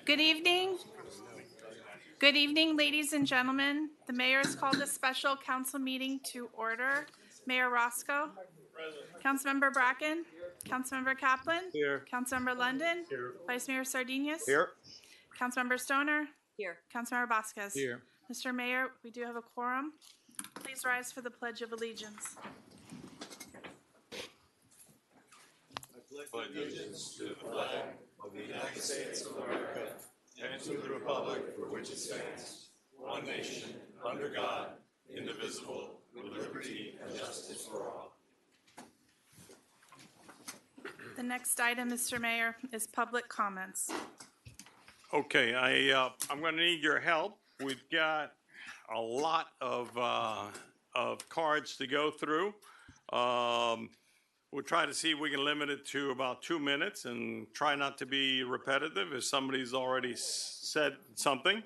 Good evening. Good evening, ladies and gentlemen. The mayor has called a special council meeting to order. Mayor Roscoe. Councilmember Bracken. Councilmember Kaplan. Here. Councilmember London. Here. Vice Mayor Sardinius. Here. Councilmember Stoner. Here. Councilmember Vasquez. Here. Mr. Mayor, we do have a quorum. Please rise for the Pledge of Allegiance. Pledge allegiance to the flag of the United States of America and to the republic for which it stands, one nation, under God, indivisible, with liberty and justice for all. The next item, Mr. Mayor, is public comments. Okay, I'm going to need your help. We've got a lot of cards to go through. We'll try to see if we can limit it to about 2 minutes and try not to be repetitive if somebody's already said something.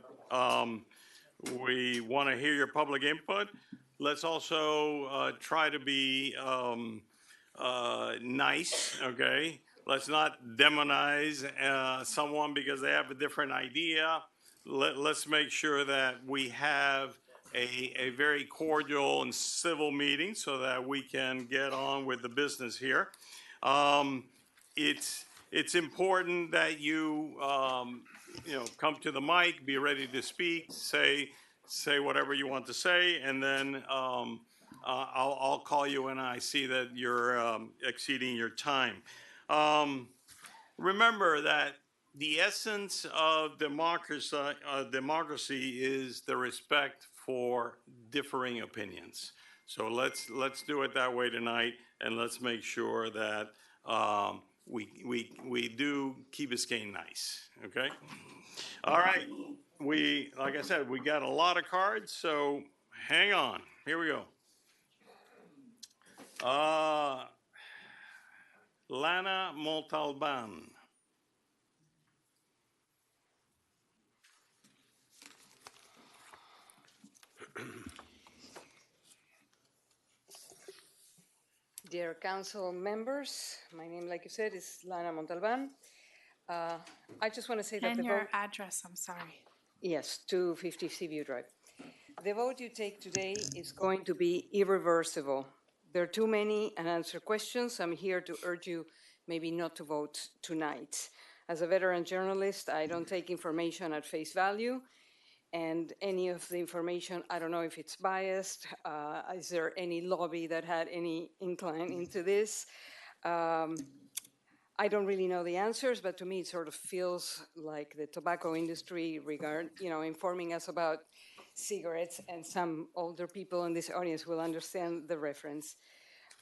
We want to hear your public input. Let's also try to be nice, okay? Let's not demonize someone because they have a different idea. Let's make sure that we have a very cordial and civil meeting so that we can get on with the business here. It's important that you come to the mic, be ready to speak, say whatever you want to say, and then I'll call you when I see that you're exceeding your time. Remember that the essence of democracy is the respect for differing opinions. So let's do it that way tonight, and let's make sure that we do Key Biscayne nice. Okay. All right. Like I said, we got a lot of cards, so hang on. Here we go. Lana Montalban. Dear council members, my name, like you said, is Lana Montalban. I just want to say that And the your vote, address, I'm sorry. yes, 250 Seaview Drive. The vote you take today is going to be irreversible. There are too many unanswered questions. I'm here to urge you maybe not to vote tonight. As a veteran journalist, I don't take information at face value. And any of the information, I don't know if it's biased. Is there any lobby that had any incline into this? I don't really know the answers, but to me it sort of feels like the tobacco industry informing us about cigarettes, and some older people in this audience will understand the reference.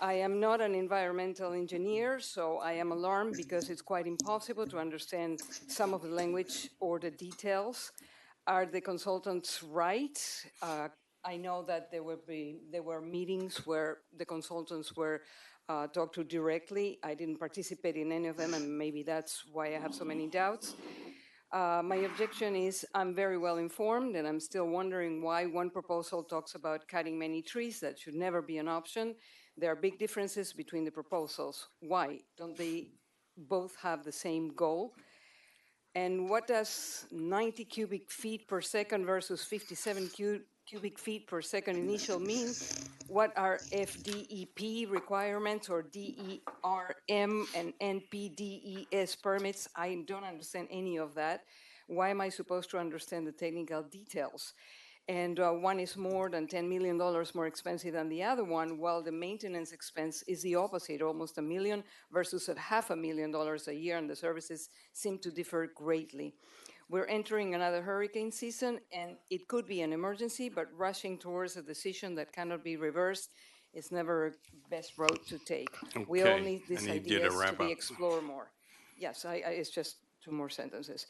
I am not an environmental engineer, so I am alarmed because it's quite impossible to understand some of the language or the details. Are the consultants right? I know that there were meetings where the consultants were talked to directly. I didn't participate in any of them, and maybe that's why I have so many doubts. My objection is I'm very well informed, and I'm still wondering why one proposal talks about cutting many trees. That should never be an option. There are big differences between the proposals. Why? Don't they both have the same goal? And what does 90 cubic feet per second versus 57 cubic feet per second initial mean? What are FDEP requirements or DERM and NPDES permits? I don't understand any of that. Why am I supposed to understand the technical details? And one is more than $10 million more expensive than the other one, while the maintenance expense is the opposite, almost $1 million versus $500,000 a year, and the services seem to differ greatly. We're entering another hurricane season, and it could be an emergency, but rushing towards a decision that cannot be reversed is never a best road to take. Okay. We all need these I need you to ideas wrap to be up. explored more. Yes, it's just 2 more sentences.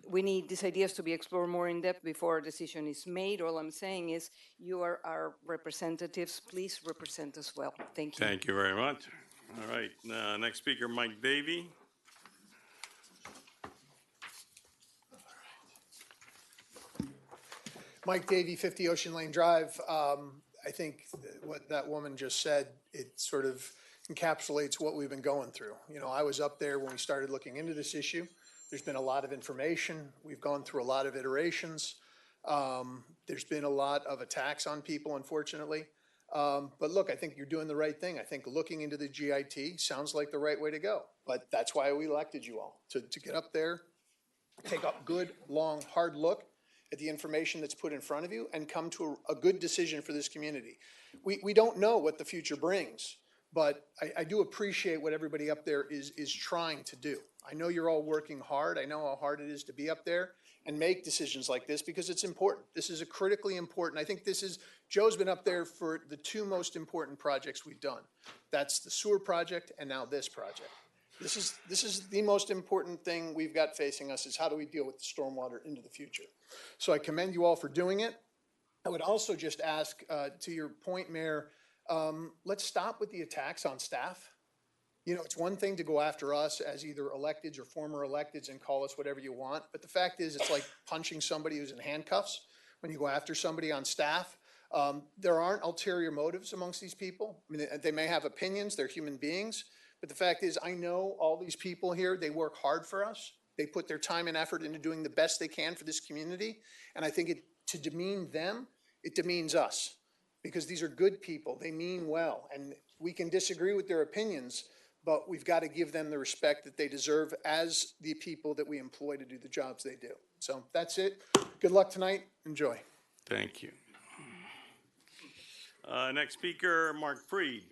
We need these ideas to be explored more in depth before a decision is made. All I'm saying is you are our representatives. Please represent us well. Thank you. Thank you very much. All right, next speaker, Mike Davey. Mike Davey, 50 Ocean Lane Drive. I think what that woman just said, it sort of encapsulates what we've been going through. You know, I was up there when we started looking into this issue. There's been a lot of information. We've gone through a lot of iterations. There's been a lot of attacks on people, unfortunately. But look, I think you're doing the right thing. I think looking into the GIT sounds like the right way to go. But that's why we elected you all, to get up there, take a good, long, hard look at the information that's put in front of you and come to a good decision for this community. We don't know what the future brings, but I do appreciate what everybody up there is trying to do. I know you're all working hard. I know how hard it is to be up there and make decisions like this because it's important. This is a critically important. I think Joe's been up there for the two most important projects we've done. That's the sewer project and now this project. This is the most important thing we've got facing us is how do we deal with the stormwater into the future. So I commend you all for doing it. I would also just ask, to your point, Mayor, let's stop with the attacks on staff. You know, it's one thing to go after us as either electeds or former electeds and call us whatever you want. But the fact is, it's like punching somebody who's in handcuffs when you go after somebody on staff. There aren't ulterior motives amongst these people. I mean, they may have opinions, they're human beings. But the fact is, I know all these people here, they work hard for us. They put their time and effort into doing the best they can for this community. And I think to demean them, it demeans us. Because these are good people, they mean well. And we can disagree with their opinions, but we've got to give them the respect that they deserve as the people that we employ to do the jobs they do. So that's it. Good luck tonight. Enjoy. Thank you. Next speaker, Mark Freed.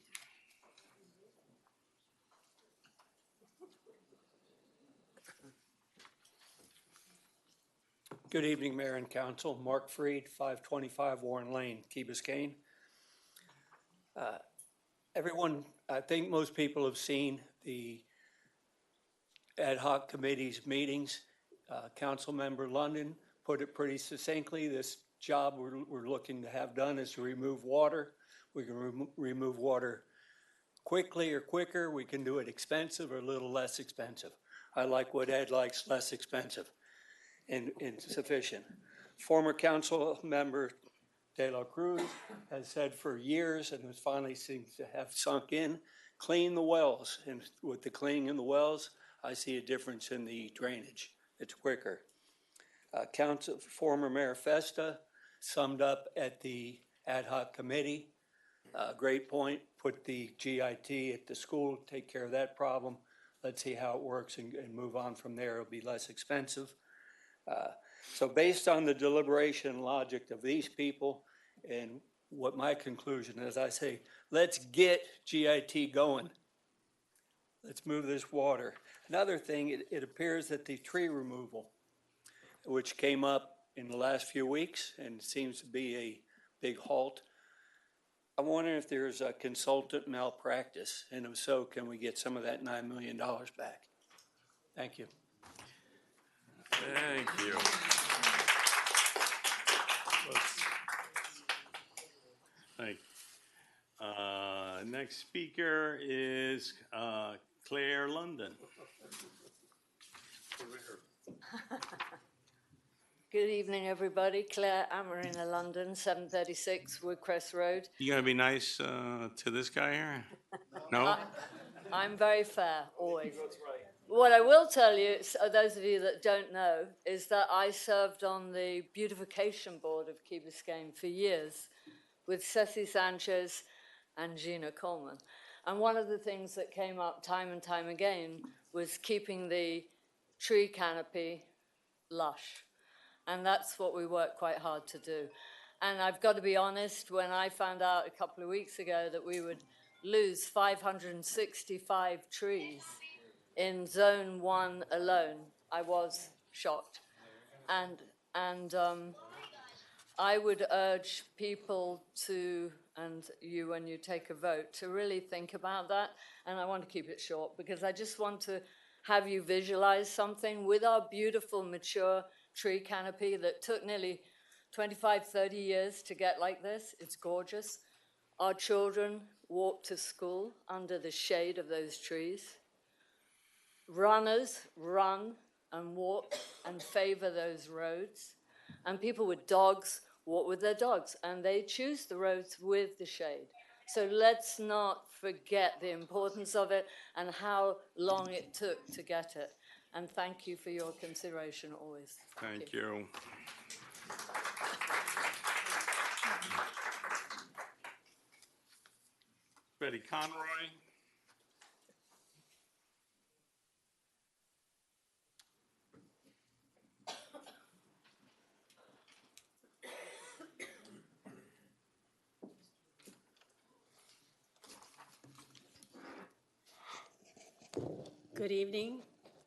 Good evening, Mayor and Council. Mark Freed, 525 Warren Lane, Key Biscayne. Everyone, I think most people have seen the ad hoc committee's meetings. Councilmember London put it pretty succinctly. This job we're looking to have done is to remove water. We can remove water quickly or quicker. We can do it expensive or a little less expensive. I like what Ed likes, less expensive and sufficient. Former council member De La Cruz has said for years, and it finally seems to have sunk in, clean the wells. And with the cleaning in the wells, I see a difference in the drainage. It's quicker. Former Mayor Festa summed up at the ad hoc committee. Great point, put the GIT at the school, take care of that problem. Let's see how it works and move on from there. It'll be less expensive. So based on the deliberation and logic of these people and what my conclusion is, I say, let's get GIT going. Let's move this water. Another thing, it appears that the tree removal, which came up in the last few weeks and seems to be a big halt, I'm wondering if there's a consultant malpractice, and if so, can we get some of that $9 million back? Thank you. Thank you. Thank you. Next speaker is Claire London. Good evening, everybody. Claire Amarina, London, 736 Woodcrest Road. You gonna be nice to this guy here? No? I'm very fair, always. What I will tell you, those of you that don't know, is that I served on the beautification board of Key Biscayne for years with Ceci Sanchez and Gina Coleman. And one of the things that came up time and time again was keeping the tree canopy lush. And that's what we work quite hard to do. And I've got to be honest, when I found out a couple of weeks ago that we would lose 565 trees in Zone 1 alone, I was shocked. And I would urge people to, and you when you take a vote, to really think about that. And I want to keep it short because I just want to have you visualize something with our beautiful, mature tree canopy that took nearly 25, 30 years to get like this. It's gorgeous. Our children walk to school under the shade of those trees. Runners run and walk and favor those roads. And people with dogs walk with their dogs, and they choose the roads with the shade. So let's not forget the importance of it and how long it took to get it. and thank you for your consideration always. Thank you. Betty Conroy. Good evening,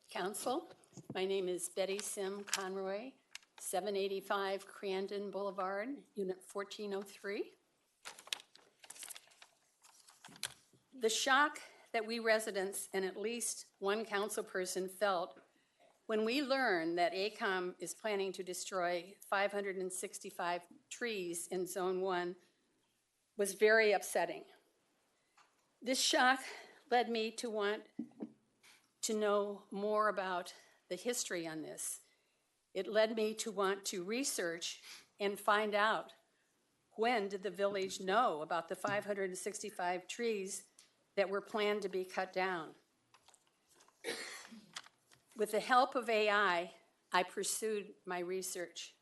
Council. My name is Betty Sim Conroy, 785 Crandon Boulevard, Unit 1403. The shock that we residents and at least one council person felt when we learned that AECOM is planning to destroy 565 trees in Zone 1 was very upsetting. This shock led me to want to know more about the history on this. It led me to want to research and find out, when did the village know about the 565 trees that were planned to be cut down? With the help of AI, I pursued my research.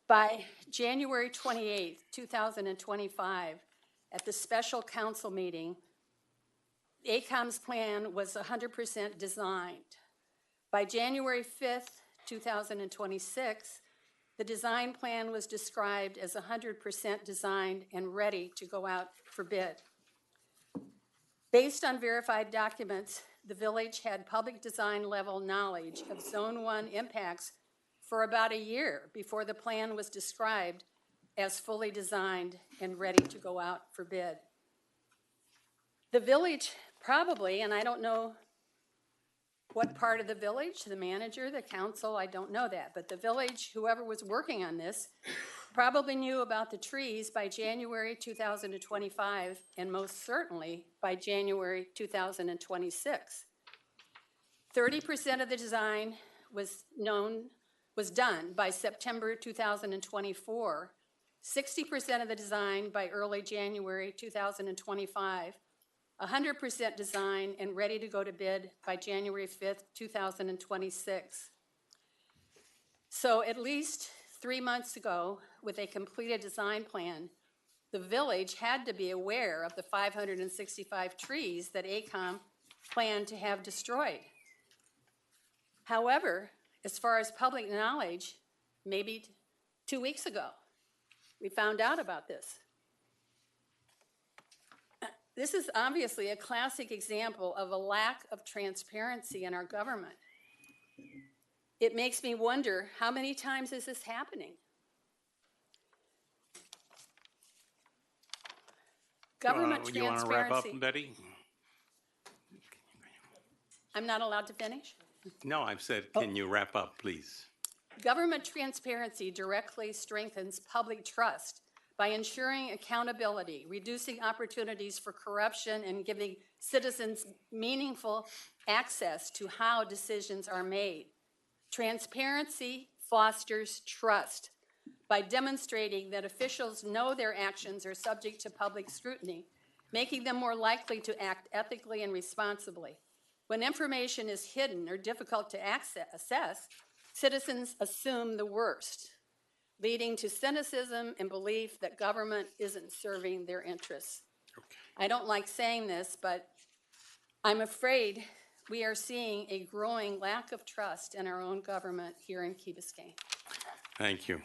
By January 28th, 2025, at the special council meeting, AECOM's plan was 100% designed. By January 5th, 2026, the design plan was described as 100% designed and ready to go out for bid. Based on verified documents, the village had public design level knowledge of Zone 1 impacts for about a year before the plan was described as fully designed and ready to go out for bid. The village probably, and I don't know what part of the village, the manager, the council, I don't know that, but the village, whoever was working on this, probably knew about the trees by January 2025, and most certainly by January 2026. 30% of the design was done by September 2024, 60% of the design by early January 2025, 100% design and ready to go to bid by January 5th, 2026. So at least 3 months ago, with a completed design plan, the village had to be aware of the 565 trees that AECOM planned to have destroyed. However, as far as public knowledge, maybe 2 weeks ago, we found out about this. This is obviously a classic example of a lack of transparency in our government. It makes me wonder, how many times is this happening? Government transparency. You want to wrap up, Betty? I'm not allowed to finish? No, I've said, can you wrap up, please? Government transparency directly strengthens public trust by ensuring accountability, reducing opportunities for corruption, and giving citizens meaningful access to how decisions are made. Transparency fosters trust by demonstrating that officials know their actions are subject to public scrutiny, making them more likely to act ethically and responsibly. When information is hidden or difficult to assess, citizens assume the worst, leading to cynicism and belief that government isn't serving their interests. Okay. I don't like saying this, but I'm afraid we are seeing a growing lack of trust in our own government here in Key Biscayne. Thank you.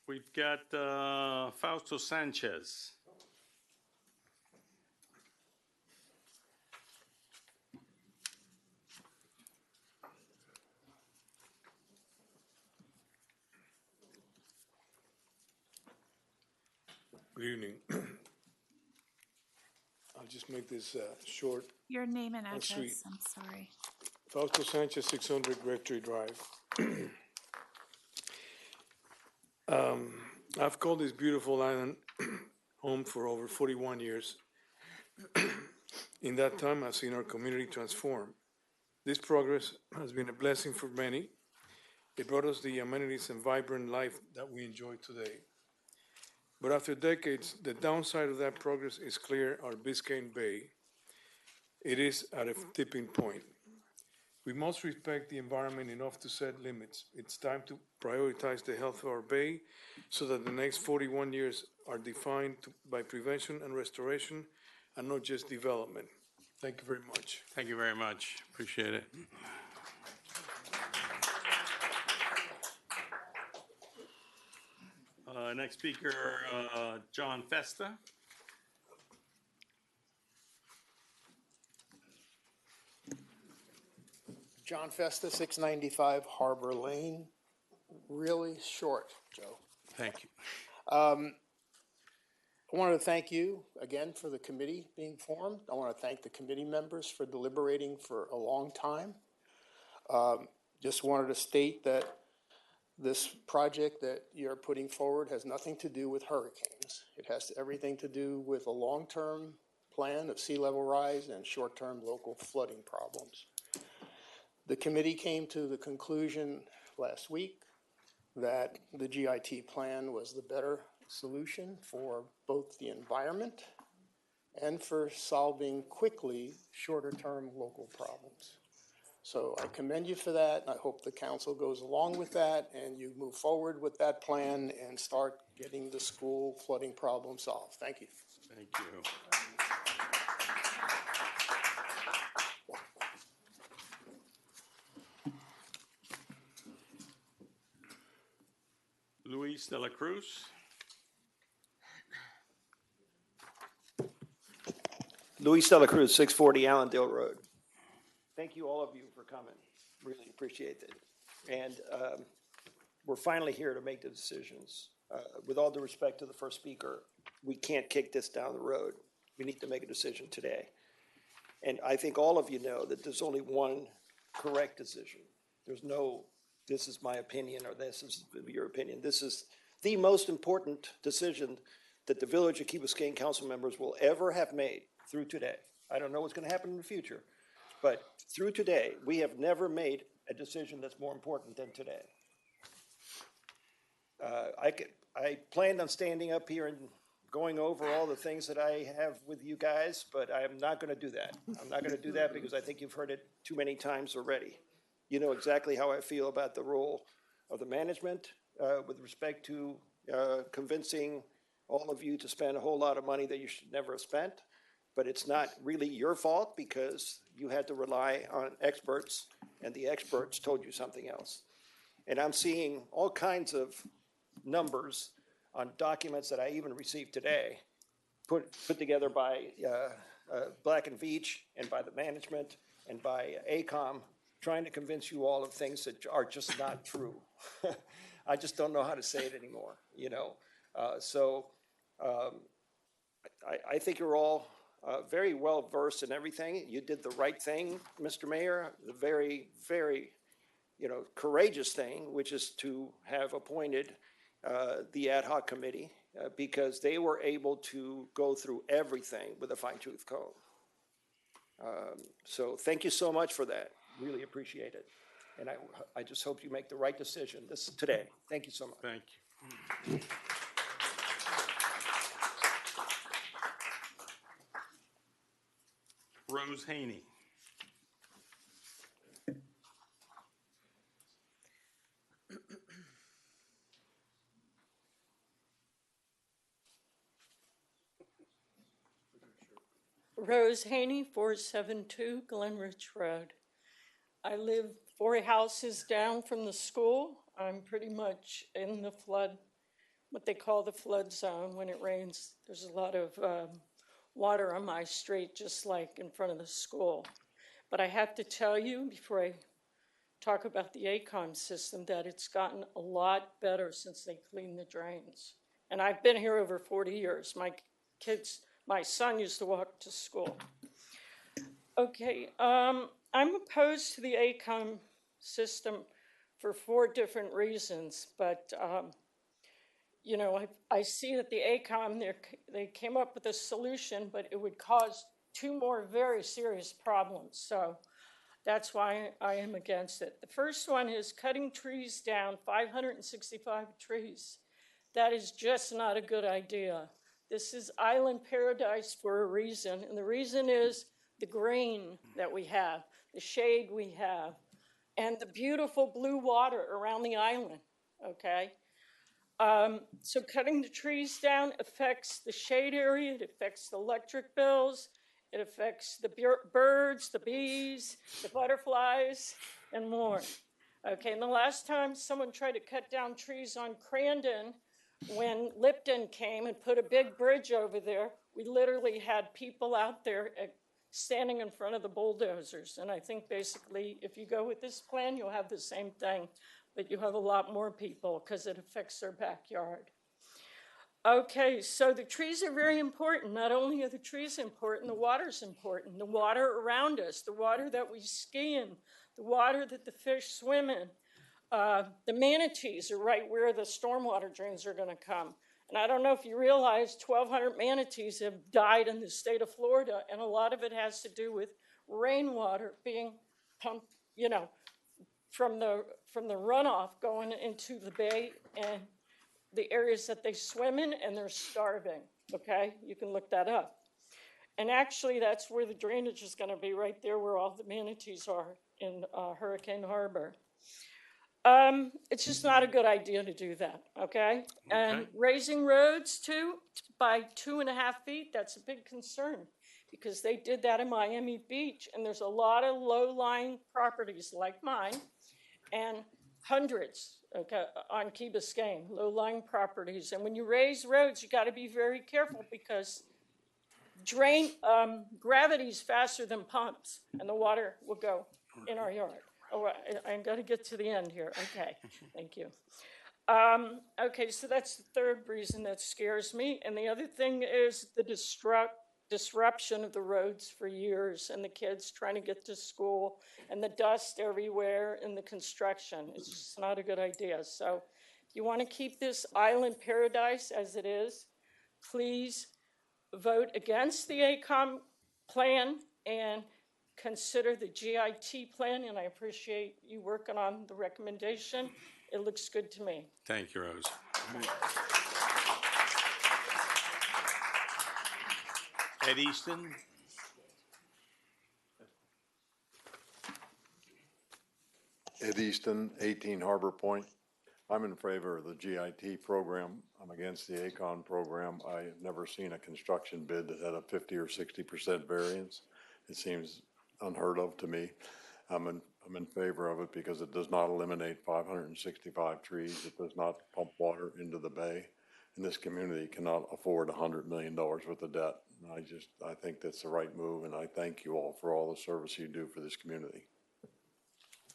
We've got Fausto Sanchez. Good evening. I'll just make this short. Your name and sweet. address, I'm sorry. Fausto Sanchez, 600 Rectory Drive. I've called this beautiful island home for over 41 years. In that time, I've seen our community transform. This progress has been a blessing for many, It brought us the amenities and vibrant life that we enjoy today. But after decades, the downside of that progress is clear. Our Biscayne Bay, it is at a tipping point. We must respect the environment enough to set limits. It's time to prioritize the health of our bay so that the next 41 years are defined by prevention and restoration and not just development. Thank you very much. Thank you very much. Appreciate it. Next speaker, John Festa. John Festa, 695 Harbor Lane. Really short, Joe. Thank you. I wanted to thank you again for the committee being formed. I want to thank the committee members for deliberating for a long time. Just wanted to state that this project that you're putting forward has nothing to do with hurricanes. It has everything to do with a long-term plan of sea level rise and short-term local flooding problems. The committee came to the conclusion last week that the GIT plan was the better solution for both the environment and for solving quickly shorter-term local problems. So I commend you for that. I hope the council goes along with that and you move forward with that plan and start getting the school flooding problem solved. Thank you. Thank you. Luis de la Cruz. Luis de la Cruz, 640 Allendale Road. Thank you, all of you, for coming. Really appreciate it. And we're finally here to make the decisions. With all due respect to the first speaker, we can't kick this down the road. We need to make a decision today. And I think all of you know that there's only one correct decision. There's no, this is my opinion, or this is your opinion. This is the most important decision that the Village of Key Biscayne council members will ever have made through today. I don't know what's going to happen in the future, but through today, we have never made a decision that's more important than today. I planned on standing up here and going over all the things that I have with you guys, but I'm not going to do that. I'm not going to do that because I think you've heard it too many times already. You know exactly how I feel about the role of the management with respect to convincing all of you to spend a whole lot of money that you should never have spent. But it's not really your fault because you had to rely on experts, and the experts told you something else. And I'm seeing all kinds of numbers on documents that I even received today, put together by Black and Veatch and by the management and by AECOM, trying to convince you all of things that are just not true. I just don't know how to say it anymore, you know. I think you're all very well versed in everything. You did the right thing, Mr. Mayor, the very, very, courageous thing, which is to have appointed the ad hoc committee because they were able to go through everything with a fine-tooth comb. So thank you so much for that. Really appreciate it. And I just hope you make the right decision today. Thank you so much. Thank you. Rose Haney. Rose Haney, 472 Glenridge Road. I live 4 houses down from the school. I'm pretty much in the flood, what they call the flood zone. When it rains, there's a lot of water on my street, just like in front of the school. But I have to tell you, before I talk about the AECOM system, that it's gotten a lot better since they cleaned the drains. And I've been here over 40 years. My son used to walk to school. Okay, I'm opposed to the AECOM system for 4 different reasons, but I see that the AECOM, they came up with a solution, but it would cause 2 more very serious problems. So That's why I am against it. The first one is cutting trees down, 565 trees. That is just not a good idea. This is island paradise for a reason, and the reason is the green that we have, the shade we have, and the beautiful blue water around the island, okay? So cutting the trees down affects the shade area, it affects the electric bills, it affects the birds, the bees, the butterflies, and more. Okay, and the last time someone tried to cut down trees on Crandon, when Lipton came and put a big bridge over there, we literally had people out there standing in front of the bulldozers. And I think basically, if you go with this plan, you'll have the same thing, but you have a lot more people because it affects their backyard. Okay, so the trees are very important. Not only are the trees important, the water's important. The water around us, the water that we ski in, the water that the fish swim in. The manatees are right where the stormwater drains are going to come. And I don't know if you realize 1,200 manatees have died in the state of Florida, and a lot of it has to do with rainwater being pumped, you know, from the runoff going into the bay and the areas that they swim in, and they're starving, okay? You can look that up. And actually, that's where the drainage is going to be, right there where all the manatees are in Hurricane Harbor. It's just not a good idea to do that, okay? And raising roads by 2.5 feet, that's a big concern because they did that in Miami Beach, and there's a lot of low-lying properties like mine and hundreds, okay, on Key Biscayne, low-lying properties. And when you raise roads, you got to be very careful because gravity's faster than pumps, and the water will go in our yard. Oh, I'm going to get to the end here. Okay, thank you. Okay, so that's the third reason that scares me. And the other thing is the disruption of the roads for years and the kids trying to get to school and the dust everywhere and the construction. It's just not a good idea. So if you want to keep this island paradise as it is, please vote against the ACOM plan and consider the GIT plan, and I appreciate you working on the recommendation. It looks good to me. Thank you, Rose. Ed Easton. Ed Easton, 18 Harbor Point. I'm in favor of the GIT program. I'm against the ACON program. I've never seen a construction bid that had a 50 or 60% variance. It seems unheard of to me. I'm in favor of it because it does not eliminate 565 trees. It does not pump water into the bay. And this community cannot afford $100 million worth of debt. And I think that's the right move, and I thank you all for all the service you do for this community.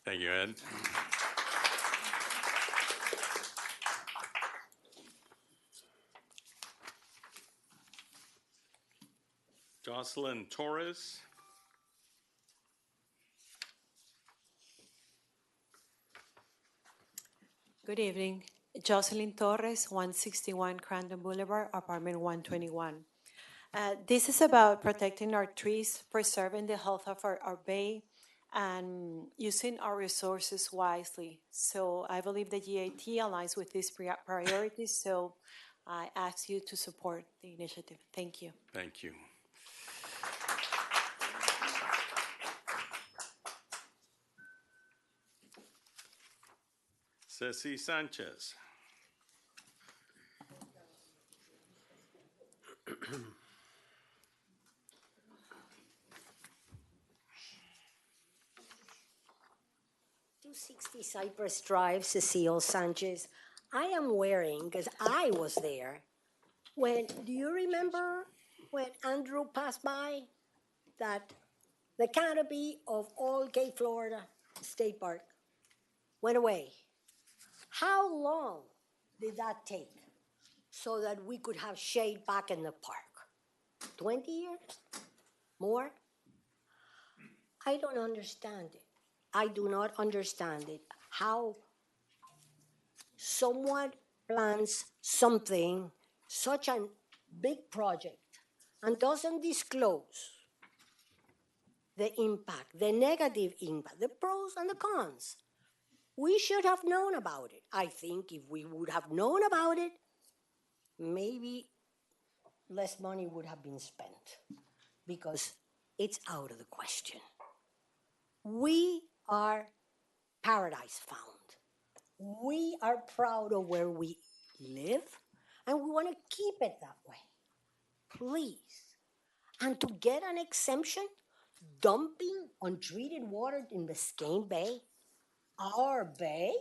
Thank you, Ed. Jocelyn Torres. Good evening. Jocelyn Torres, 161 Crandon Boulevard, apartment 121. This is about protecting our trees, preserving the health of our bay, and using our resources wisely. So I believe the GIT aligns with these priorities, so I ask you to support the initiative. Thank you. Thank you. Ceci Sanchez. Cypress Drive, Cecile Sanchez. I am wearing, because I was there, do you remember when Andrew passed by that the canopy of all Cape Florida State Park went away? How long did that take so that we could have shade back in the park? 20 years? More? I don't understand it. I do not understand it. How someone plans something, such a big project, and doesn't disclose the impact, the negative impact, the pros and the cons. We should have known about it. I think if we would have known about it, maybe less money would have been spent because it's out of the question. We are paradise found. We are proud of where we live and we want to keep it that way. Please. And to get an exemption, dumping untreated water in Biscayne Bay, our bay?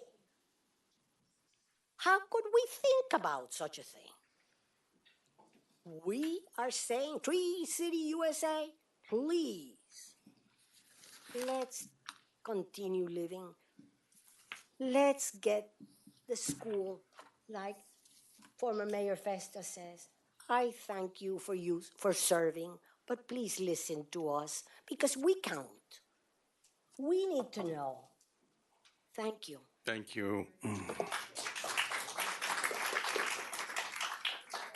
How could we think about such a thing? We are saying, Tree City USA, please, let's continue living. Let's get the school, like former Mayor Festa says, I thank you for serving, but please listen to us because we count. We need to know. Thank you. Thank you.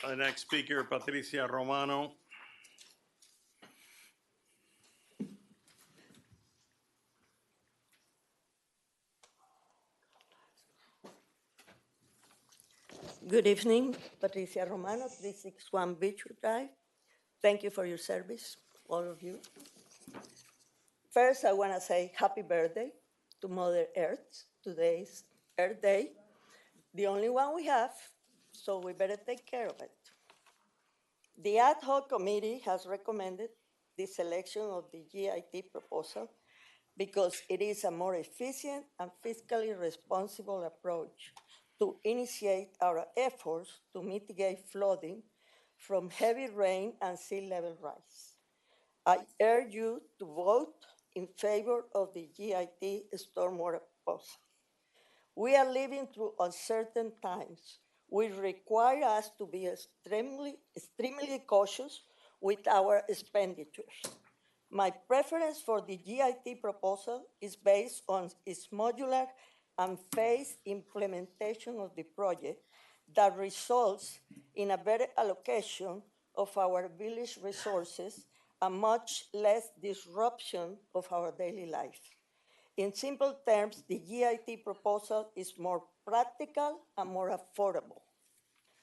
The next speaker, Patricia Romano. Good evening, Patricia Romano, 361 Beechwood Drive. Thank you for your service, all of you. First, I want to say happy birthday to Mother Earth. Today's Earth Day, the only one we have, so we better take care of it. The ad hoc committee has recommended the selection of the GIT proposal because it is a more efficient and fiscally responsible approach to initiate our efforts to mitigate flooding from heavy rain and sea level rise. I urge you to vote in favor of the GIT stormwater proposal. We are living through uncertain times, which require us to be extremely cautious with our expenditures. My preference for the GIT proposal is based on its modular and phased implementation of the project that results in a better allocation of our village resources and much less disruption of our daily life. In simple terms, the GIT proposal is more practical and more affordable.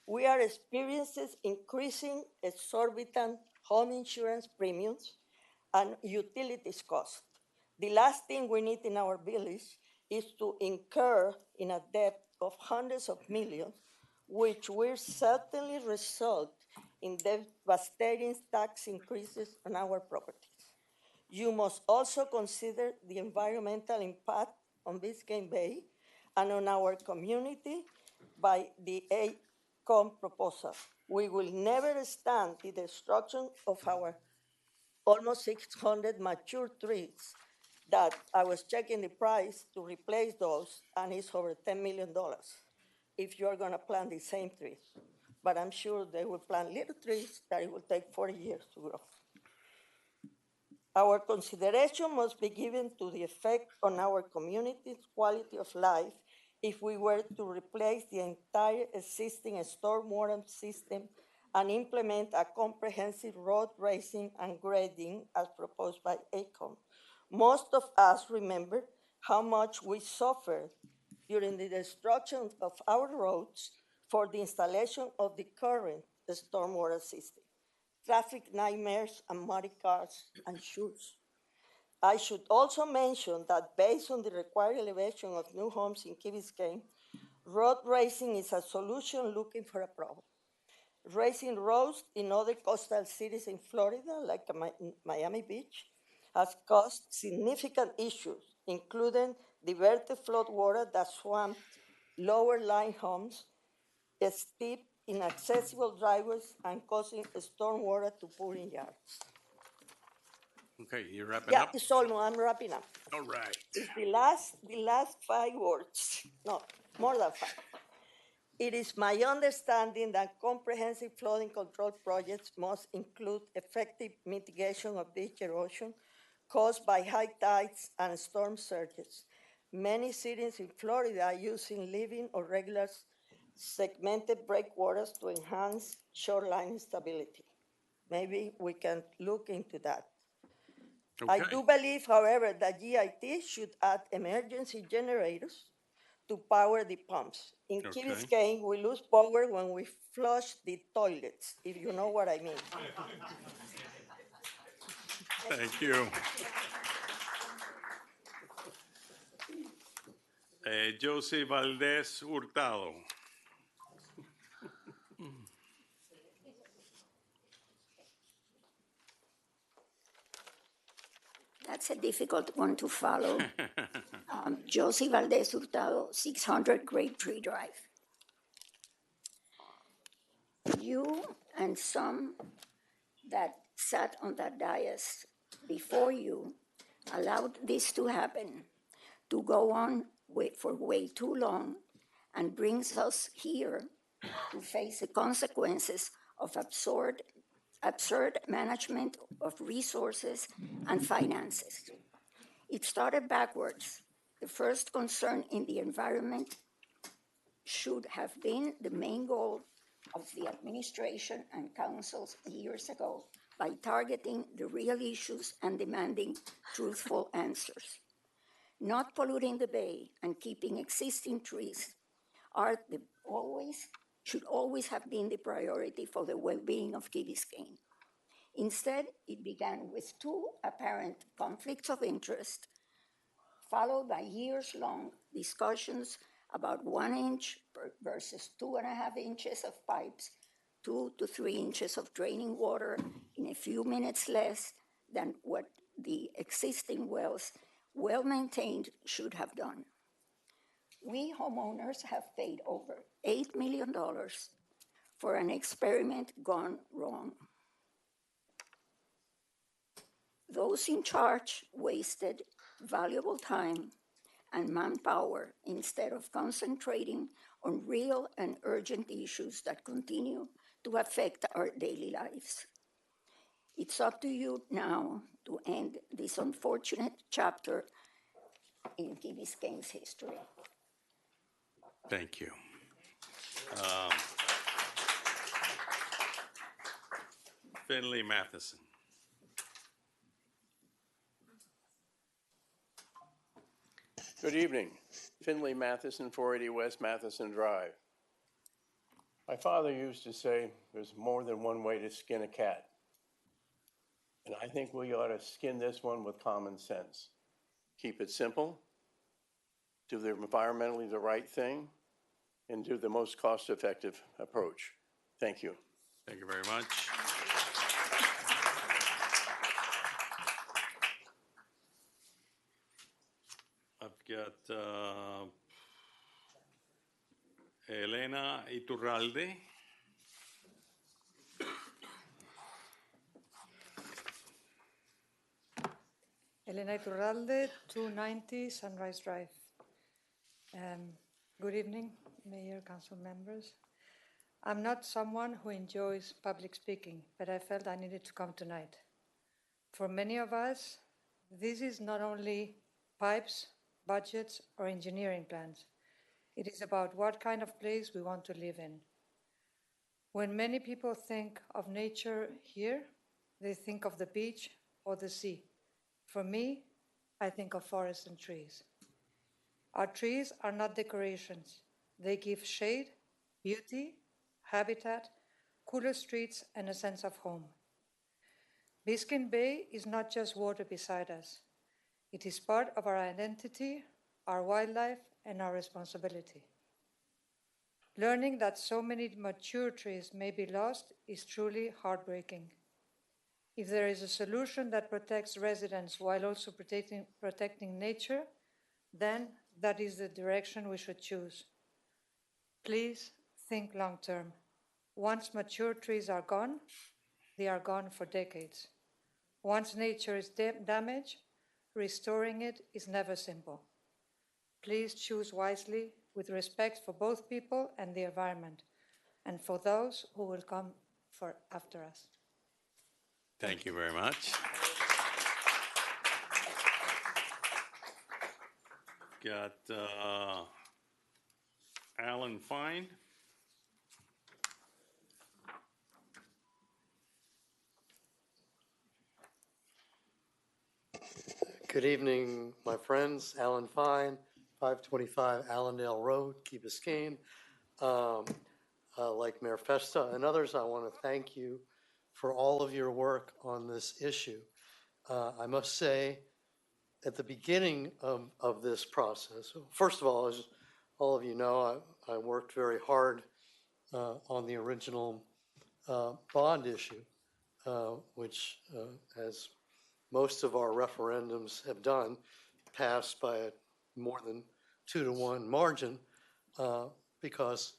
We are experiencing increasing exorbitant home insurance premiums and utilities costs. The last thing we need in our village is to incur in a debt of hundreds of millions, which will certainly result in devastating tax increases on our properties. You must also consider the environmental impact on Biscayne Bay and on our community by the ACOM proposal. We will never stand the destruction of our almost 600 mature trees that I was checking the price to replace those, and it's over $10 million if you're gonna plant the same trees. But I'm sure they will plant little trees that it will take 40 years to grow. Our consideration must be given to the effect on our community's quality of life if we were to replace the entire existing stormwater system and implement a comprehensive road raising and grading as proposed by ACOM. Most of us remember how much we suffered during the destruction of our roads for the installation of the current stormwater system. Traffic nightmares and muddy cars and shoes. I should also mention that based on the required elevation of new homes in Key Biscayne, road raising is a solution looking for a problem. Raising roads in other coastal cities in Florida, like Miami Beach, has caused significant issues, including diverted flood water that swamped lower-lying homes, steep, inaccessible driveways, and causing stormwater to pour in yards. Okay, you wrapping Yeah, up? it's almost, I'm wrapping up. All right. It's the last 5 words, no, more than 5. It is my understanding that comprehensive flooding control projects must include effective mitigation of beach erosion caused by high tides and storm surges. Many cities in Florida are using living or regular segmented breakwaters to enhance shoreline stability. Maybe we can look into that. I Okay. do believe, however, that GIT should add emergency generators to power the pumps. In Key Okay. Biscayne, we lose power when we flush the toilets, if you know what I mean. Thank you. Josie Valdez Hurtado. That's a difficult one to follow. Josie Valdez Hurtado, 600 Great Tree Drive. You and some that sat on that dais before you allowed this to happen, to go on for way too long, and brings us here to face the consequences of absurd management of resources and finances. It started backwards. The first concern in the environment should have been the main goal of the administration and councils years ago by targeting the real issues and demanding truthful answers. Not polluting the bay and keeping existing trees should always have been the priority for the well-being of Key Biscayne. Instead, it began with two apparent conflicts of interest, followed by years-long discussions about 1 inch versus 2.5 inches of pipes, 2 to 3 inches of draining water in a few minutes less than what the existing wells, well-maintained, should have done. We homeowners have paid over $8 million for an experiment gone wrong. Those in charge wasted valuable time and manpower instead of concentrating on real and urgent issues that continue to affect our daily lives. It's up to you now to end this unfortunate chapter in Key Biscayne's history. Thank you. Finley Matheson. Good evening. Finley Matheson, 480 West Matheson Drive. My father used to say there's more than one way to skin a cat. And I think we ought to skin this one with common sense. Keep it simple, do the environmentally the right thing, and do the most cost-effective approach. Thank you. Thank you very much. I've got Elena Iturralde. Elena Iturralde, 290 Sunrise Drive. Good evening, Mayor, Council members. I'm not someone who enjoys public speaking, but I felt I needed to come tonight. For many of us, this is not only pipes, budgets, or engineering plans. It is about what kind of place we want to live in. When many people think of nature here, they think of the beach or the sea. For me, I think of forests and trees. Our trees are not decorations. They give shade, beauty, habitat, cooler streets, and a sense of home. Biscayne Bay is not just water beside us. It is part of our identity, our wildlife, and our responsibility. Learning that so many mature trees may be lost is truly heartbreaking. If there is a solution that protects residents while also protecting nature, then that is the direction we should choose. Please think long term. Once mature trees are gone, they are gone for decades. Once nature is damaged, restoring it is never simple. Please choose wisely with respect for both people and the environment, and for those who will come after us. Thank you very much. Got Alan Fine. Good evening, my friends. Alan Fine, 525 Allendale Road, Key Biscayne. Like Mayor Festa and others, I want to thank you for all of your work on this issue. I must say, at the beginning of this process, first of all, as all of you know, I worked very hard on the original bond issue, which, as most of our referendums have done, passed by a more than 2-to-1 margin, because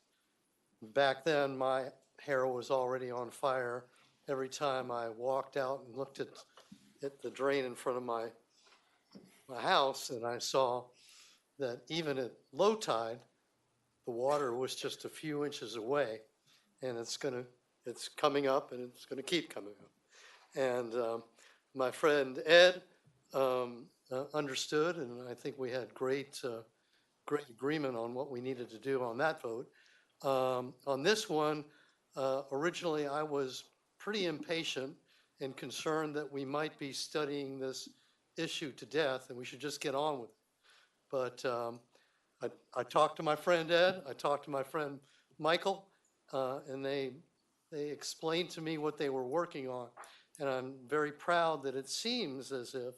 back then my hair was already on fire every time I walked out and looked at the drain in front of my house, and I saw that even at low tide, the water was just a few inches away, and it's coming up, and it's gonna keep coming up. And my friend Ed understood, and I think we had great agreement on what we needed to do on that vote. On this one, originally I was pretty impatient and concerned that we might be studying this issue to death and we should just get on with it. But I talked to my friend Ed, I talked to my friend Michael, and they explained to me what they were working on. And I'm very proud that it seems as if,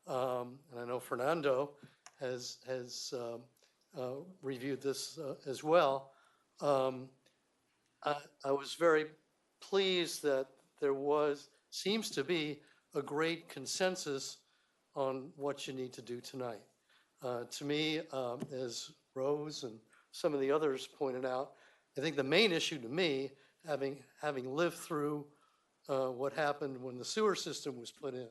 and I know Fernando has reviewed this as well. I was very pleased that there seems to be a great consensus on what you need to do tonight. To me, as Rose and some of the others pointed out, I think the main issue to me, having lived through what happened when the sewer system was put in,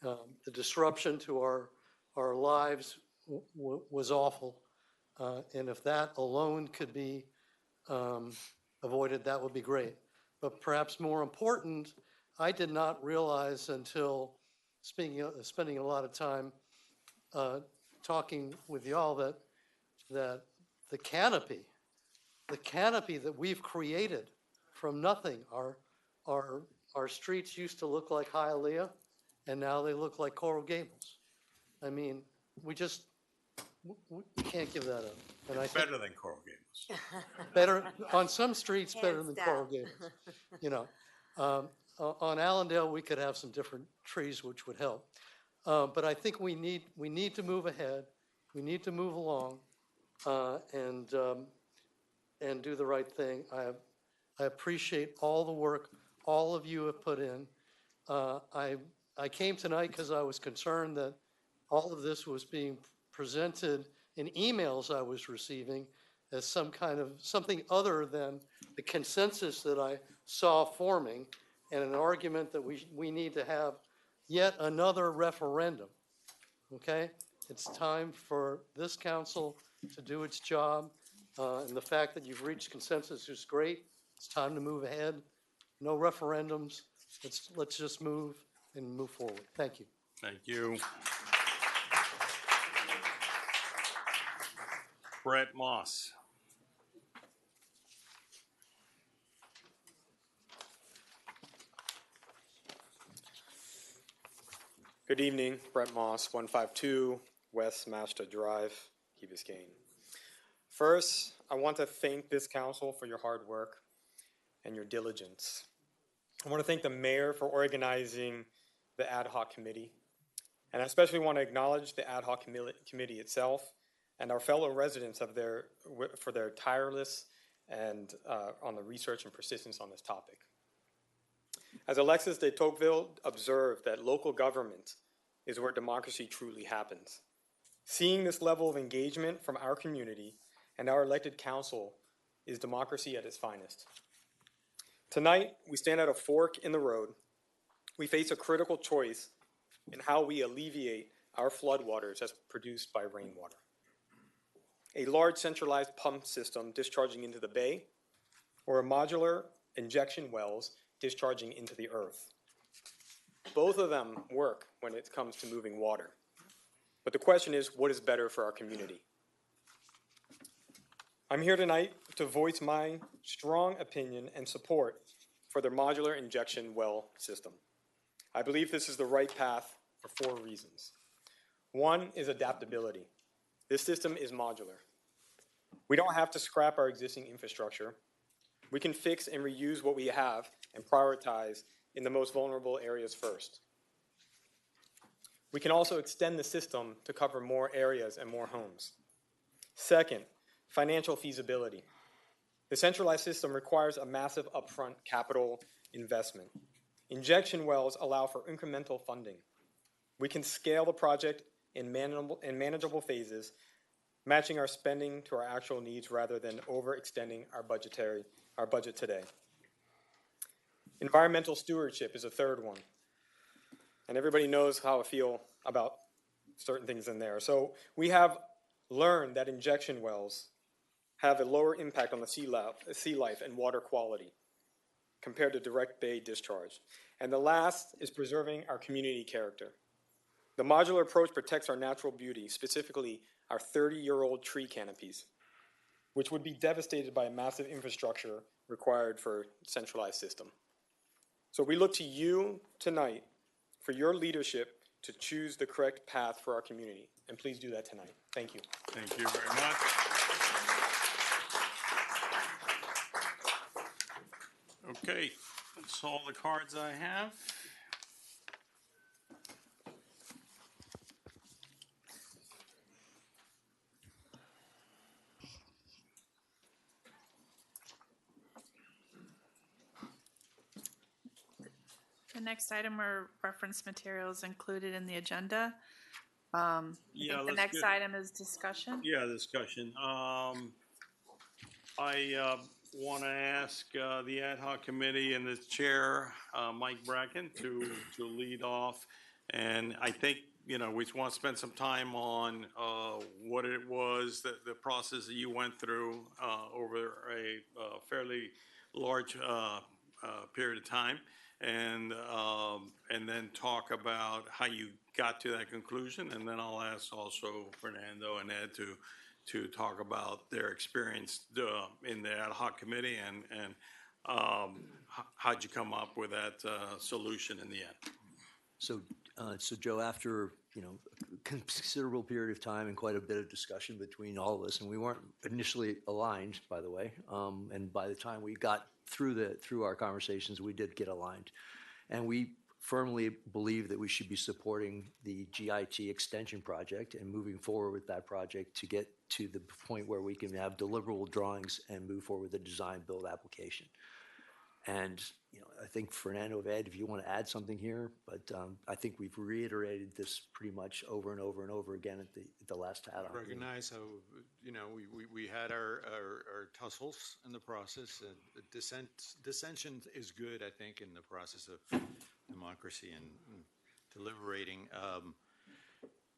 the disruption to our lives was awful. And if that alone could be avoided, that would be great. But perhaps more important, I did not realize until spending a lot of time talking with y'all that the canopy that we've created from nothing, our streets used to look like Hialeah, and now they look like Coral Gables. I mean, we can't give that up. And I think Better than Coral Gables. better on some streets, better Hands than down. Coral Gables. You know, on Allendale we could have some different trees, which would help. But I think we need to move ahead. We need to move along, and do the right thing. I appreciate all the work all of you have put in. I came tonight because I was concerned that all of this was being presented in emails I was receiving as something other than the consensus that I saw forming, and an argument that we need to have yet another referendum. Okay? It's time for this council to do its job, and the fact that you've reached consensus is great. It's time to move ahead. No referendums. Let's just move forward. Thank you. Thank you. Brett Moss. Good evening, Brett Moss, 152 West Master Drive, Key Biscayne. First, I want to thank this council for your hard work and your diligence. I want to thank the mayor for organizing the ad hoc committee, and I especially want to acknowledge the ad hoc committee itself and our fellow residents for their tireless and on the research and persistence on this topic. As Alexis de Tocqueville observed, that local government is where democracy truly happens. Seeing this level of engagement from our community and our elected council is democracy at its finest. Tonight, we stand at a fork in the road. We face a critical choice in how we alleviate our floodwaters as produced by rainwater. A large centralized pump system discharging into the bay, or a modular injection wells discharging into the earth. Both of them work when it comes to moving water. But the question is, what is better for our community? I'm here tonight to voice my strong opinion and support for the modular injection well system. I believe this is the right path for 4 reasons. One is adaptability. This system is modular. We don't have to scrap our existing infrastructure. We can fix and reuse what we have and prioritize in the most vulnerable areas first. We can also extend the system to cover more areas and more homes. Second, financial feasibility. The centralized system requires a massive upfront capital investment. Injection wells allow for incremental funding. We can scale the project in manageable phases, matching our spending to our actual needs rather than overextending our budget today. Environmental stewardship is a third one. And everybody knows how I feel about certain things in there. So we have learned that injection wells have a lower impact on the sea life and water quality compared to direct bay discharge. And the last is preserving our community character. The modular approach protects our natural beauty, specifically our 30-year-old tree canopies, which would be devastated by a massive infrastructure required for a centralized system. So we look to you tonight for your leadership to choose the correct path for our community. And please do that tonight. Thank you. Thank you very much. Okay, that's all the cards I have. The next item are reference materials included in the agenda. I think the let's next get- item is discussion. Yeah, discussion. I want to ask the ad hoc committee and the chair, Mike Bracken, to lead off. And I think, we want to spend some time on what it was, the process that you went through over a fairly large period of time. And then talk about how you got to that conclusion. And then I'll ask also Fernando and Ed to talk about their experience in the ad hoc committee and how'd you come up with that solution in the end? So Joe, after a considerable period of time and quite a bit of discussion between all of us, and we weren't initially aligned, by the way, and by the time we got through our conversations, we did get aligned, and we firmly believe that we should be supporting the GIT extension project and moving forward with that project to get to the point where we can have deliverable drawings and move forward with the design build application. And I think Fernando, Ed, if you want to add something here, but I think we've reiterated this pretty much over and over and over again at the last ad hoc. Recognize how we had our tussles in the process. Dissension is good, I think, in the process of democracy and deliberating.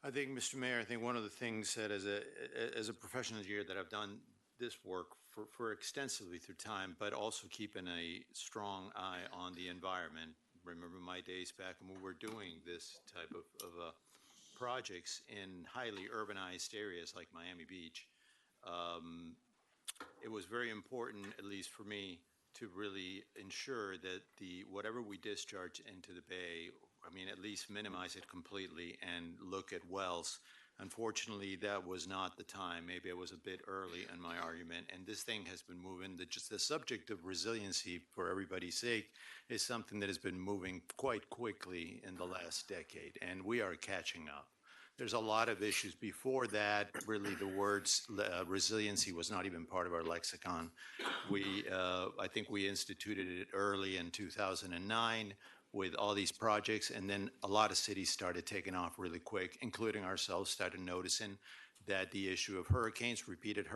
I think, Mr. Mayor, one of the things that as a professional engineer that I've done this work for extensively through time, but also keeping a strong eye on the environment. Remember my days back when we were doing this type of projects in highly urbanized areas like Miami Beach. It was very important, at least for me, to really ensure that whatever we discharge into the bay, at least minimize it completely and look at wells. Unfortunately, that was not the time. Maybe I was a bit early in my argument, and this thing has been moving. Just the subject of resiliency, for everybody's sake, is something that has been moving quite quickly in the last decade, and we are catching up. There's a lot of issues. Before that, really the words resiliency was not even part of our lexicon. I think we instituted it early in 2009. With all these projects, and then a lot of cities started taking off really quick, including ourselves, started noticing that the issue of repeated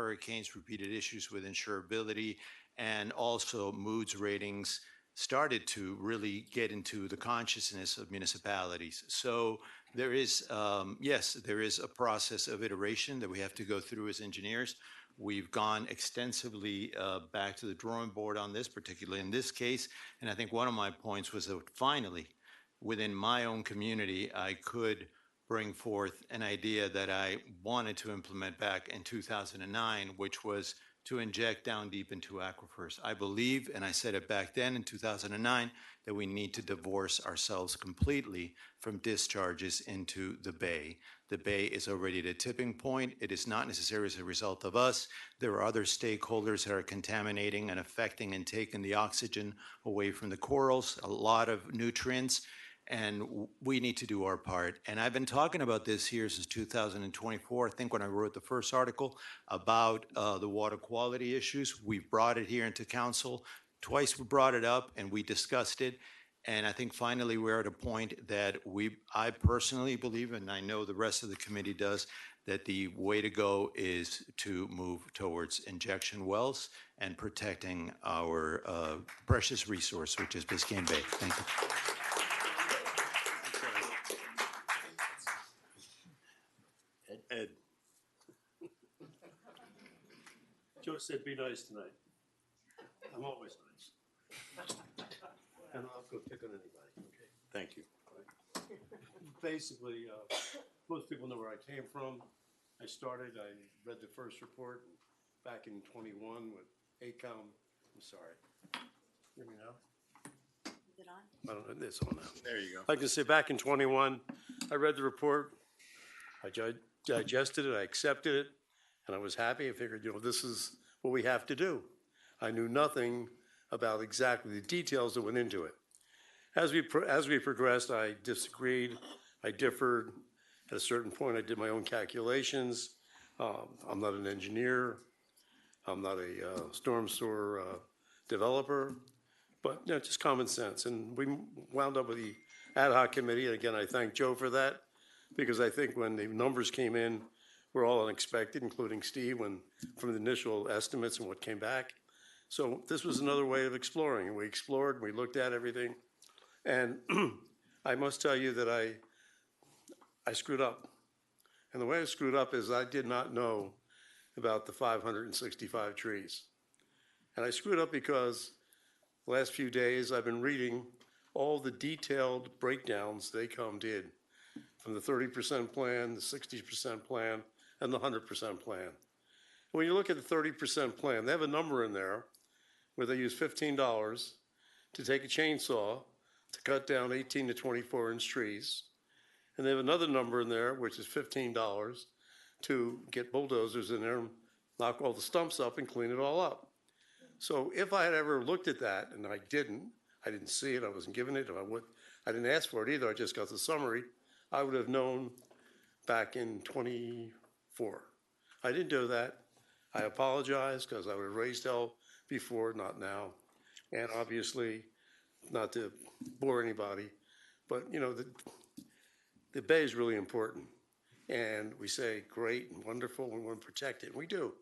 issues with insurability, and also moods ratings started to really get into the consciousness of municipalities. So there is, yes, there is a process of iteration that we have to go through as engineers. We've gone extensively back to the drawing board on this, particularly in this case. And I think one of my points was that finally, within my own community, I could bring forth an idea that I wanted to implement back in 2009, which was to inject down deep into aquifers. I believe, and I said it back then in 2009, that we need to divorce ourselves completely from discharges into the bay. The bay is already at a tipping point. It is not necessarily as a result of us. There are other stakeholders that are contaminating and affecting and taking the oxygen away from the corals, a lot of nutrients, and we need to do our part. And I've been talking about this here since 2024. I think when I wrote the first article about the water quality issues, we brought it here into council. Twice we brought it up and we discussed it. And I think finally we're at a point that I personally believe, and I know the rest of the committee does, that the way to go is to move towards injection wells and protecting our precious resource, which is Biscayne Bay. Thank you. Ed. Joe said be nice tonight. I'm always nice. And I'll go pick on anybody, okay? Thank you. Basically, most people know where I came from. I read the first report back in 21 with AECOM. I'm sorry. Hear me now? Is it on? I don't know, it's on now. There you go. I can say back in 21, I read the report, I digested it, I accepted it, and I was happy. I figured, this is what we have to do. I knew nothing about exactly the details that went into it. As we progressed, I disagreed, I differed. At a certain point, I did my own calculations. I'm not an engineer. I'm not a storm sewer developer, but just common sense. And we wound up with the ad hoc committee. And again, I thank Joe for that, because I think when the numbers came in, were all unexpected, including Steve, from the initial estimates and what came back. So this was another way of exploring. And we explored, and we looked at everything. And I must tell you that I screwed up. And the way I screwed up is I did not know about the 565 trees. And I screwed up because the last few days I've been reading all the detailed breakdowns AECOM did, from the 30% plan, the 60% plan, and the 100% plan. When you look at the 30% plan, they have a number in there where they use $15 to take a chainsaw to cut down 18 to 24-inch trees. And they have another number in there, which is $15 to get bulldozers in there and knock all the stumps up and clean it all up. So if I had ever looked at that, and I didn't see it, I wasn't given it, I didn't ask for it either, I just got the summary, I would have known back in 24. I didn't do that. I apologize, because I would have raised hell before, not now. And obviously, not to bore anybody, but the bay is really important. And we say, great and wonderful, we want to protect it, and we do.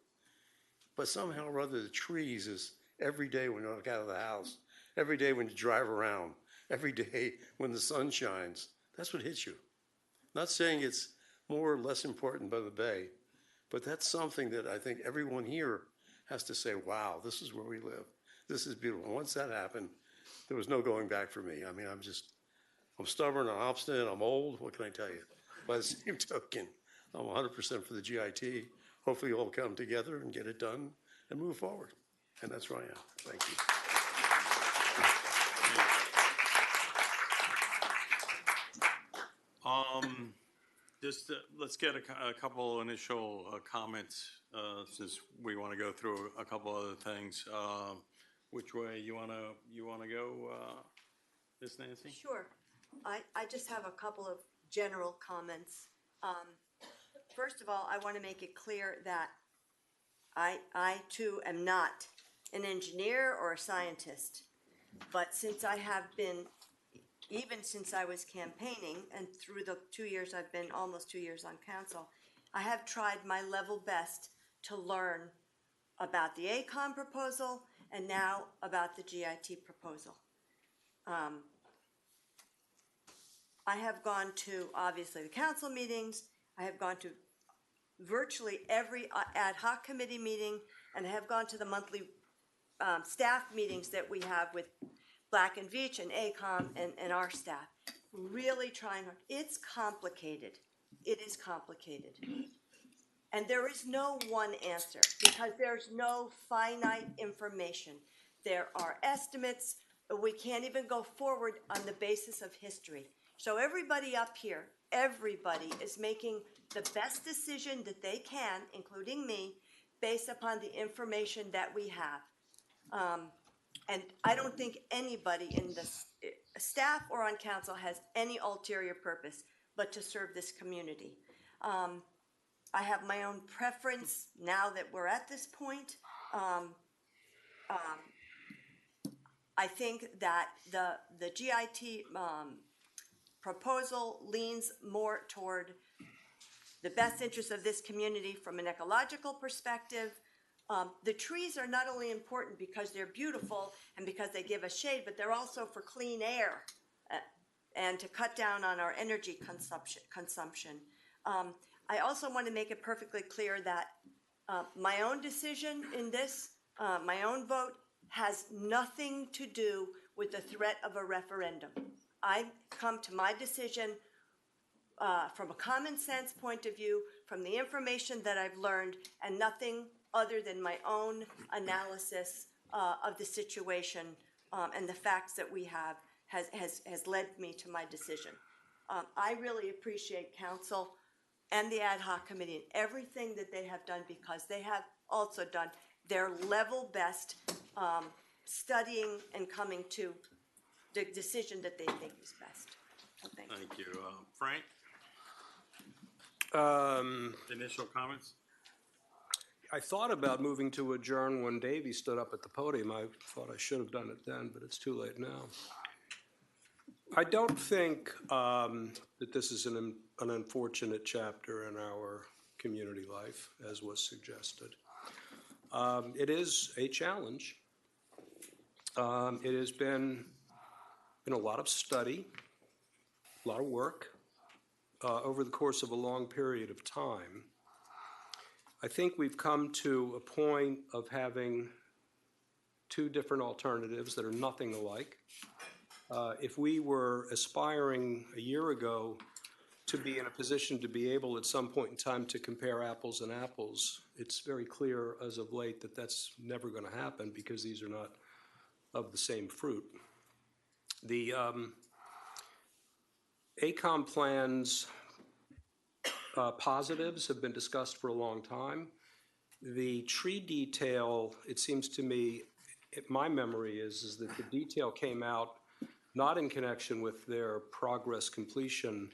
But somehow or other, the trees is every day when you walk out of the house, every day when you drive around, every day when the sun shines, that's what hits you. Not saying it's more or less important by the bay, but that's something that I think everyone here has to say, wow, this is where we live. This is beautiful. Once that happened, there was no going back for me. I mean, I'm stubborn, I'm obstinate, I'm old, what can I tell you? By the same token, I'm 100% for the GIT. Hopefully we'll come together and get it done and move forward. And that's where I am. Thank you. Let's get a couple initial comments, since we want to go through a couple other things. Which way you want to go, Ms. Nancy? Sure. I just have a couple of general comments. First of all, I want to make it clear that I too am not an engineer or a scientist, but since I have been, even since I was campaigning and through the 2 years I've been, almost 2 years on council, I have tried my level best to learn about the AECOM proposal and now about the GIT proposal. I have gone to, obviously, the council meetings. I have gone to virtually every ad hoc committee meeting, and I have gone to the monthly staff meetings that we have with Black and Veatch and AECOM and our staff. Really trying hard. It's complicated. It is complicated. And there is no one answer because there's no finite information. There are estimates. We can't even go forward on the basis of history. So everybody up here, everybody is making the best decision that they can, including me, based upon the information that we have. And I don't think anybody in the staff or on council has any ulterior purpose but to serve this community. I have my own preference now that we're at this point. I think that the GIT proposal leans more toward the best interest of this community from an ecological perspective. The trees are not only important because they're beautiful and because they give us shade, but they're also for clean air and to cut down on our energy consumption. I also want to make it perfectly clear that my own decision in this, my own vote, has nothing to do with the threat of a referendum. I come to my decision from a common sense point of view, from the information that I've learned, and nothing other than my own analysis of the situation and the facts that we have has led me to my decision. I really appreciate council and the ad hoc committee and everything that they have done because they have also done their level best studying and coming to the decision that they think is best. So thank you. Thank you. Frank, initial comments? I thought about moving to adjourn when Davey stood up at the podium. I thought I should have done it then, but it's too late now. I don't think that this is an unfortunate chapter in our community life, as was suggested. It is a challenge. It has been a lot of study, a lot of work over the course of a long period of time. I think we've come to a point of having two different alternatives that are nothing alike. If we were aspiring a year ago to be in a position to be able at some point in time to compare apples and apples, it's very clear as of late that that's never going to happen because these are not of the same fruit. The AECOM plans positives have been discussed for a long time. The tree detail, it seems to me, my memory is that the detail came out not in connection with their progress completion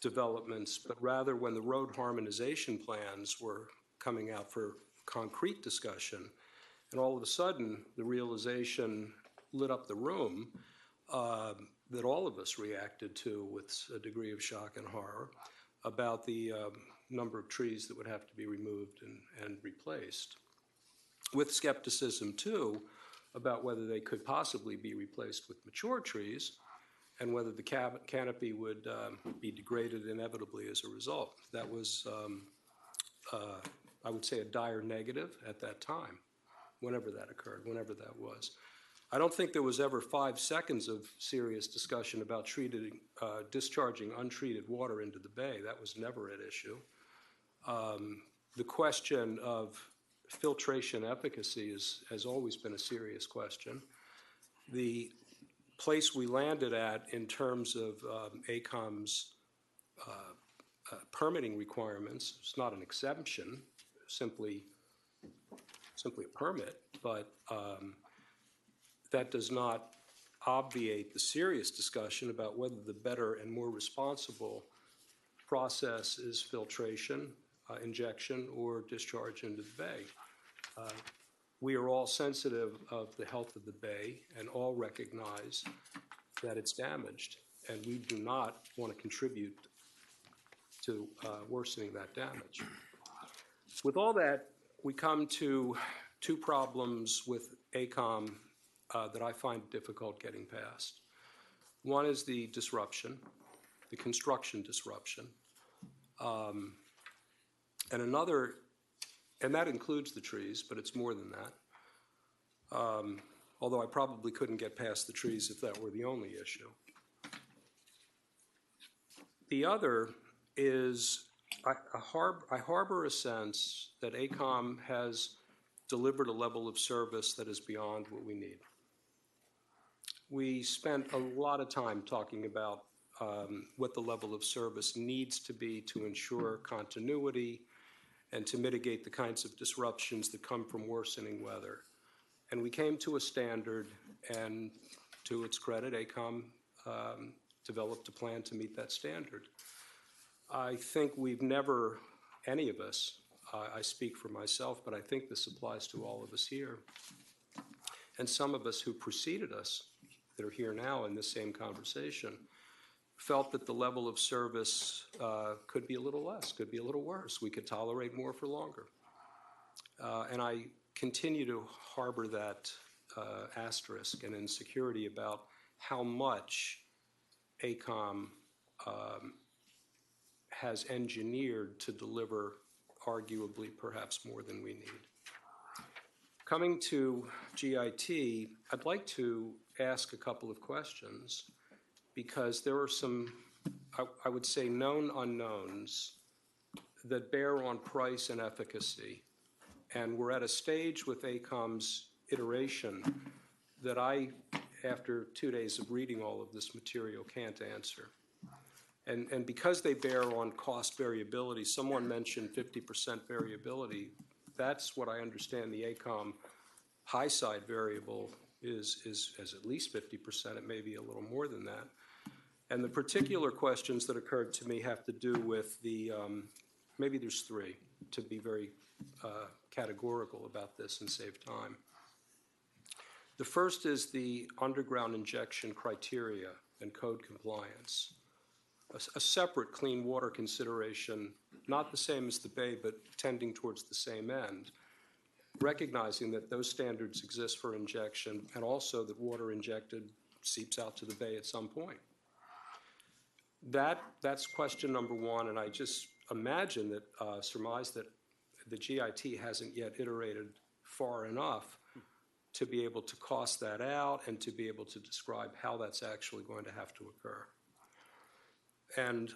developments, but rather when the road harmonization plans were coming out for concrete discussion. And all of a sudden, the realization lit up the room that all of us reacted to with a degree of shock and horror about the number of trees that would have to be removed and replaced. With skepticism, too, about whether they could possibly be replaced with mature trees and whether the canopy would be degraded inevitably as a result. That was, I would say, a dire negative at that time, whenever that occurred, whenever that was. I don't think there was ever 5 seconds of serious discussion about discharging untreated water into the bay. That was never at issue. The question of filtration efficacy has always been a serious question. The place we landed at in terms of AECOM's permitting requirements, it's not an exemption, simply a permit, but that does not obviate the serious discussion about whether the better and more responsible process is filtration, injection, or discharge into the bay. We are all sensitive of the health of the bay and all recognize that it's damaged, and we do not want to contribute to worsening that damage. With all that, we come to two problems with AECOM that I find difficult getting past. One is the disruption, the construction disruption. And another, and that includes the trees, but it's more than that. Although I probably couldn't get past the trees if that were the only issue. The other is I harbor a sense that AECOM has delivered a level of service that is beyond what we need. We spent a lot of time talking about what the level of service needs to be to ensure continuity and to mitigate the kinds of disruptions that come from worsening weather. And we came to a standard, and to its credit, AECOM developed a plan to meet that standard. I think we've never, any of us, I speak for myself, but I think this applies to all of us here, and some of us who preceded us that are here now in this same conversation, felt that the level of service could be a little less, could be a little worse. We could tolerate more for longer. And I continue to harbor that asterisk and insecurity about how much AECOM has engineered to deliver arguably perhaps more than we need. Coming to GIT, I'd like to ask a couple of questions because there are some, I would say, known unknowns that bear on price and efficacy. And we're at a stage with AECOM's iteration that I, after 2 days of reading all of this material, can't answer. And because they bear on cost variability, someone mentioned 50% variability. That's what I understand the AECOM high side variable is at least 50%. It may be a little more than that. And the particular questions that occurred to me have to do with the, maybe there's three, to be very categorical about this and save time. The first is the underground injection criteria and code compliance. A separate clean water consideration, not the same as the Bay, but tending towards the same end, recognizing that those standards exist for injection and also that water injected seeps out to the Bay at some point. That's question number one, and I just imagine that, surmise that the GIT hasn't yet iterated far enough to be able to cost that out and to be able to describe how that's actually going to have to occur. And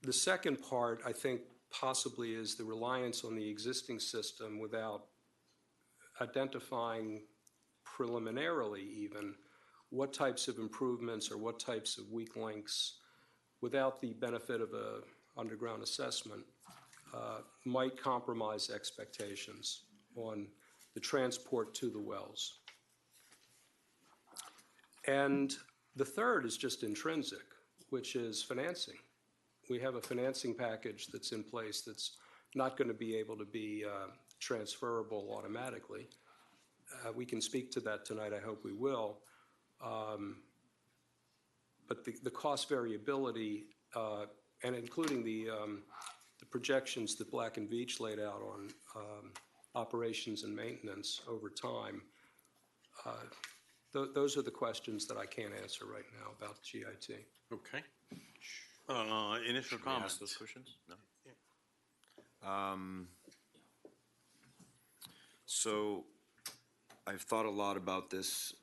the second part, I think, possibly is the reliance on the existing system without identifying preliminarily even what types of improvements or what types of weak links, without the benefit of an underground assessment, might compromise expectations on the transport to the wells. And the third is just intrinsic, which is financing. We have a financing package that's in place that's not going to be able to be transferable automatically. We can speak to that tonight, I hope we will. But the cost variability, and including the projections that Black & Veatch laid out on operations and maintenance over time, those are the questions that I can't answer right now about GIT. Okay. Initial Should we ask comments. those questions? No. So I've thought a lot about this.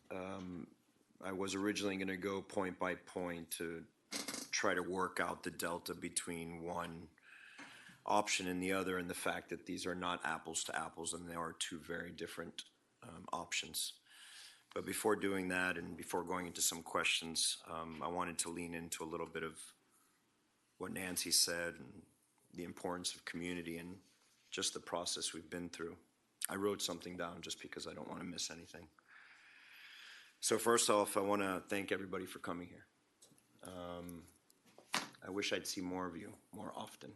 I was originally going to go point by point to try to work out the delta between one option and the other, and the fact that these are not apples to apples and they are two very different options. But before doing that and before going into some questions, I wanted to lean into a little bit of what Nancy said and the importance of community and just the process we've been through. I wrote something down just because I don't want to miss anything. So first off, I want to thank everybody for coming here. I wish I'd see more of you more often,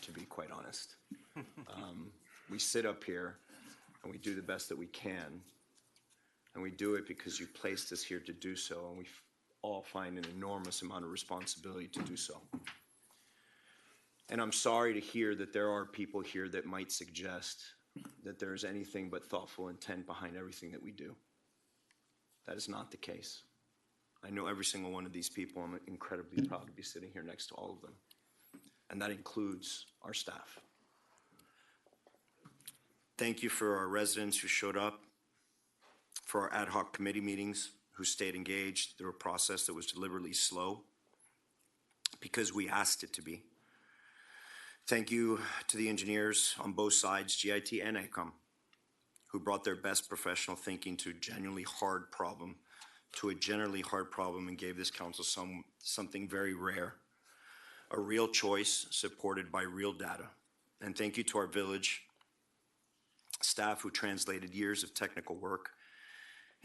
to be quite honest. We sit up here and we do the best that we can, and we do it because you placed us here to do so, and we all find an enormous amount of responsibility to do so. And I'm sorry to hear that there are people here that might suggest that there's anything but thoughtful intent behind everything that we do. That is not the case. I know every single one of these people. I'm incredibly proud to be sitting here next to all of them. And that includes our staff. Thank you for our residents who showed up, for our ad hoc committee meetings, who stayed engaged through a process that was deliberately slow because we asked it to be. Thank you to the engineers on both sides, GIT and AECOM, who brought their best professional thinking to a generally hard problem and gave this council something very rare, a real choice supported by real data. And thank you to our village staff who translated years of technical work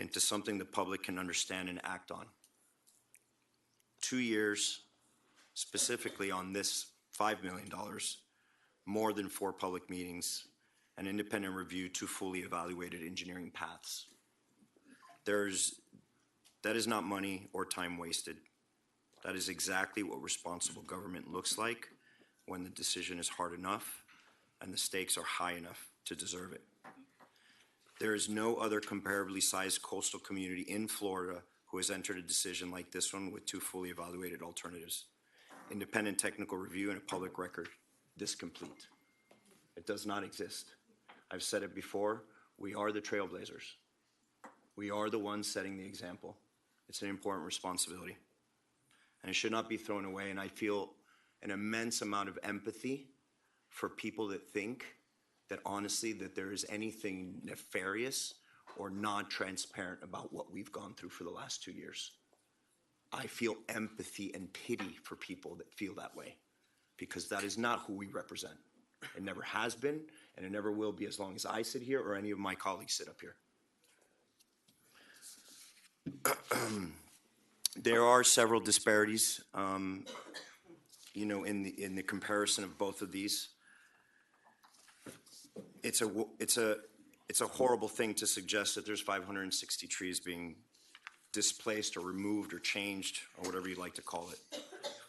into something the public can understand and act on. 2 years specifically on this $5 million, more than 4 public meetings, an independent review, 2 fully evaluated engineering paths. That is not money or time wasted. That is exactly what responsible government looks like when the decision is hard enough and the stakes are high enough to deserve it. There is no other comparably sized coastal community in Florida who has entered a decision like this one with 2 fully evaluated alternatives. Independent technical review and a public record this complete. It does not exist. I've said it before, we are the trailblazers. We are the ones setting the example. It's an important responsibility. And it should not be thrown away, and I feel an immense amount of empathy for people that think that honestly that there is anything nefarious or non-transparent about what we've gone through for the last 2 years. I feel empathy and pity for people that feel that way, because that is not who we represent. It never has been, and it never will be as long as I sit here or any of my colleagues sit up here. There are several disparities, you know, in the comparison of both of these. It's a horrible thing to suggest that there's 560 trees being displaced or removed or changed or whatever you like to call it.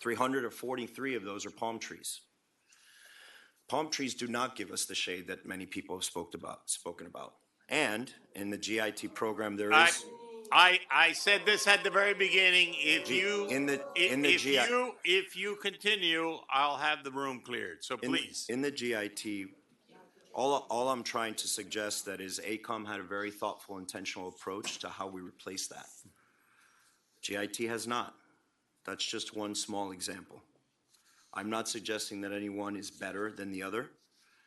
343 of those are palm trees. Palm trees do not give us the shade that many people have spoken about. And in the GIT program, there is. I said this at the very beginning. If you continue, I'll have the room cleared. So please. In the GIT, all I'm trying to suggest that is AECOM had a very thoughtful, intentional approach to how we replace that. GIT has not. That's just one small example. I'm not suggesting that anyone is better than the other,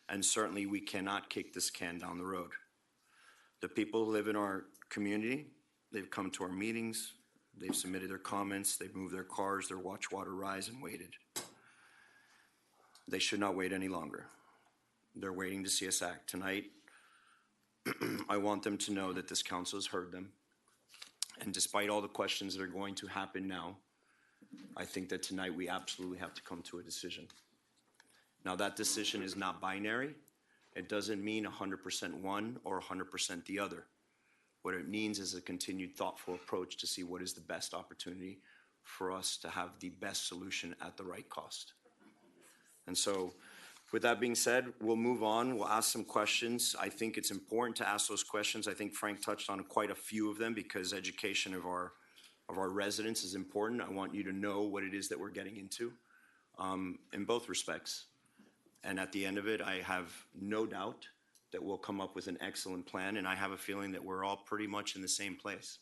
and certainly we cannot kick this can down the road. The people who live in our community, they've come to our meetings, they've submitted their comments, they've moved their cars, their watch water rise and waited. They should not wait any longer. They're waiting to see us act. Tonight, I want them to know that this council has heard them. And despite all the questions that are going to happen now, I think that tonight we absolutely have to come to a decision. Now, that decision is not binary. It doesn't mean 100% one or 100% the other. What it means is a continued thoughtful approach to see what is the best opportunity for us to have the best solution at the right cost. And so, with that being said, we'll move on. We'll ask some questions. I think it's important to ask those questions. I think Frank touched on quite a few of them because education of our residents is important. I want you to know what it is that we're getting into in both respects. And at the end of it, I have no doubt that we'll come up with an excellent plan, and I have a feeling that we're all pretty much in the same place.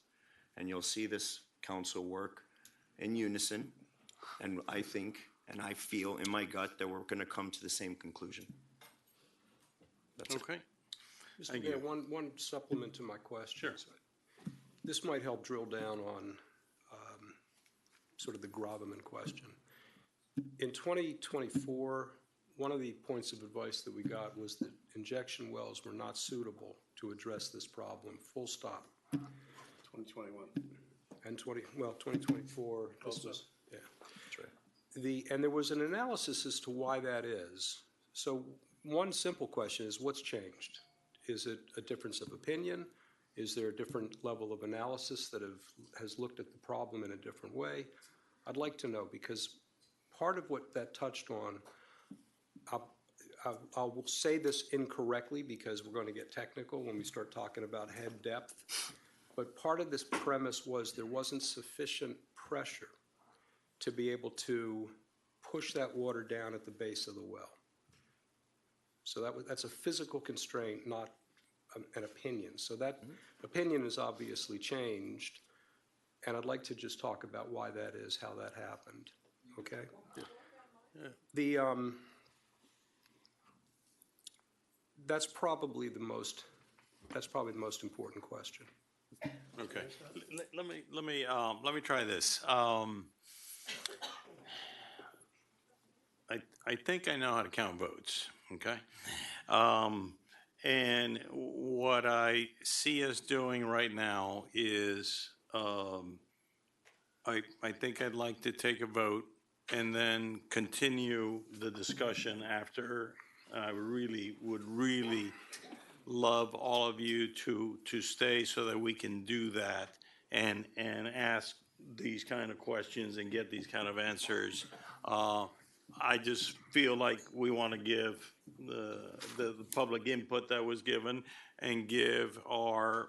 And you'll see this council work in unison, and I think and I feel in my gut that we're going to come to the same conclusion. That's okay. Mr. Mayor, one supplement to my question. Sure. This might help drill down on sort of the gravamen question. In 2024, one of the points of advice that we got was that injection wells were not suitable to address this problem, full stop. 2021. And 2024. Also. Yeah. That's right. And there was an analysis as to why that is. So one simple question is, what's changed? Is it a difference of opinion? Is there a different level of analysis that has looked at the problem in a different way? I'd like to know, because part of what that touched on, I'll say this incorrectly because we're going to get technical when we start talking about head depth, but part of this premise was there wasn't sufficient pressure to be able to push that water down at the base of the well. So that's a physical constraint, not an opinion. So that opinion has obviously changed, and I'd like to just talk about why that is, how that happened, okay? Yeah. that's probably the most important question. Okay, let me try this. I think I know how to count votes, okay? And what I see us doing right now is, I think I'd like to take a vote and then continue the discussion after. I would really love all of you to stay so that we can do that and ask these kind of questions and get these kind of answers. I just feel like we want to give the public input that was given and give our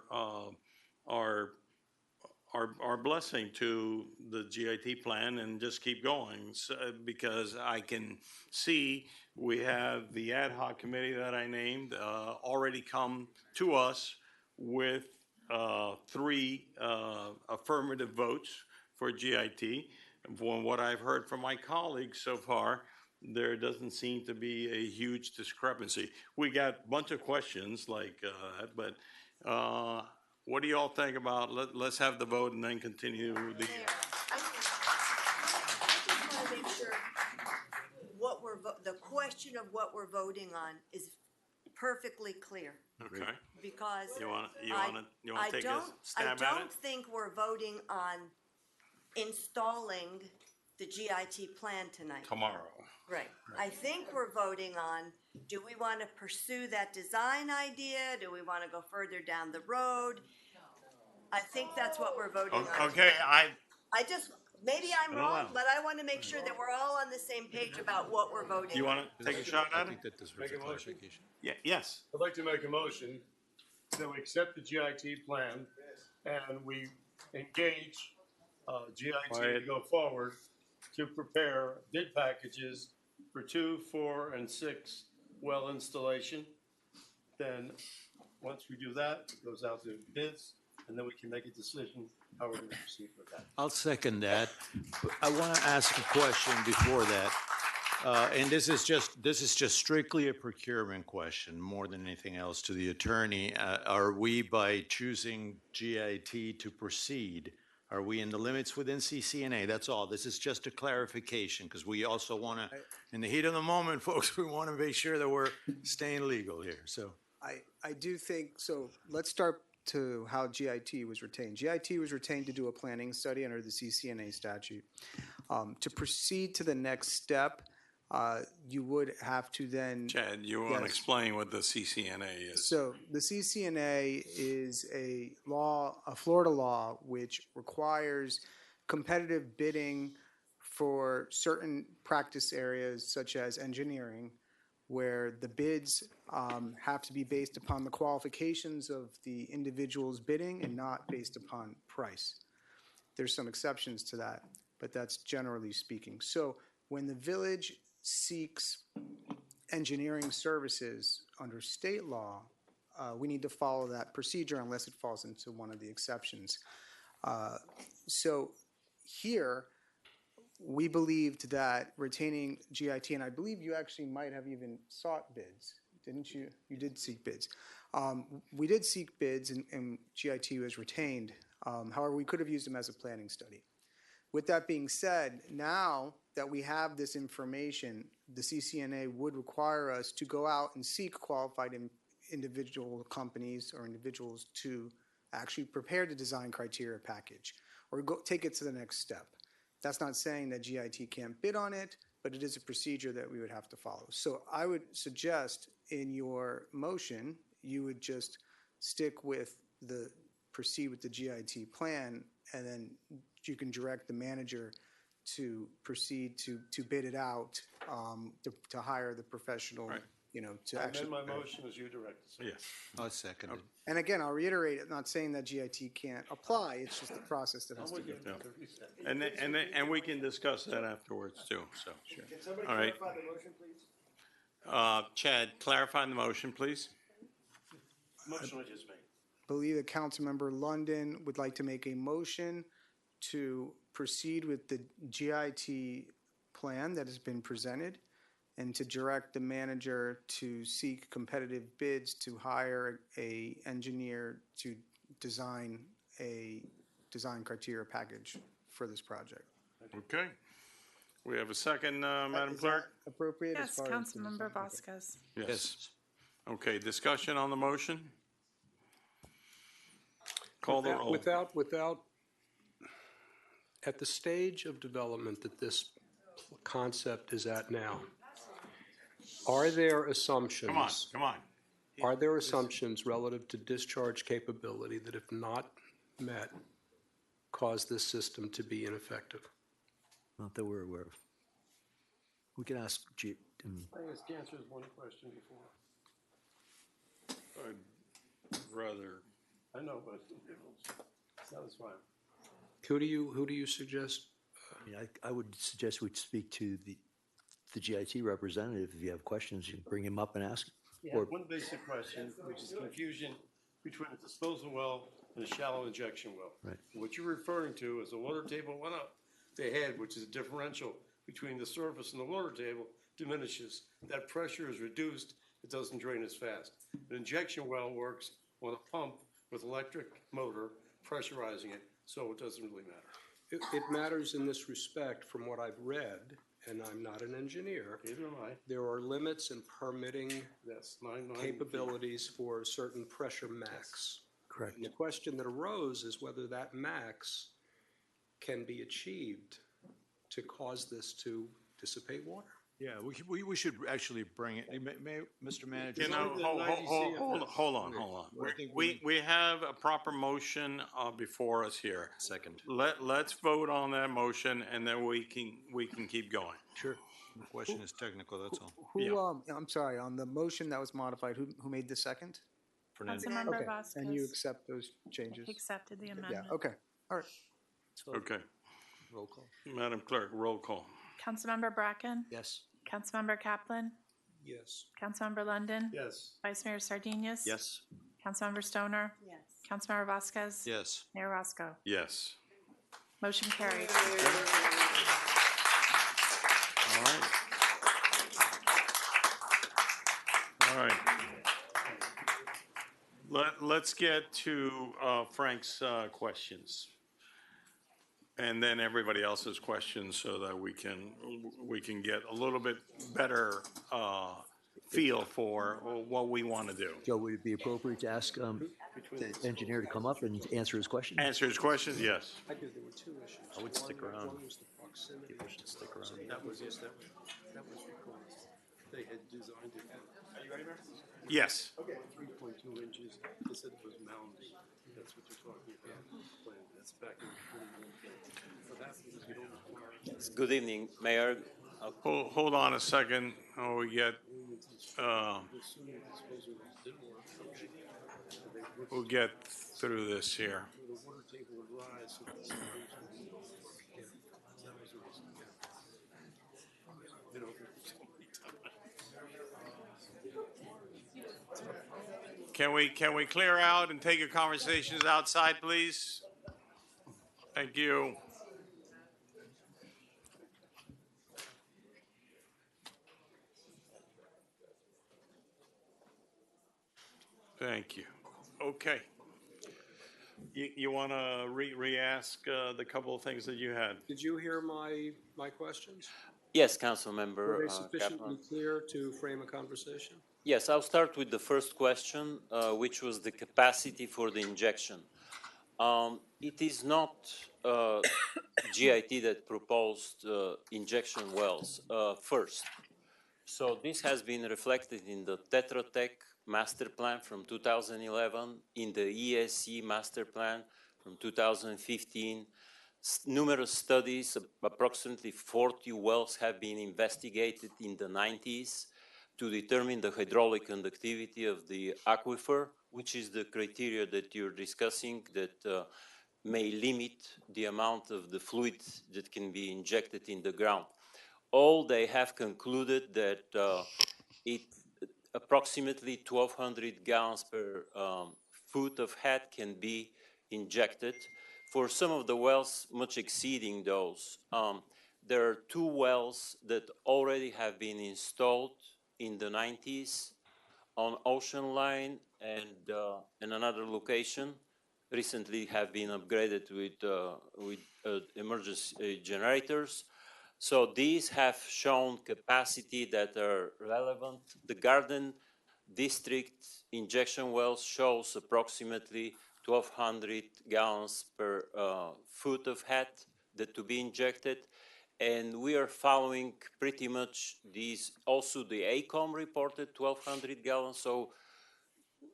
blessing to the GIT plan and just keep going. Because I can see we have the ad hoc committee that I named already come to us with 3 affirmative votes for GIT. From what I've heard from my colleagues so far, there doesn't seem to be a huge discrepancy. We got a bunch of questions like that, but what do you all think about, let's have the vote and then continue the. I just want to make sure the question of what we're voting on is perfectly clear. Okay. Because You want to take a stab at it? I don't think we're voting on installing the GIT plan tonight. Tomorrow. Right. I think we're voting on, do we want to pursue that design idea? Do we want to go further down the road? I think that's what we're voting on. Okay, maybe I'm I don't wrong, know. but I want to make sure that we're all on the same page about what we're voting on. You want to take a shot at it? Make a motion. Yeah, yes. I'd like to make a motion that we accept the GIT plan and we engage GIT to Quiet. go forward to prepare bid packages for 2, 4, and 6 well installation. Then, once we do that, it goes out to bids, and then we can make a decision how we're going to proceed with that. I'll second that. But I want to ask a question before that. And this is just strictly a procurement question, more than anything else, to the attorney. Are we, by choosing GIT to proceed, are we in the limits within CCNA? That's all. This is just a clarification, because we also want to, in the heat of the moment, folks, we want to make sure that we're staying legal here, so. I do think, so let's start to how GIT was retained. GIT was retained to do a planning study under the CCNA statute. To proceed to the next step, you would have to then. Chad, you want to Yes. explain what the CCNA is? So the CCNA is a law, a Florida law, which requires competitive bidding for certain practice areas such as engineering, where the bids have to be based upon the qualifications of the individual's bidding and not based upon price. There's some exceptions to that, but that's generally speaking. So when the village seeks engineering services under state law, we need to follow that procedure unless it falls into one of the exceptions. So here, we believed that retaining GIT, and I believe you actually might have even sought bids, didn't you? You did seek bids. We did seek bids, and GIT was retained. However, we could have used them as a planning study. With that being said, now that we have this information, the CCNA would require us to go out and seek qualified individual companies or individuals to actually prepare the design criteria package or take it to the next step. That's not saying that GIT can't bid on it, but it is a procedure that we would have to follow. So I would suggest in your motion, you would just stick with proceed with the GIT plan, and then you can direct the manager to proceed to bid it out, to hire the professional, to I actually. amend my motion as you directed. Yes. I'll second it. And again, I'll reiterate, I'm not saying that GIT can't apply, it's just the process that has to go through. And we can discuss that afterwards too, so. Can somebody All right. clarify the motion, please? Chad, clarify the motion, please. Motion I just made. Believe that Councilmember London would like to make a motion to proceed with the GIT plan that has been presented and to direct the manager to seek competitive bids to hire a engineer to design a design criteria package for this project. Okay. We have a second, Madam Is that Clerk? appropriate as Yes, far as the Councilmember design? Okay. Vasquez. Yes. Okay, discussion on the motion? Call the roll. Without, at the stage of development that this concept is at now, are there assumptions? Come on. Are there assumptions relative to discharge capability that, if not met, cause this system to be ineffective? Not that we're aware of. We can ask I asked answers one question before. I'd rather. I know, but satisfying. Who do you suggest? I mean, I would suggest we speak to the GIT representative. If you have questions, you can bring him up and ask. You have one basic question, which is confusion between a disposal well and a shallow injection well. Right. What you're referring to is the water table went up the head, which is a differential between the surface and the water table, diminishes. That pressure is reduced, it doesn't drain as fast. An injection well works on a pump with electric motor pressurizing it, so it doesn't really matter. It matters in this respect from what I've read, and I'm not an engineer. Neither am I. There are limits in permitting Yes, mine. capabilities for a certain pressure max. Correct. And the question that arose is whether that max can be achieved to cause this to dissipate water. Yeah, we should actually bring it, Mr. Manager. You know, hold on. We have a proper motion before us here. Second. Let's vote on that motion, and then we can keep going. Sure. The question is technical, that's all. I'm sorry, on the motion that was modified, who made the second? Councilmember Okay, Vasquez. and you accept those changes? He accepted the Yeah, amendment. okay, all right. Okay. Roll call. Madam Clerk, roll call. Councilmember Bracken. Yes. Councilmember Kaplan. Yes. Councilmember London. Yes. Vice Mayor Sardinius. Yes. Councilmember Stoner. Yes. Councilmember Vasquez. Yes. Mayor Roscoe. Yes. Motion carried. All right. All right. Let's get to Frank's questions. And then everybody else's questions so that we can get a little bit better feel for what we want to do. Joe, would it be appropriate to ask the engineer to come up and answer his question? Answer his questions, yes. I did, there were two issues. I would stick around. One was the proximity. People should stick around. That was because they had designed it. Are you ready, Mayor? Yes. Okay. 3.2 inches, they said it was mounted. That's what you're talking about. That's back in 2019. What happens is you don't require. Good evening, Mayor. Hold on a second. We get, we'll get through this here. The water table would rise. So that's the reason. Yeah, that was the reason. You know, so many times. Can we clear out and take your conversations outside, please? Thank you. Thank you. Okay. You want to re-ask the couple of things that you had? Did you hear my questions? Yes, Councilmember Were they Kaplan. sufficiently clear to frame a conversation? Yes, I'll start with the first question, which was the capacity for the injection. It is not GIT that proposed injection wells first. So this has been reflected in the Tetra Tech master plan from 2011, in the ESC master plan from 2015. Numerous studies, approximately 40 wells have been investigated in the 90s to determine the hydraulic conductivity of the aquifer, which is the criteria that you're discussing that may limit the amount of the fluid that can be injected in the ground. All they have concluded that approximately 1,200 gallons per foot of head can be injected. For some of the wells, much exceeding those. there are 2 wells that already have been installed in the 90s on Ocean Line and in another location. Recently have been upgraded with emergency generators. So these have shown capacity that are relevant. The Garden District injection wells shows approximately 1,200 gallons per foot of head that to be injected. And we are following pretty much these. Also, the AECOM reported 1,200 gallons. So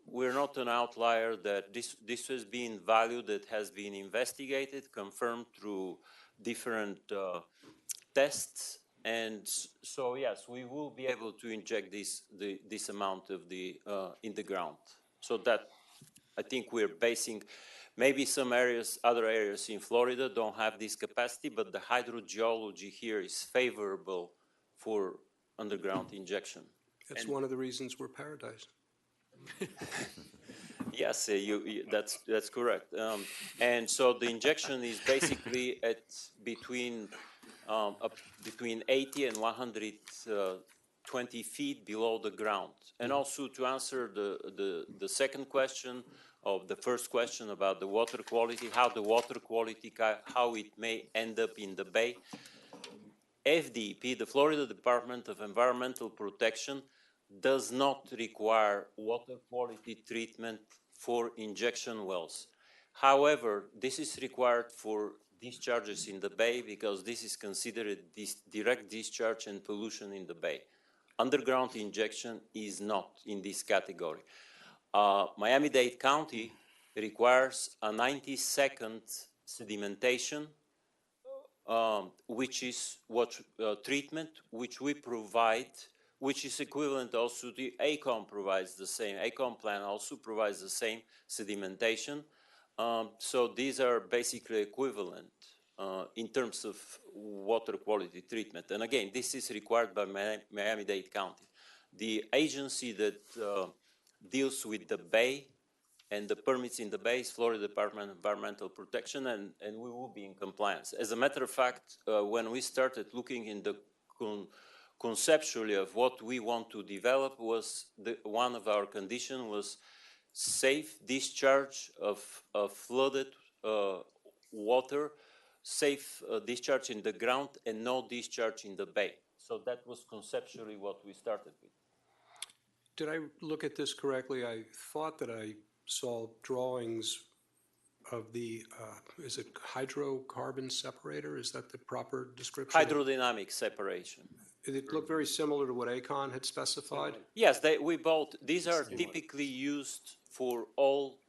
we're not an outlier, that this has been value that has been investigated, confirmed through different tests. And so, yes, we will be able to inject this amount of in the ground. So that, I think we're basing, maybe some areas, other areas in Florida don't have this capacity, but the hydrogeology here is favorable for underground injection. That's one of the reasons we're paradise. Yes, that's correct. And so the injection is basically at between 80 and 120 feet below the ground. And also to answer the second question of the first question about the water quality, how it may end up in the bay. FDP, the Florida Department of Environmental Protection, does not require water quality treatment for injection wells. However, this is required for discharges in the bay because this is considered direct discharge and pollution in the bay. Underground injection is not in this category. Miami-Dade County requires a 90-second sedimentation, which is what treatment which we provide, which is equivalent also to AECOM provides the same. AECOM plan also provides the same sedimentation. So these are basically equivalent in terms of water quality treatment. And again, this is required by Miami-Dade County. The agency that deals with the bay and the permits in the bay is Florida Department of Environmental Protection, and we will be in compliance. As a matter of fact, when we started looking in the conceptually of what we want to develop, was one of our conditions was safe discharge of flooded water, safe discharge in the ground, and no discharge in the bay. So that was conceptually what we started with. Did I look at this correctly? I thought that I saw drawings of the, is it hydrocarbon separator? Is that the proper description? Hydrodynamic separation. Did it look very similar to what AECON had specified? Yes, these are typically used for all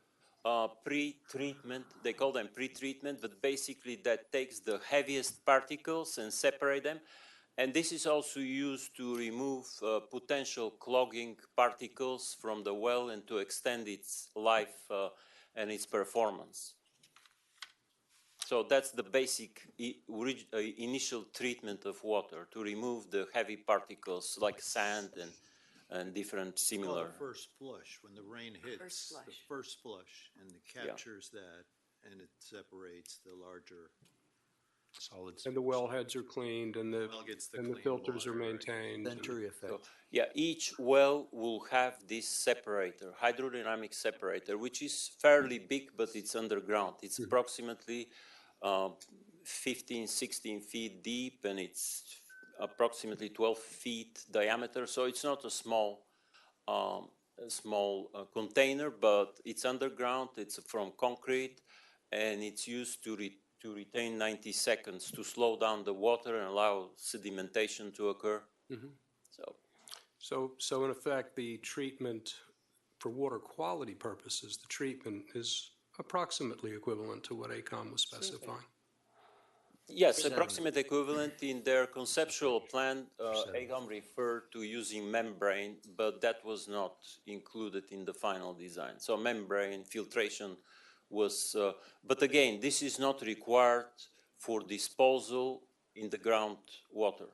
pre-treatment. They call them pre-treatment, but basically that takes the heaviest particles and separate them. And this is also used to remove potential clogging particles from the well and to extend its life and its performance. So that's the basic initial treatment of water, to remove the heavy particles like sand and different similar. The first flush, when the rain hits, the first flush, and it captures that, and it separates the larger solids. And the wellheads are cleaned, and the filters are maintained. Venturi effect. So, yeah, each well will have this separator, hydrodynamic separator, which is fairly big, but it's underground. It's approximately 15, 16 feet deep, and it's approximately 12 feet diameter. So it's not a small container, but it's underground. It's from concrete, and it's used to retain 90 seconds to slow down the water and allow sedimentation to occur. Mm-hmm. So in effect, the treatment for water quality purposes, the treatment is approximately equivalent to what AECOM was specifying. Yes, approximate equivalent. In their conceptual plan, AECOM referred to using membrane, but that was not included in the final design. So membrane filtration was, but again, this is not required for disposal in the groundwater.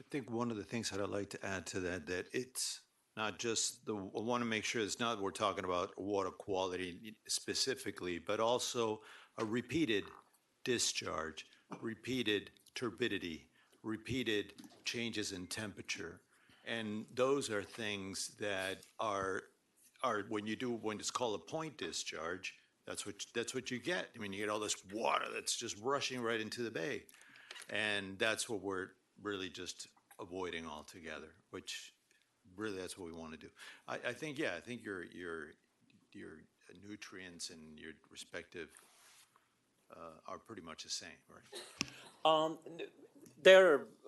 I think one of the things that I'd like to add to that it's not just I want to make sure it's not we're talking about water quality specifically, but also a repeated discharge, repeated turbidity, repeated changes in temperature. And those are things that are when it's called a point discharge, that's what you get. I mean, you get all this water that's just rushing right into the bay. And that's what we're really just avoiding altogether, which really that's what we want to do. I think your nutrients and your respective are pretty much the same, right?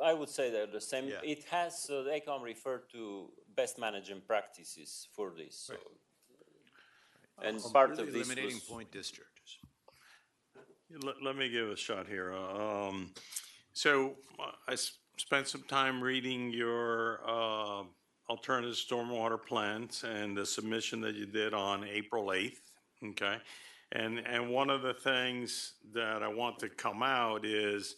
I would say they're the same. Yeah. It has, AECOM referred to best management practices for this. So. And part Really of this eliminating was point discharges. Let me give a shot here. So I spent some time reading your alternative stormwater plans and the submission that you did on April 8th, okay? And one of the things that I want to come out is,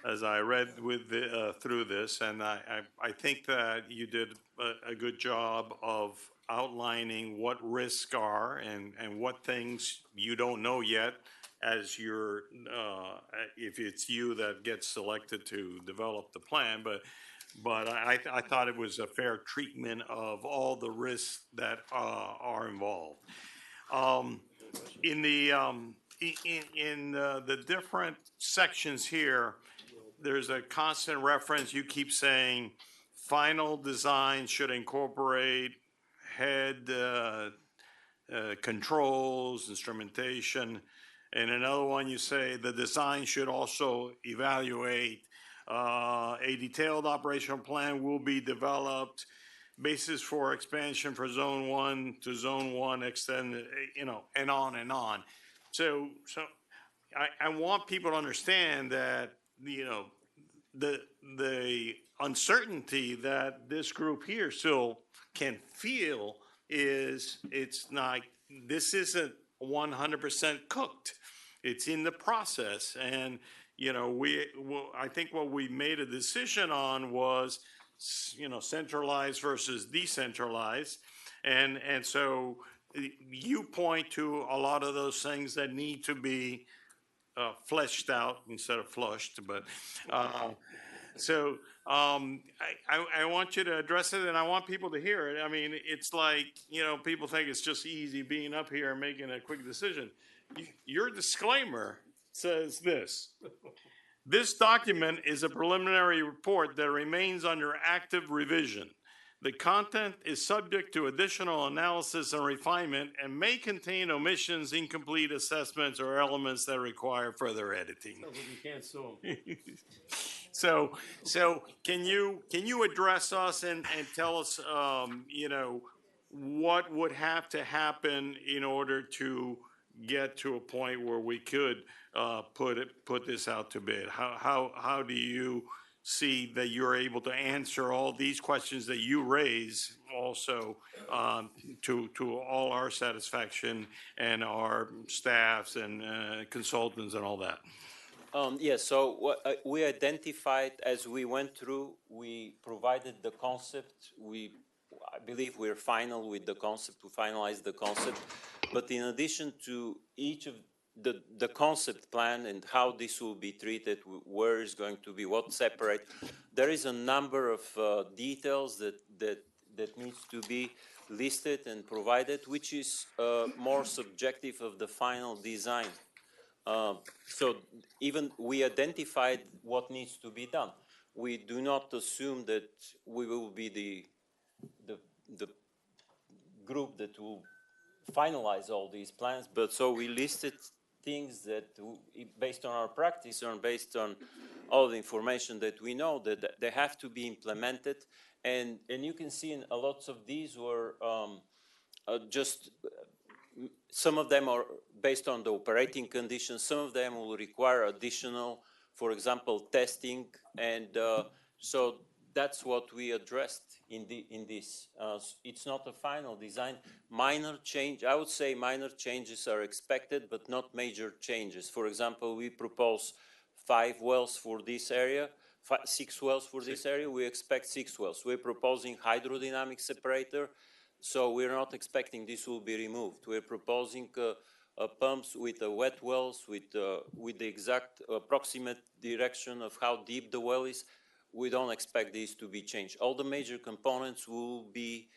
as I read through this, and I think that you did a good job of outlining what risks are and what things you don't know yet as you're, if it's you that gets selected to develop the plan, but I thought it was a fair treatment of all the risks that are involved. In the different sections here, there's a constant reference. You keep saying final design should incorporate head controls, instrumentation. And another one, you say the design should also evaluate a detailed operational plan will be developed, basis for expansion for zone 1 to zone 1, extend, and on and on. So I want people to understand that, the uncertainty that this group here still can feel is this isn't 100% cooked. It's in the process. And, I think what we made a decision on was, centralized versus decentralized. And so you point to a lot of those things that need to be fleshed out instead of flushed, but I want you to address it, and I want people to hear it. I mean, it's like, people think it's just easy being up here and making a quick decision. Your disclaimer says this: this document is a preliminary report that remains under active revision. The content is subject to additional analysis and refinement and may contain omissions, incomplete assessments, or elements that require further editing. You can't sue them. So can you address us and tell us, what would have to happen in order to get to a point where we could put this out to bid? How do you see that you're able to answer all these questions that you raise also to all our satisfaction and our staffs and consultants and all that? Yes, so what we identified as we went through, we provided the concept. I believe we're final with the concept, to finalize the concept. But in addition to each of the concept plan and how this will be treated, where is going to be, what separate, there is a number of details that needs to be listed and provided, which is more subjective of the final design. So even we identified what needs to be done. We do not assume that we will be the group that will finalize all these plans, but so we listed things that, based on our practice and based on all the information that we know, that they have to be implemented. And you can see in a lots of these were just, some of them are based on the operating conditions. Some of them will require additional, for example, testing. And so that's what we addressed in this. It's not a final design. Minor change, I would say minor changes are expected, but not major changes. For example, we propose 5 wells for this area, 6 wells for this area. We expect 6 wells. We're proposing hydrodynamic separator, so we're not expecting this will be removed. We're proposing pumps with wet wells with the exact approximate direction of how deep the well is. we don't expect these to be changed. All the major components will be,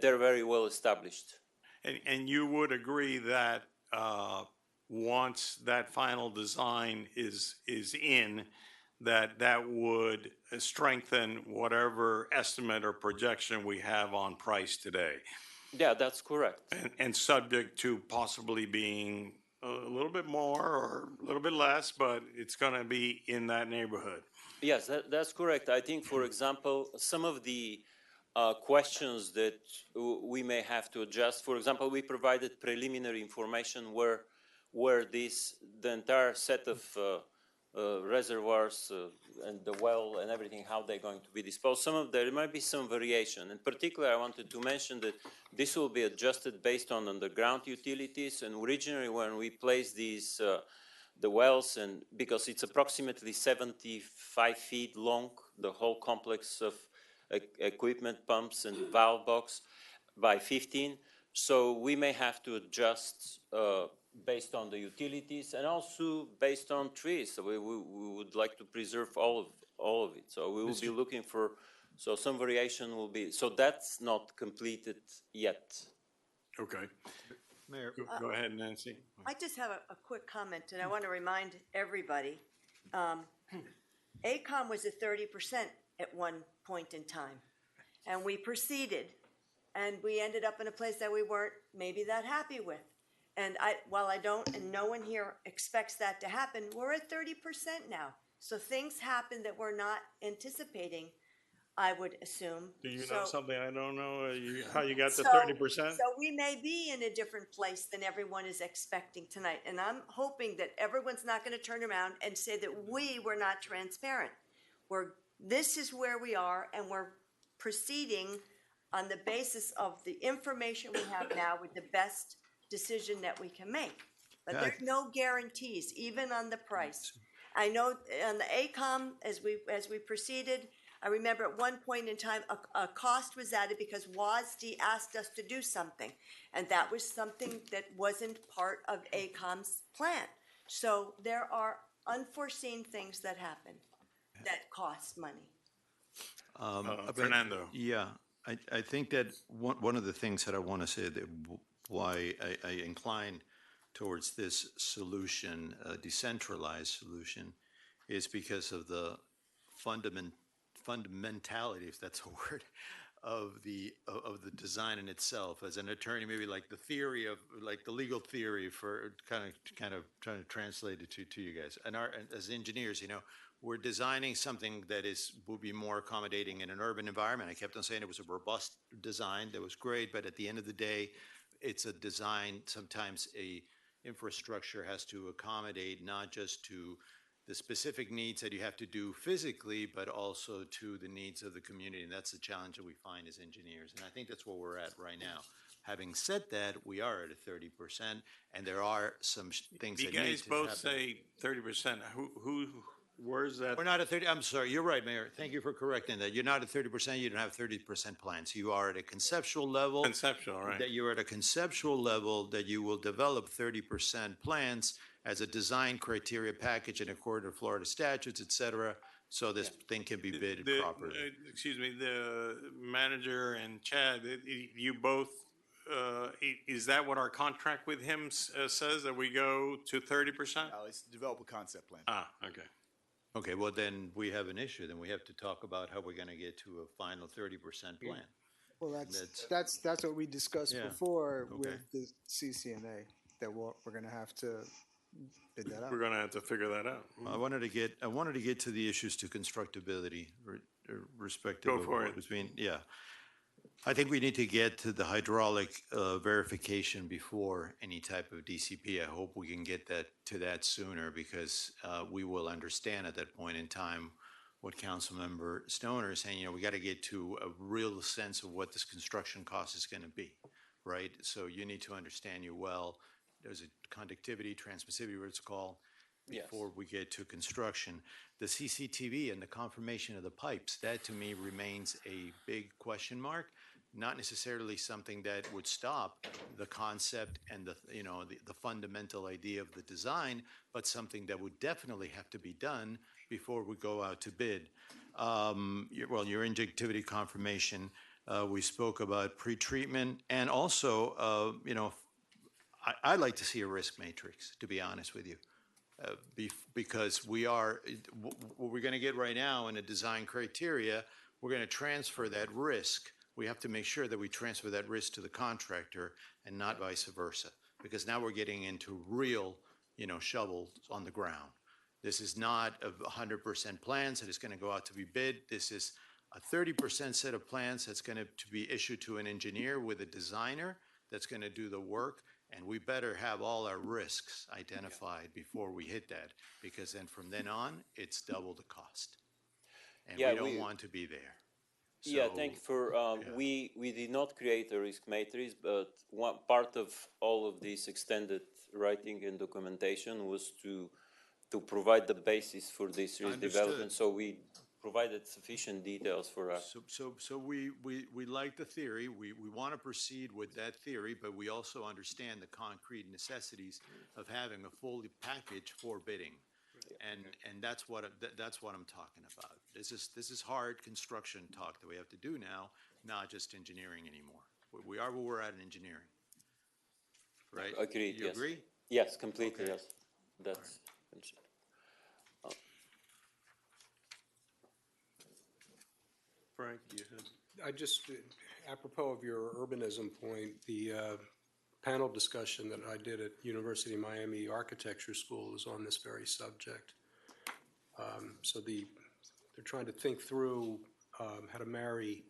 they're very well established. And you would agree that once that final design is in, that would strengthen whatever estimate or projection we have on price today? Yeah, that's correct. And subject to possibly being a little bit more or a little bit less, but it's going to be in that neighborhood. Yes, that's correct. I think, for example, some of the questions that we may have to adjust, for example, we provided preliminary information where the entire set of reservoirs and the well and everything, how they're going to be disposed. There might be some variation. In particular, I wanted to mention that this will be adjusted based on underground utilities. And originally, when we placed these, the wells, and because it's approximately 75 feet long, the whole complex of equipment, pumps, and valve box by 15. So we may have to adjust based on the utilities and also based on trees. So we would like to preserve all of it. So we will be looking for, so some variation will be, so that's not completed yet. Okay. Mayor. Go ahead, Nancy. I just have a quick comment, and I want to remind everybody, AECOM was at 30% at one point in time, and we proceeded, and we ended up in a place that we weren't maybe that happy with. And while I don't, and no one here expects that to happen, we're at 30% now. So things happen that we're not anticipating, I would assume. Do you know something I don't know? How you got to So- 30%? So we may be in a different place than everyone is expecting tonight. And I'm hoping that everyone's not going to turn around and say that we were not transparent. This is where we are, and we're proceeding on the basis of the information we have now with the best decision that we can make. But there's no guarantees, even on the price. I know on the AECOM, as we proceeded, I remember at one point in time, a cost was added because WASD asked us to do something. And that was something that wasn't part of AECOM's plan. So there are unforeseen things that happen that cost money. Fernando. Yeah, I think that one of the things that I want to say that why I incline towards this solution, a decentralized solution, is because of the fundamentality, if that's a word, of the design in itself. As an attorney, maybe like the theory of, like the legal theory for kind of trying to translate it to you guys. And as engineers, we're designing something that will be more accommodating in an urban environment. I kept on saying it was a robust design that was great, but at the end of the day, it's a design. Sometimes a infrastructure has to accommodate not just to the specific needs that you have to do physically, but also to the needs of the community. And that's the challenge that we find as engineers. And I think that's where we're at right now. Having said that, we are at a 30%, and there are some things that need to happen. You guys both say 30%. Where's that? We're not at 30. I'm sorry. You're right, Mayor. Thank you for correcting that. You're not at 30%. You don't have 30% plans. You are at a conceptual level. Conceptual, right. That you're at a conceptual level that you will develop 30% plans as a design criteria package in accordance with Florida statutes, et cetera, so this thing can be bid properly. Excuse me, the manager and Chad, you both, is that what our contract with him says, that we go to 30%? No, it's develop a concept plan. Okay. Okay, well, then we have an issue. Then we have to talk about how we're going to get to a final 30% plan. Well, that's what we discussed before Okay. with the CCNA, that we're going to have to bid that out. We're going to have to figure that out. I wanted to get to the issues to constructability, respective Go of for what it. was being. Yeah, I think we need to get to the hydraulic verification before any type of DCP. I hope we can get to that sooner, because we will understand at that point in time what Councilmember Stoner is saying. We got to get to a real sense of what this construction cost is going to be, right? So you need to understand your well. There's a conductivity, transmissivity, what it's called, before we get to construction. The CCTV and the confirmation of the pipes, that to me remains a big question mark, not necessarily something that would stop the concept and the fundamental idea of the design, but something that would definitely have to be done before we go out to bid. Your injectivity confirmation, we spoke about pretreatment, and also, I'd like to see a risk matrix, to be honest with you. Because what we're going to get right now in a design criteria, we're going to transfer that risk. We have to make sure that we transfer that risk to the contractor and not vice versa, because now we're getting into real, shovels on the ground. This is not a 100% plans that is going to go out to be bid. This is a 30% set of plans that's going to be issued to an engineer with a designer that's going to do the work. And we better have all our risks identified before we hit that, because then from then on, it's double the cost. And we don't want to be there. Yeah, thank you for, we did not create a risk matrix, but one part of all of this extended writing and documentation was to provide the basis for this risk development. So we provided sufficient details for us. So we like the theory. We want to proceed with that theory, but we also understand the concrete necessities of having a full package for bidding. And that's what I'm talking about. This is hard construction talk that we have to do now, not just engineering anymore. We are where we're at in engineering, right? Agreed. You yes. agree? Yes, completely. Okay. Yes, that's. Frank, you had. I just, apropos of your urbanism point, the panel discussion that I did at University of Miami Architecture School was on this very subject. So they're trying to think through how to marry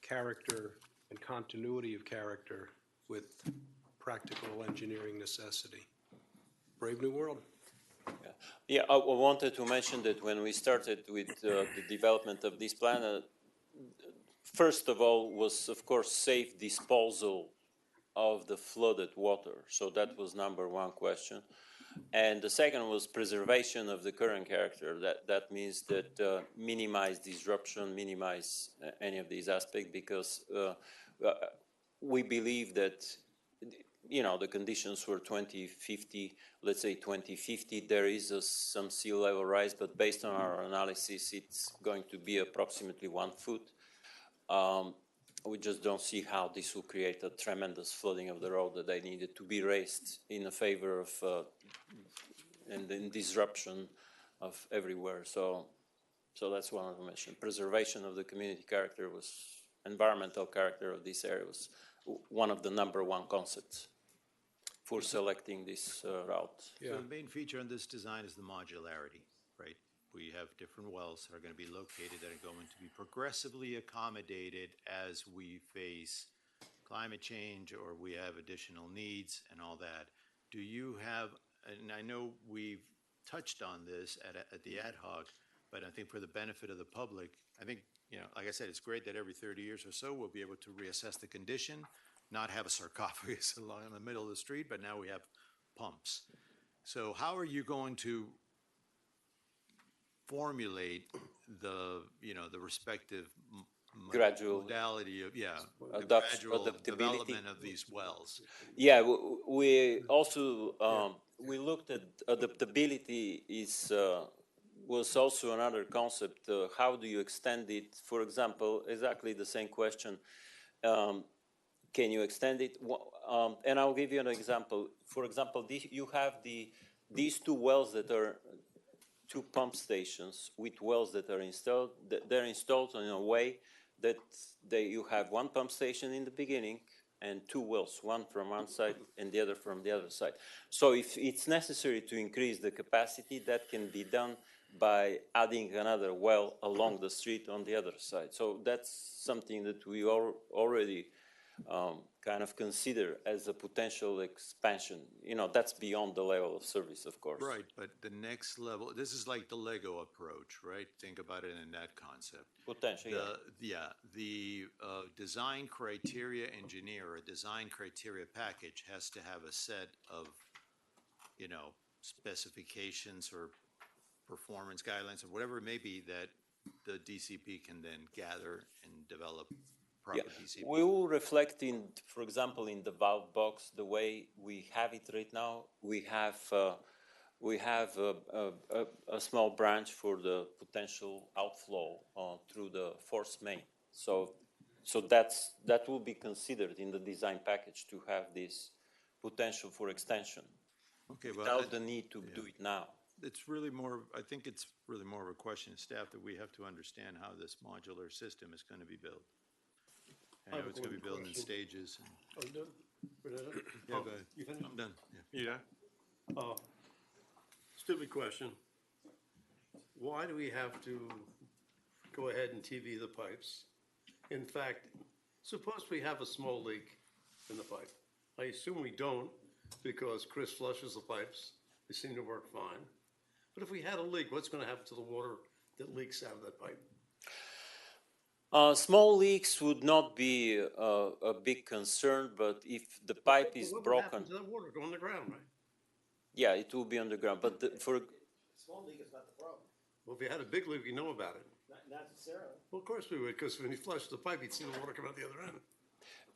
character and continuity of character with practical engineering necessity. Brave new world. Yeah, I wanted to mention that when we started with the development of this plan, first of all was, of course, safe disposal of the flooded water. So that was number one question. And the second was preservation of the current character. That means that minimize disruption, minimize any of these aspects, because we believe that, the conditions for 2050, let's say 2050, there is some sea level rise, but based on our analysis, it's going to be approximately 1 foot. We just don't see how this will create a tremendous flooding of the road that they needed to be raised in a favor of and then disruption of everywhere. So that's one of the mention. Preservation of the community character was, environmental character of this area was one of the number one concepts for selecting this route. So the main feature in this design is the modularity, right? We have different wells that are going to be located that are going to be progressively accommodated as we face climate change or we have additional needs and all that. Do you have, and I know we've touched on this at the ad hoc, but I think for the benefit of the public, I think, like I said, it's great that every 30 years or so we'll be able to reassess the condition, not have a sarcophagus along in the middle of the street, but now we have pumps. So how are you going to formulate the respective gradual modality of the gradual development of these wells? Yeah, we also we looked at adaptability was also another concept. How do you extend it? For example, exactly the same question. Can you extend it? And I'll give you an example. For example, you have these two wells that are two pump stations with wells that are installed. They're installed in a way that you have one pump station in the beginning and two wells, one from one side and the other from the other side. So if it's necessary to increase the capacity, that can be done by adding another well along the street on the other side. So that's something that we already kind of consider as a potential expansion. That's beyond the level of service, of course. Right, but the next level, this is like the Lego approach, right? Think about it in that concept. Potentially, the design criteria engineer or design criteria package has to have a set of, specifications or performance guidelines or whatever it may be that the DCP can then gather and develop proper Yeah, DCP. we will reflect in, for example, in the valve box, the way we have it right now. We have a small branch for the potential outflow through the force main. So that will be considered in the design package to have this potential for extension. Okay, well, Without the need to do it now. It's really more, I think it's really more of a question of staff that we have to understand how this modular system is going to be built. I have a It's going to be built in question. stages. Are you done? We're done? Yeah, Oh, go ahead. You finished? I'm done, yeah. Stupid question. Why do we have to go ahead and TV the pipes? In fact, suppose we have a small leak in the pipe. I assume we don't because Chris flushes the pipes. They seem to work fine. But if we had a leak, what's going to happen to the water that leaks out of that pipe? Small leaks would not be a big concern, but if the pipe is What would broken, happen to that water? Go on the ground, right? yeah, it will be underground. But for Small leak is not the problem. Well, if you had a big leak, we know about it. Not necessarily. Well, of course we would, because when you flush the pipe, you'd see the water come out the other end.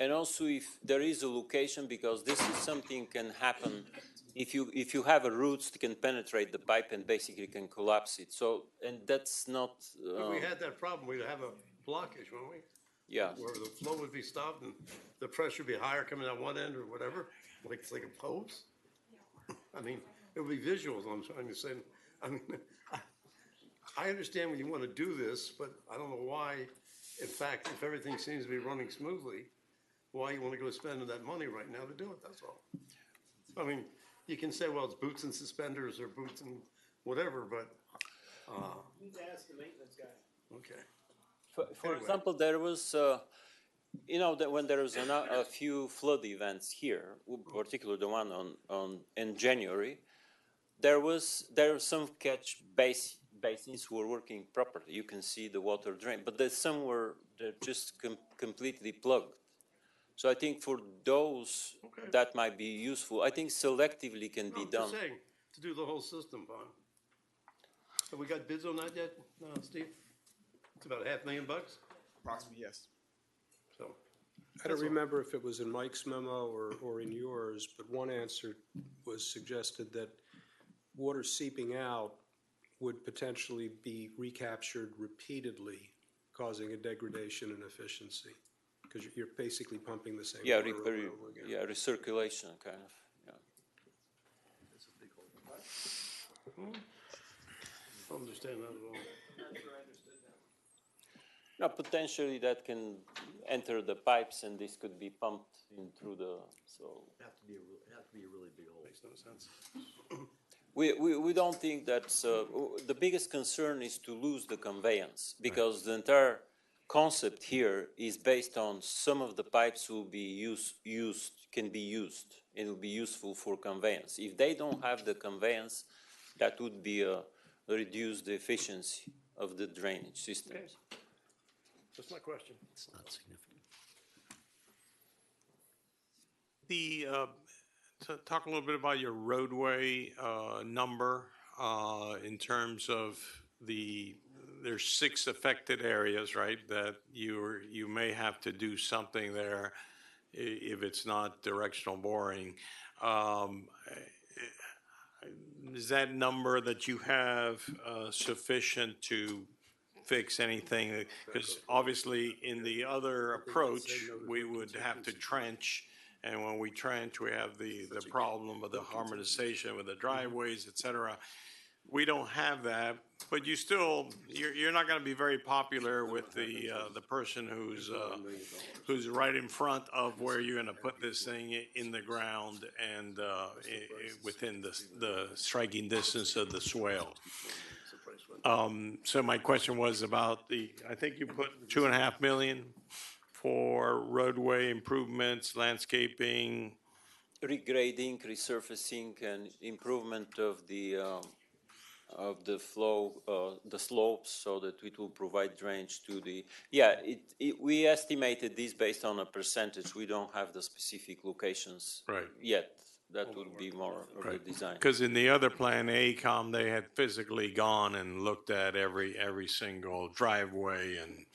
and also if there is a location, because this is something can happen if you have a roots that can penetrate the pipe and basically can collapse it. So and that's not. If we had that problem, we'd have a blockage, wouldn't we? Yeah. Where the flow would be stopped and the pressure would be higher coming out one end or whatever, like it's like a hose. I mean, it would be visuals, I'm trying to say. I mean, I understand when you want to do this, but I don't know why, in fact, if everything seems to be running smoothly, why you want to go spending that money right now to do it, that's all. I mean, you can say, well, it's boots and suspenders or boots and whatever, but, You need to ask the maintenance guy. okay. For Anyway. example, there was, that when there was a few flood events here, particularly the one in January, there were some catch basins who were working properly. You can see the water drain, but there's some were they're just completely plugged. So I think for those that might be useful. I think selectively can be I'm done. just saying, to do the whole system, Vaughn. Have we got bids on that yet, Steve? It's about $500,000? Approximately, yes. So. I don't remember if it was in Mike's memo or in yours, but one answer was suggested that water seeping out would potentially be recaptured repeatedly, causing a degradation in efficiency, because you're basically pumping the same Yeah, water over and over again. yeah, recirculation kind of. Yeah. I don't understand that at all. No, potentially that can enter the pipes and this could be pumped in through the, so. It have to be a really big hole. Makes no sense. We don't think that's, the biggest concern is to lose the conveyance, because the entire concept here is based on some of the pipes will be can be used, and will be useful for conveyance. If they don't have the conveyance, that would be reduce the efficiency of the drainage systems. That's my question. It's not significant. To talk a little bit about your roadway number in terms of there's 6 affected areas, right? That you may have to do something there if it's not directional boring. Is that number that you have sufficient to fix anything? Because obviously in the other approach, we would have to trench. And when we trench, we have the problem of the harmonization with the driveways, et cetera. We don't have that, but you're not going to be very popular with the person who's right in front of where you're going to put this thing in the ground and within the striking distance of the swale. So my question was about I think you put $2.5 million for roadway improvements, landscaping. Regrading, resurfacing, and improvement of the flow, the slopes, so that it will provide drainage to the. Yeah, we estimated this based on a percentage. We don't have the specific locations yet. That would be more of the design. Because in the other plan, AECOM, they had physically gone and looked at every single driveway and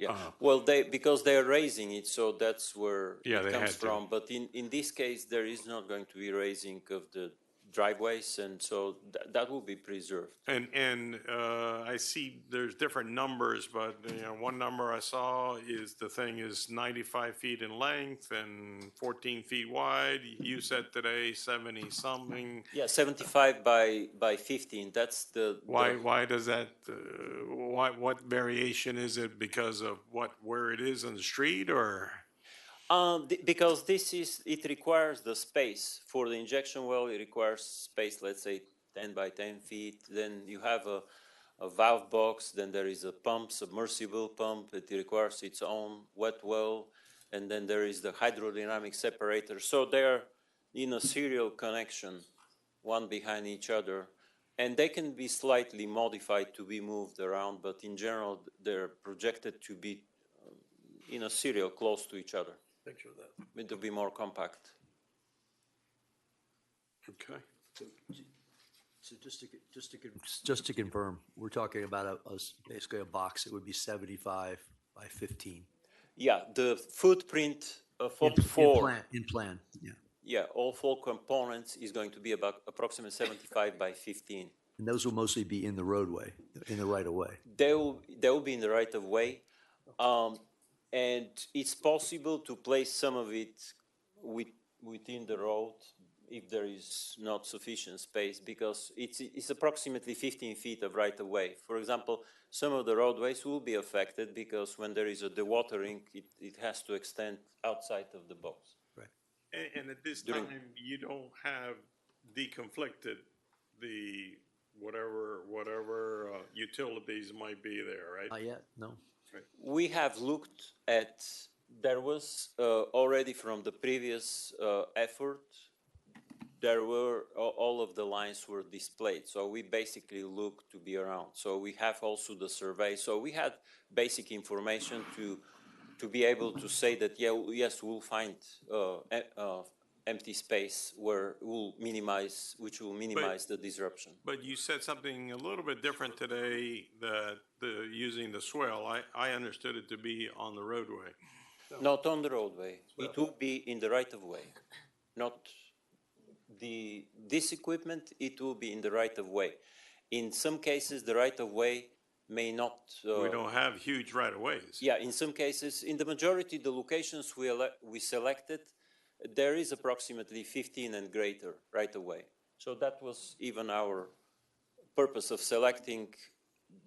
Yeah, well, because they're raising it, so that's where Yeah, it they comes had to. from. But in this case, there is not going to be raising of the driveways, and so that will be preserved. And I see there's different numbers, but, you know, one number I saw is the thing is 95 feet in length and 14 feet wide. You said today 70 something. Yeah, 75 by 15, that's Why does that, what variation is it because of where it is on the street or? Because it requires the space. For the injection well, it requires space, let's say 10 by 10 feet. Then you have a valve box, then there is a pump, submersible pump. It requires its own wet well. And then there is the hydrodynamic separator. So they're in a serial connection, one behind each other. And they can be slightly modified to be moved around, but in general, they're projected to be in a serial close to each other. Picture of that. It will be more compact. Okay. So just to confirm, we're talking about basically a box that would be 75 by 15. Yeah, the footprint of all four. In plan, yeah. Yeah, all four components is going to be about approximately 75 by 15. And those will mostly be in the roadway, in the right of way. They will be in the right of way. And it's possible to place some of it within the road if there is not sufficient space, because it's approximately 15 feet of right of way. For example, some of the roadways will be affected because when there is a dewatering, it has to extend outside of the box. Right. And at this time, you don't have deconflicted the whatever utilities might be there, right? Not yet, no. We have looked at, there was already from the previous effort, there were, all of the lines were displayed. So we basically looked to be around. So we have also the survey. So we had basic information to be able to say that, yes, we'll find empty space which will minimize the disruption. But you said something a little bit different today, that using the swell, I understood it to be on the roadway. Not on the roadway. It will be in the right of way. Not this equipment, it will be in the right of way. In some cases, the right of way may not. We don't have huge right of ways. Yeah, in some cases, in the majority, the locations we selected, there is approximately 15 and greater right of way. So that was even our purpose of selecting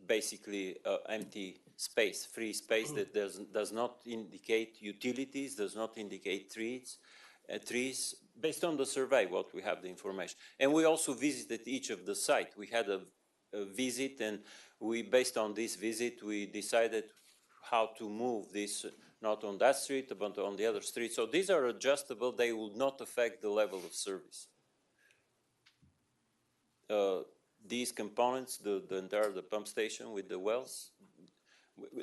basically empty space, free space that does not indicate utilities, does not indicate trees, based on the survey, what we have the information. And we also visited each of the site. We had a visit, and based on this visit, we decided how to move this, not on that street, but on the other street. So these are adjustable. They will not affect the level of service. These components, the entire pump station with the wells,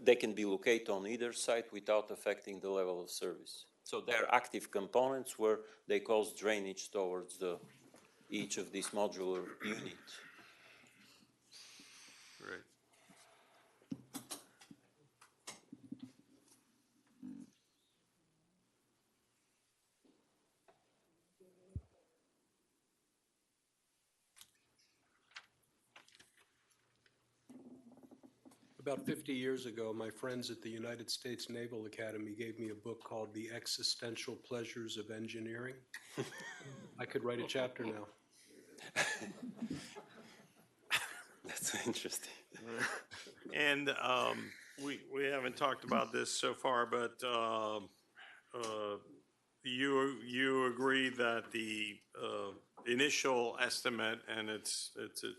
they can be located on either side without affecting the level of service. So they're active components where they cause drainage towards each of these modular units. Right. About 50 years ago, my friends at the United States Naval Academy gave me a book called The Existential Pleasures of Engineering. I could write a chapter now. That's interesting. And we haven't talked about this so far, but you agree that the initial estimate, and it's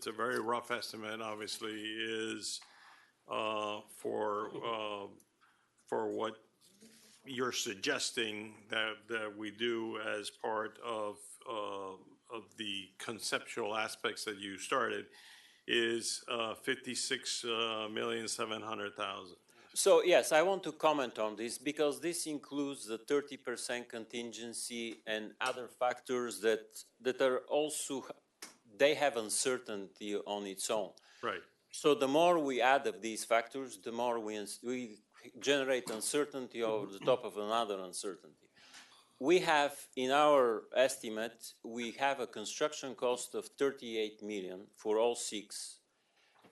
a very rough estimate, obviously, is for what you're suggesting that we do as part of the conceptual aspects that you started, is 56,700,000. So yes, I want to comment on this because this includes the 30% contingency and other factors that are also, they have uncertainty on its own. Right. So the more we add of these factors, the more we generate uncertainty over the top of another uncertainty. We have, in our estimate, we have a construction cost of 38 million for all 6,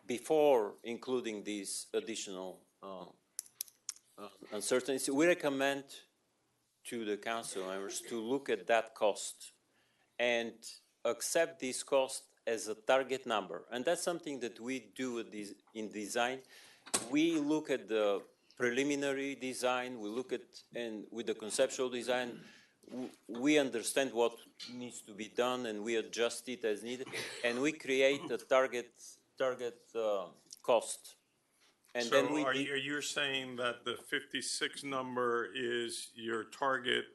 before including these additional uncertainties. We recommend to the council members to look at that cost and accept this cost as a target number. And that's something that we do in design. We look at the preliminary design, we look at, and with the conceptual design, we understand what needs to be done and we adjust it as needed. And we create a target cost. And So then are you saying that the 56 number is your target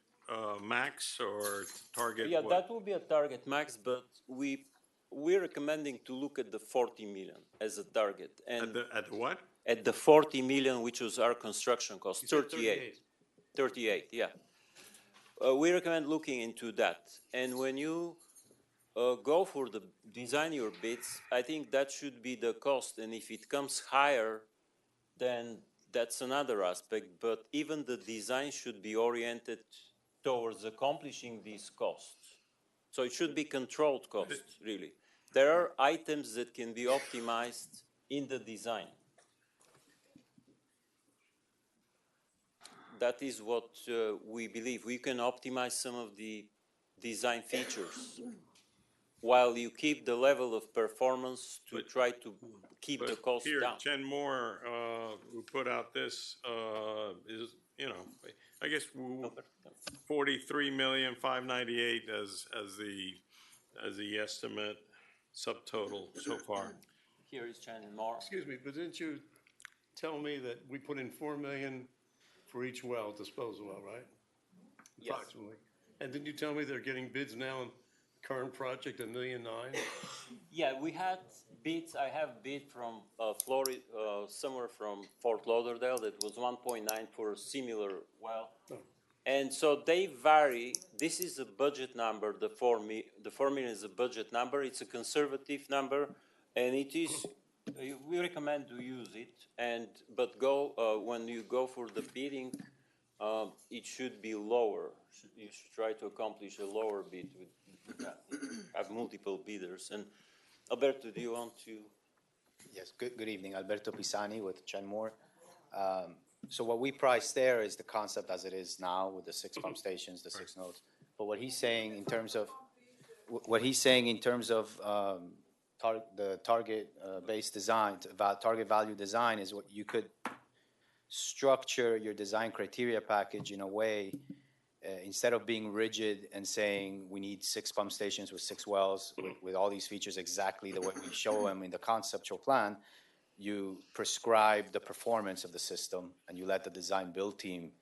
max or target? Yeah, what? that will be a target max, but we're recommending to look at the 40 million as a target. And At the what? at the 40 million, which was our construction cost, 38. 38, yeah. We recommend looking into that. And when you go for the design your bids, I think that should be the cost. And if it comes higher, then that's another aspect. But even the design should be oriented towards accomplishing these costs. So it should be controlled costs, really. There are items that can be optimized in the design. That is what we believe. We can optimize some of the design features while you keep the level of performance to try to keep the cost Here, down. Jen Moore, who put out this, is, you know, I guess 43,598,000 as the estimate subtotal so far. Here is Jen Moore. Excuse me, but didn't you tell me that we put in 4 million for each well, disposal well, right? Yes. Approximately. And didn't you tell me they're getting bids now on current project, $1.9 million? Yeah, we had bids. I have bid from Florida, somewhere from Fort Lauderdale, that was 1.9 for a similar well. Oh. And so they vary. This is a budget number. The 4 million is a budget number. It's a conservative number, and it is. We recommend to use it. But when you go for the bidding, it should be lower. You should try to accomplish a lower bid with that. Have multiple bidders. And Alberto, do you want to? Yes. Good evening, Alberto Pisani with Chen Moore. So what we price there is the concept as it is now with the 6 pump stations, the 6 nodes. But what he's saying in terms of the target based design, target value design, is what you could structure your design criteria package in a way, instead of being rigid and saying we need 6 pump stations with 6 wells with all these features exactly the way we show them in the conceptual plan. You prescribe the performance of the system and you let the design build team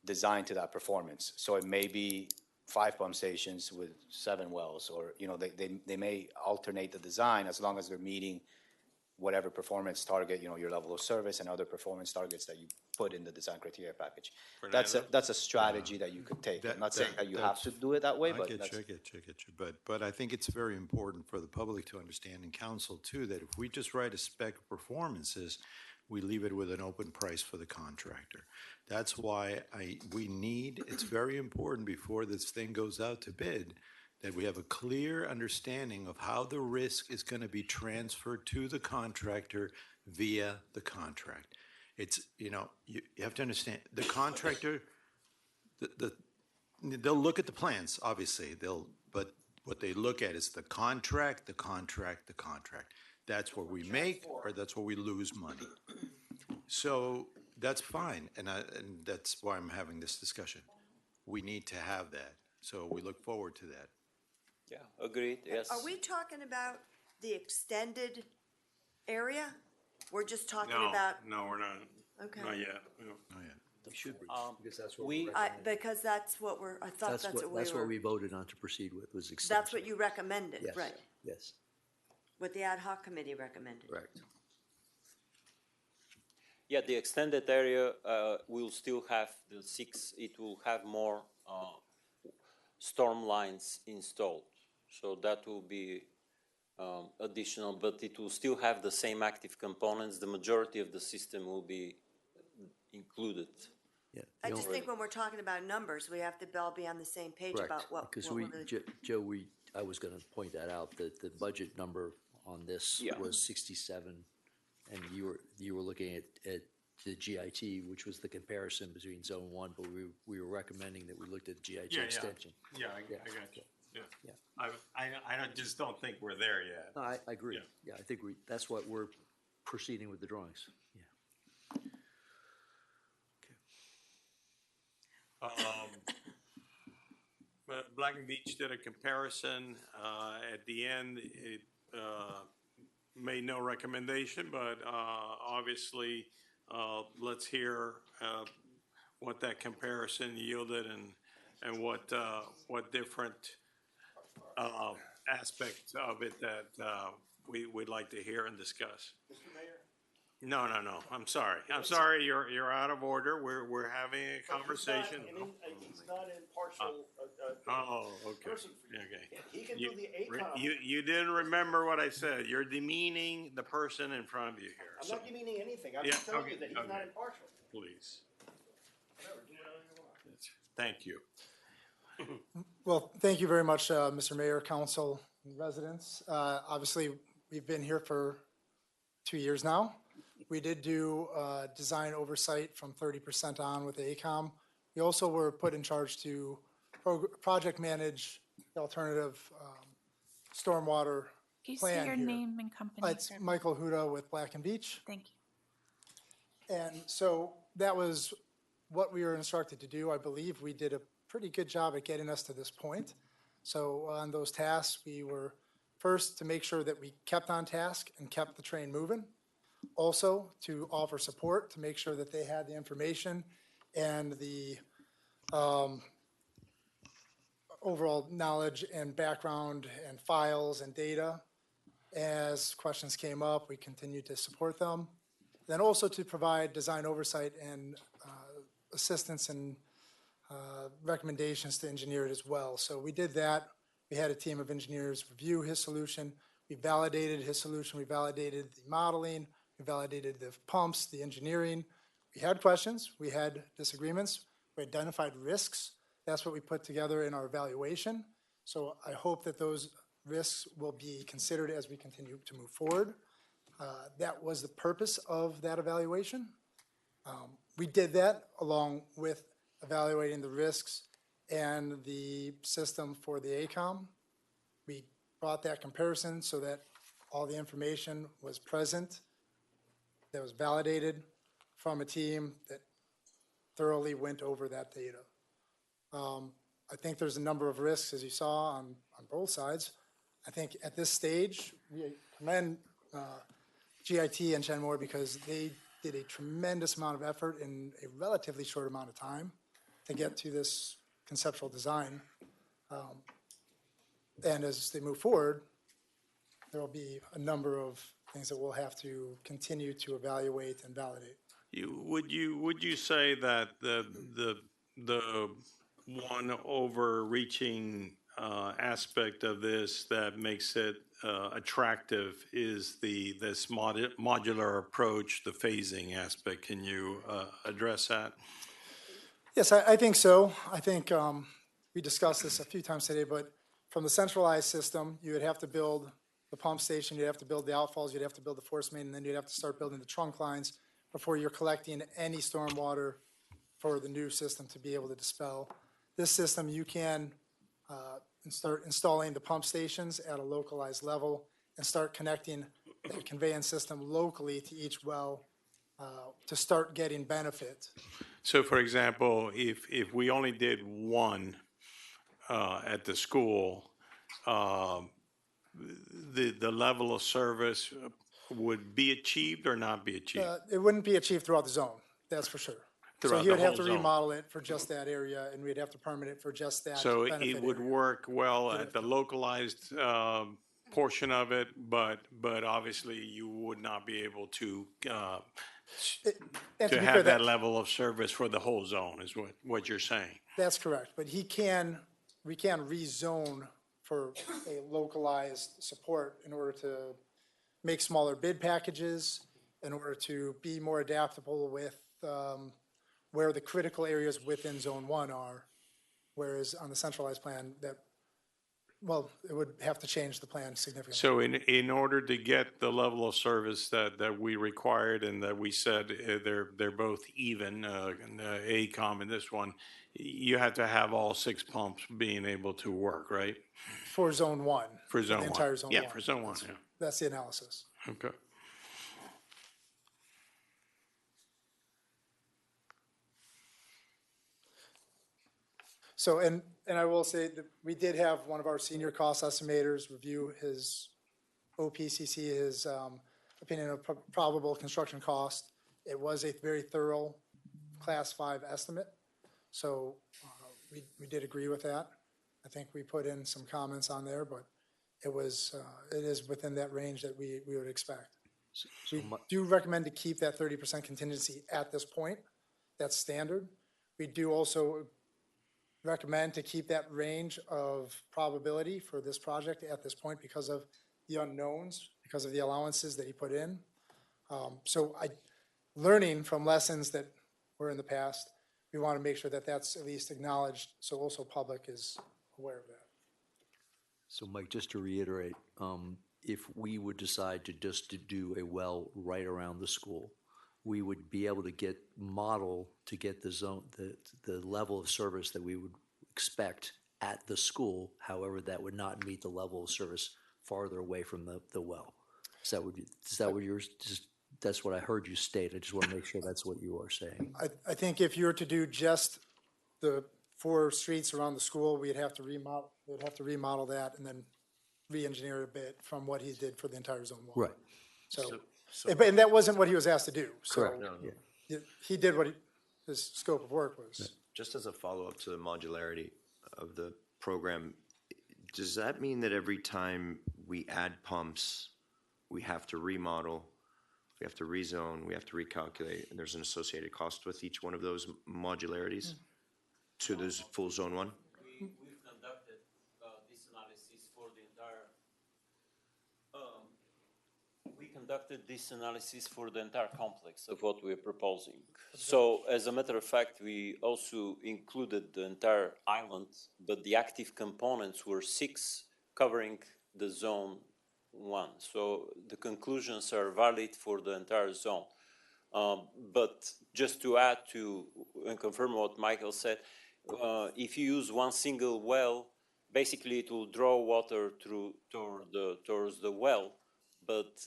design to that performance. So it may be 5 pump stations with 7 wells, or, you know, they may alternate the design as long as they're meeting whatever performance target, you know, your level of service and other performance targets that you put in the design criteria package. That's a strategy that you could take. I'm not saying that you have to do it that way, but I get you. But I think it's very important for the public to understand, and council too, that if we just write a spec of performances, we leave it with an open price for the contractor. That's why it's very important before this thing goes out to bid, that we have a clear understanding of how the risk is going to be transferred to the contractor via the contract. It's, you know, you have to understand, the contractor, they'll look at the plans, obviously, but what they look at is the contract. That's where we make or that's where we lose money. So that's fine, and that's why I'm having this discussion. We need to have that, so we look forward to that. Yeah, agreed, yes. Are we talking about the extended area? We're just talking about? No, we're not. Okay. Not yet. No. Not yet. We should be, because that's what we- we Because that's what I thought that's what we were. That's what we voted on to proceed with, was extension. That's what you recommended, Yes, right? yes, What the ad hoc committee recommended. correct. Yeah, the extended area will still have the 6, it will have more storm lines installed. So that will be additional, but it will still have the same active components. The majority of the system will be included. Yeah. I the just only- think when we're talking about numbers, we have to all be on the same page Correct, about what because we're we, really. Joe, I was gonna point that out, that the budget number on this Yeah. was 67, and you were looking at the GIT, which was the comparison between Zone 1, but we were recommending that we looked at GIT extension. Yeah, I got you. Yeah. I just don't think we're there yet. No, I agree. Yeah, I think that's what we're proceeding with the drawings. Yeah. But Black and Beach did a comparison. At the end, it made no recommendation, but obviously, let's hear what that comparison yielded and what different aspects of it that we'd like to hear and discuss. Mr. Mayor? No. I'm sorry. You're out of order. We're having a conversation. He's not an impartial Oh, okay. person. Okay. He can You- do the ACOM. You didn't remember what I said. You're demeaning the person in front of you here. I'm So, not demeaning anything. I'm Yeah, just telling okay, you that he's okay. not impartial. please. Whatever, do whatever you want. Thank you. Well, thank you very much, Mr. Mayor, council, and residents. Obviously, we've been here for 2 years now. We did do design oversight from 30% on with AECOM. We also were put in charge to project manage the alternative stormwater Can you say plan your here. name and company? It's sir? Michael Huda with Black and Beach. Thank you. And so that was what we were instructed to do. I believe we did a pretty good job at getting us to this point. So on those tasks, we were first to make sure that we kept on task and kept the train moving. Also to offer support, to make sure that they had the information and the overall knowledge and background and files and data. As questions came up, we continued to support them. Then also to provide design oversight and assistance and recommendations to engineer it as well. So we did that. We had a team of engineers review his solution. We validated his solution. We validated the modeling. We validated the pumps, the engineering. We had questions. We had disagreements. We identified risks. That's what we put together in our evaluation. So I hope that those risks will be considered as we continue to move forward. That was the purpose of that evaluation. We did that along with evaluating the risks and the system for the AECOM. We brought that comparison so that all the information was present, that was validated from a team that thoroughly went over that data. I think there's a number of risks, as you saw, on both sides. I think at this stage, we commend GIT and Shenmore because they did a tremendous amount of effort in a relatively short amount of time to get to this conceptual design. And as they move forward, there will be a number of things that we'll have to continue to evaluate and validate. Would you say that the one overreaching aspect of this that makes it attractive is this modular approach, the phasing aspect? Can you address that? Yes, I think so. I think we discussed this a few times today, but from the centralized system, you would have to build the pump station, you'd have to build the outfalls, you'd have to build the force main, and then you'd have to start building the trunk lines before you're collecting any stormwater for the new system to be able to dispel. This system, you can start installing the pump stations at a localized level and start connecting the conveyance system locally to each well to start getting benefit. So for example, if we only did one at the school, the level of service would be achieved or not be achieved? It wouldn't be achieved throughout the zone, that's for sure. So Throughout you the would have to whole zone. remodel it for just that area, and we'd have to permit it for just that So benefit it would area. work well at the localized portion of it, but obviously you would not be able to And to be have fair, that level of service for the whole zone, is what you're saying. That's correct, but we can rezone for a localized support in order to make smaller bid packages, in order to be more adaptable with where the critical areas within Zone 1 are, whereas on the centralized plan, that, well, it would have to change the plan significantly. So in order to get the level of service that we required and that we said they're both even, AECOM and this one, you have to have all 6 pumps being able to work, right? For Zone 1. For Zone 1. The entire Zone 1. Yeah, for Zone 1, yeah. That's the analysis. Okay. So, and I will say that we did have one of our senior cost estimators review his OPCC, his opinion of probable construction cost. It was a very thorough Class 5 estimate. So we did agree with that. I think we put in some comments on there, but it is within that range that we would expect. We do recommend to keep that 30% contingency at this point. That's standard. We do also recommend to keep that range of probability for this project at this point because of the unknowns, because of the allowances that he put in. Learning from lessons that were in the past, we want to make sure that that's at least acknowledged, so also public is aware of that. So Mike, just to reiterate, if we would decide to do a well right around the school, we would be able to get the zone, the level of service that we would expect at the school. However, that would not meet the level of service farther away from the well. That's what I heard you state. I just want to make sure that's what you are saying. I think if you were to do just the 4 streets around the school, we'd have to remodel that and then re-engineer it a bit from what he did for the entire Zone 1. Right. And that wasn't what he was asked to do. Correct. So he did what his scope of work was. Just as a follow-up to the modularity of the program, does that mean that every time we add pumps, we have to remodel, we have to rezone, we have to recalculate, and there's an associated cost with each one of those modularities to this full Zone 1? We've conducted this analysis for the entire. We conducted this analysis for the entire complex of what we're proposing. So, as a matter of fact, we also included the entire island, but the active components were 6 covering the Zone 1. So the conclusions are valid for the entire zone. But just to add to and confirm what Michael said, if you use one single well, basically it will draw water towards the well. But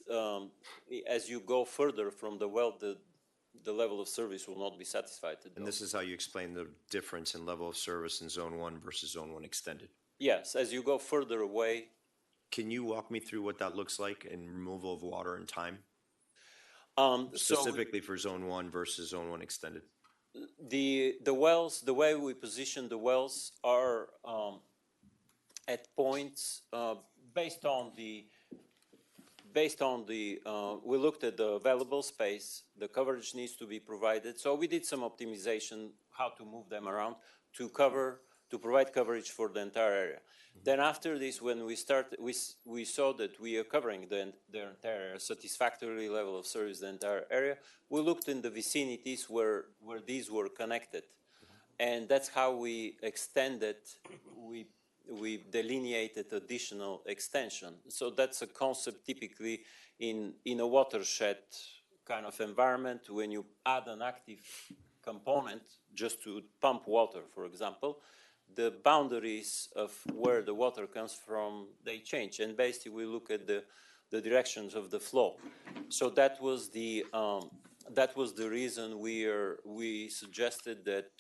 as you go further from the well, the level of service will not be satisfied. And this is how you explain the difference in level of service in Zone 1 versus Zone 1 extended? Yes, as you go further away. Can you walk me through what that looks like in removal of water and time? Specifically for Zone 1 versus Zone 1 extended? The wells, the way we position the wells are at points based on the, we looked at the available space, the coverage needs to be provided. So we did some optimization, how to move them around to provide coverage for the entire area. Then after this, when we started, we saw that we are covering the entire area, satisfactory level of service the entire area. We looked in the vicinities where these were connected. And that's how we extended, we delineated additional extension. So that's a concept typically in a watershed kind of environment. When you add an active component just to pump water, for example, the boundaries of where the water comes from, they change. And basically we look at the directions of the flow. So that was the reason we suggested that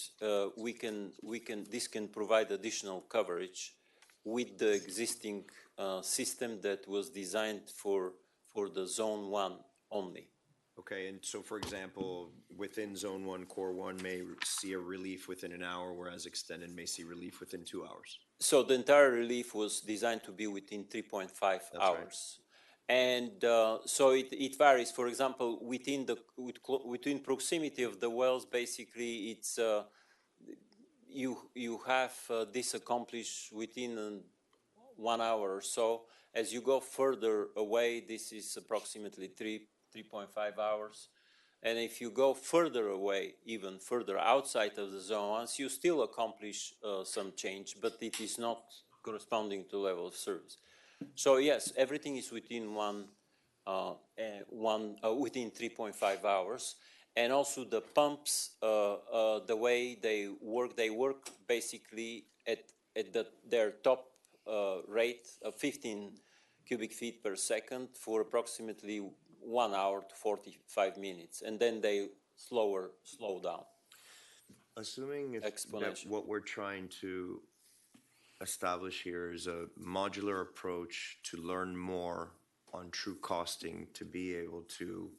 this can provide additional coverage with the existing system that was designed for the Zone 1 only. Okay, and so for example, within Zone 1, Core 1 may see a relief within an hour, whereas Extended may see relief within 2 hours. So the entire relief was designed to be within 3.5 hours. Right. And so it varies. For example, within proximity of the wells, basically it's you have this accomplished within 1 hour or so. As you go further away, this is approximately 3.5 hours. And if you go further away, even further outside of the zone once, you still accomplish some change, but it is not corresponding to level of service. So yes, everything is within within 3.5 hours. And also the pumps, the way they work basically at their top rate of 15 cubic feet per second for approximately 1 hour to 45 minutes, and then they slow down. Assuming that what we're trying to establish here is a modular approach to learn more on true costing, to be able to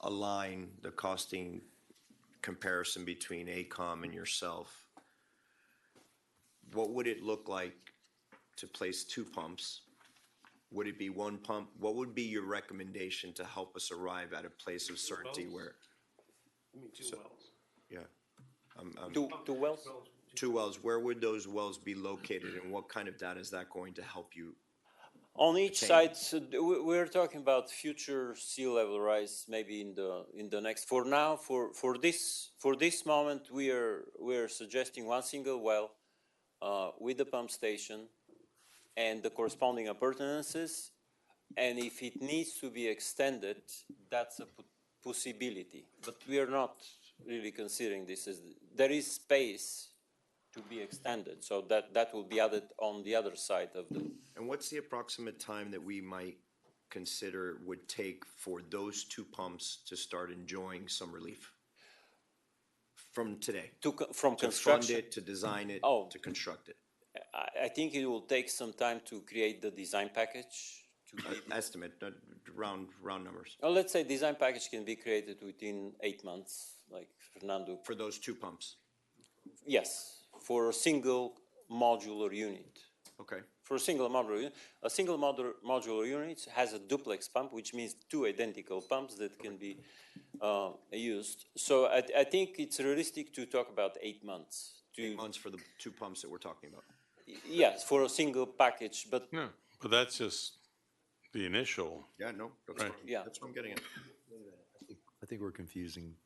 align the costing comparison between AECOM and yourself, what would it look like to place two pumps? Would it be one pump? What would be your recommendation to help us arrive at a place of certainty where? You mean two wells? Yeah. Two wells? Two wells. Where would those wells be located, and what kind of data is that going to help you? On each side, so we're talking about future sea level rise, maybe in the next. For now, for this moment, we are suggesting one single well with the pump station and the corresponding appurtenances. And if it needs to be extended, that's a possibility. But we are not really considering this as there is space to be extended, so that will be added on the other side of the. And what's the approximate time that we might consider would take for those two pumps to start enjoying some relief? From today? From to construction? fund it, to design it, to construct it? I think it will take some time to create the design package. Estimate, round numbers. Well, let's say design package can be created within 8 months, like Fernando. For those two pumps? Yes. For a single modular unit. Okay. For a single modular unit. A single modular unit has a duplex pump, which means two identical pumps that can be used. So I think it's realistic to talk about 8 months. 8 months for the two pumps that we're talking about? Yes, for a single package, but. Yeah, but that's just the initial. Yeah, no, that's, right. That's what I'm getting at. I think we're confusing.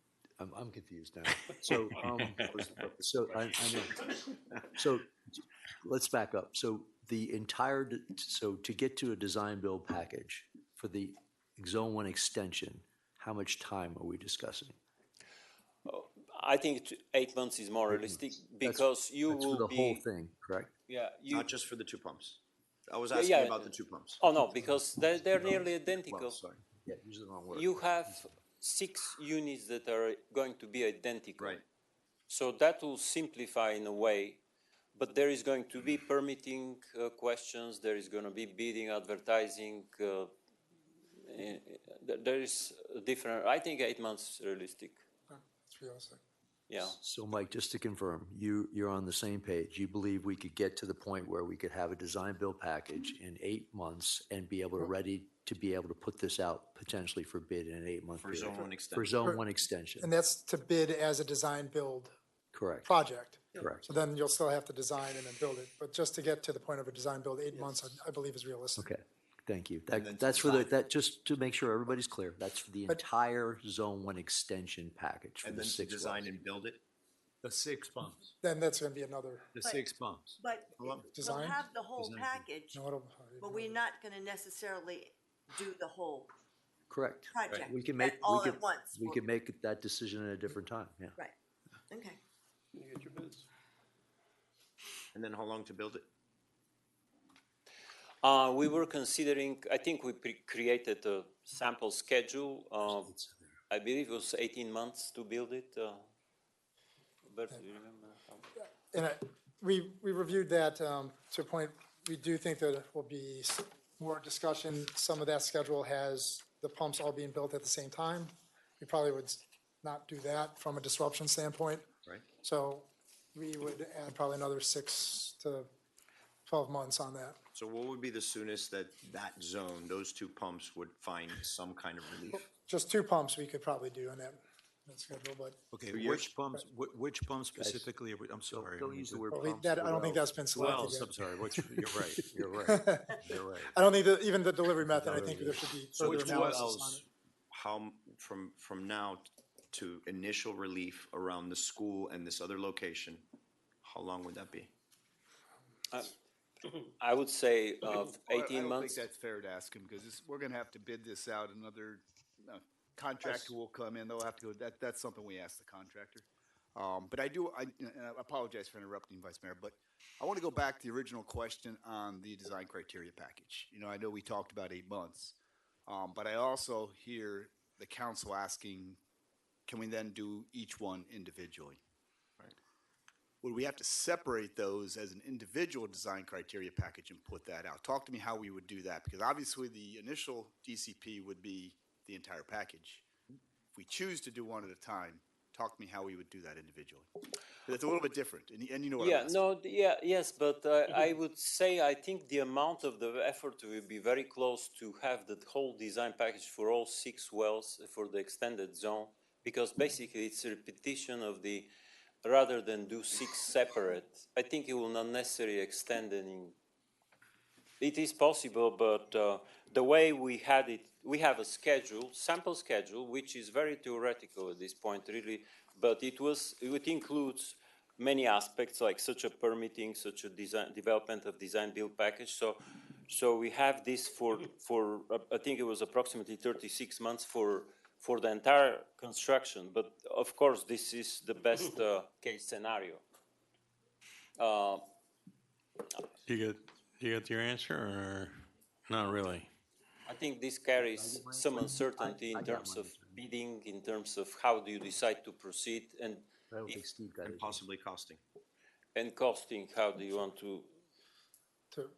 I'm confused now. So, so let's back up. So to get to a design build package for the Zone 1 extension, how much time are we discussing? I think 8 months is more realistic because you that's will for the be. whole thing, correct? Yeah. Not just for the two pumps. I was asking about the two pumps. Oh, no, because they're nearly identical. Well, sorry. Yeah, use the wrong word. You have 6 units that are going to be identical. Right. So that will simplify in a way, but there is going to be permitting questions, there is going to be bidding, advertising. There is a different, I think 8 months is realistic. That's realistic. Yeah. So Mike, just to confirm, you're on the same page. You believe we could get to the point where we could have a design build package in 8 months and be able to be able to put this out potentially for bid in an 8-month period? Zone 1 extension. For Zone 1 extension. And that's to bid as a design build Correct. project. Correct. So then you'll still have to design and then build it. But just to get to the point of a design build, 8 months, I believe is realistic. Okay, thank you. That's for that, just to make sure everybody's clear, that's for the entire Zone 1 extension package for And the then to 6 design wells. and build it? The 6 pumps. Then that's going to be another. The 6 pumps. But we'll Design? have the whole package, No, but we're not gonna necessarily do the whole Correct. project We can make, all we at can, once. we can make that decision at a different time, yeah. Right, okay. You get your bids. And then how long to build it? We were considering, I think we created a sample schedule. I believe it was 18 months to build it. Bert, do you remember? And we reviewed that to a point, we do think that it will be more discussion. Some of that schedule has the pumps all being built at the same time. We probably would not do that from a disruption standpoint. Right. So we would add probably another 6 to 12 months on that. So what would be the soonest that zone, those two pumps would find some kind of relief? Just 2 pumps we could probably do on that schedule, but. Okay, 2 years? which pumps specifically, I'm sorry. Don't use the word Well, I pumps. don't think that's been selected Wells, yet. I'm sorry, you're right, you're right, you're right. I don't think that even the delivery method, I think there should be So further which analysis on wells, it. from now to initial relief around the school and this other location, how long would that be? I would say Well, 18 I don't months. think that's fair to ask him, because we're gonna have to bid this out, another contractor will come in, they'll have to go, that's something we ask the contractor. But I apologize for interrupting, Vice Mayor, but I want to go back to the original question on the design criteria package. You know, I know we talked about 8 months, but I also hear the council asking, can we then do each one individually? Would we have to separate those as an individual design criteria package and put that out? Talk to me how we would do that, because obviously the initial DCP would be the entire package. If we choose to do one at a time, talk to me how we would do that individually. It's a little bit different, and you know what I'm asking. Yes, but I would say I think the amount of the effort will be very close to have the whole design package for all 6 wells for the extended zone, because basically it's a repetition of the, rather than do 6 separate, I think it will not necessarily extend any. It is possible, but the way we had it, we have a schedule, sample schedule, which is very theoretical at this point, really, but it includes many aspects like such a permitting, such a design, development of design build package. So we have this for I think it was approximately 36 months for the entire construction. But of course, this is the best case scenario. You get your answer, or not really? I think this carries some uncertainty in terms of bidding, in terms of how do you decide to proceed, and possibly costing. And costing, how do you want to?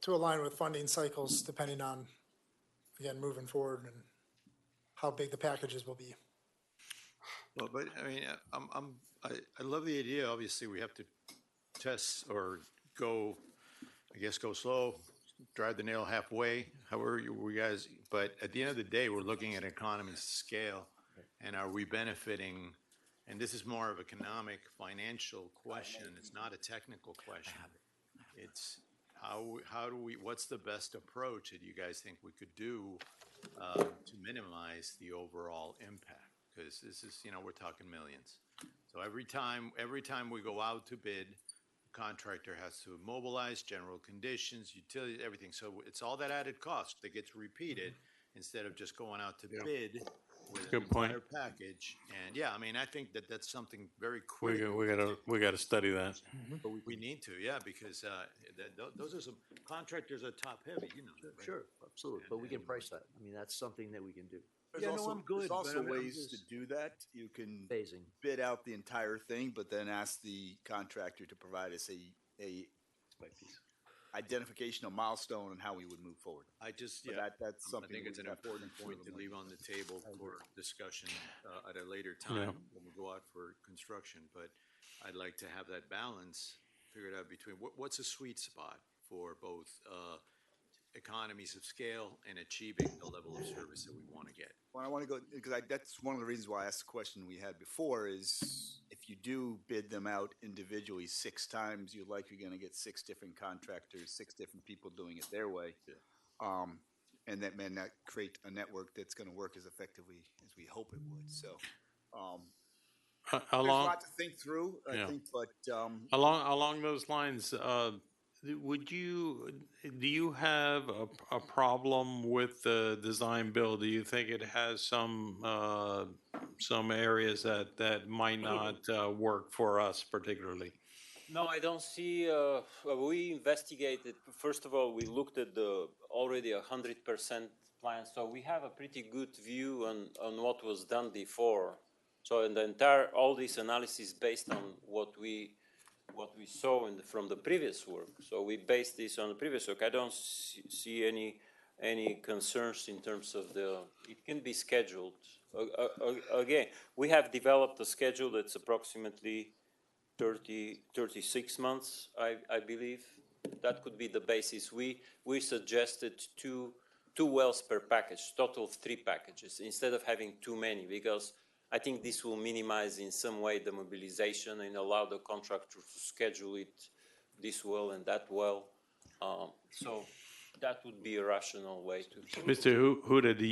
To align with funding cycles, depending on, again, moving forward and how big the packages will be. Well, but I mean, I love the idea. Obviously, we have to test or go slow, drive the nail halfway, however you guys, but at the end of the day, we're looking at economies of scale, and are we benefiting? And this is more of an economic, financial question. It's not a technical question. It's how do we, what's the best approach that you guys think we could do to minimize the overall impact? Because this is, we're talking millions. So every time we go out to bid, contractor has to mobilize general conditions, utilities, everything. So it's all that added cost that gets repeated instead of just going out to bid with an entire package. And yeah, I mean, I think that's something very critical. We gotta study that. But we need to, yeah, because those are some contractors are top heavy, right? Sure, absolutely, but we can price that. I mean, that's something that we can do. There's also ways to do that. You can bid out the entire thing, but then ask the contractor to provide us a identification of milestone and how we would move forward. That's something. I think it's an important point to leave on the table for discussion at a later time when we go out for construction. But I'd like to have that balance figured out between what's a sweet spot for both economies of scale and achieving the level of service that we want to get. Well, I want to go, because that's one of the reasons why I asked the question we had before, is if you do bid them out individually 6 times, you're likely going to get 6 different contractors, 6 different people doing it their way. And that may not create a network that's going to work as effectively as we hope it would. So there's a lot to think through, I think, but along those lines, do you have a problem with the design build? Do you think it has some areas that might not work for us particularly? No, I don't see. We investigated. First of all, we looked at already 100% plan, so we have a pretty good view on what was done before. So in the all this analysis based on what we saw from the previous work. So we based this on the previous work. I don't see any concerns in terms of it can be scheduled. Again, we have developed a schedule that's approximately 36 months, I believe. That could be the basis. We suggested two wells per package, total of 3 packages, instead of having too many, because I think this will minimize in some way the mobilization and allow the contractor to schedule it this well and that well. So That would be a rational way to. Mr. Huda, do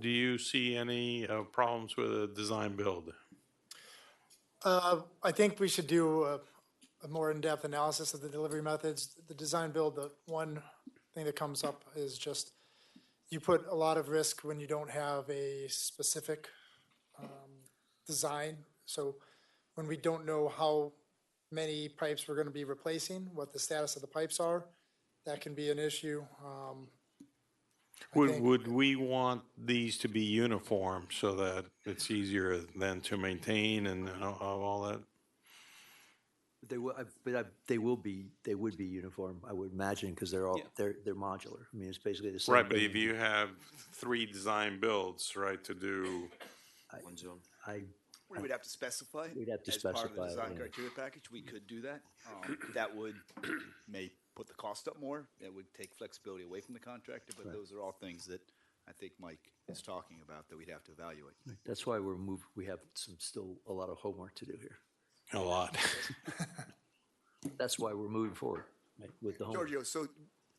you see any problems with a design build? I think we should do a more in-depth analysis of the delivery methods. The design build, the one thing that comes up is just, you put a lot of risk when you don't have a specific design. So when we don't know how many pipes we're going to be replacing, what the status of the pipes are, that can be an issue. Would we want these to be uniform so that it's easier then to maintain and all that? They will, they would be uniform, I would imagine, because they're all, they're modular. I mean, it's basically the same. Right, but thing. if you have 3 design builds, right, to do. One zone. We would have to specify. We'd have to as part of the specify it, design yeah. criteria package. We could do that. That would may put the cost up more. It would take flexibility away from the contractor. But those are all things that I think Mike is talking about that we'd have to evaluate. That's why we have still a lot of homework to do here. A lot. That's why we're moving forward with the homework. Giorgio, so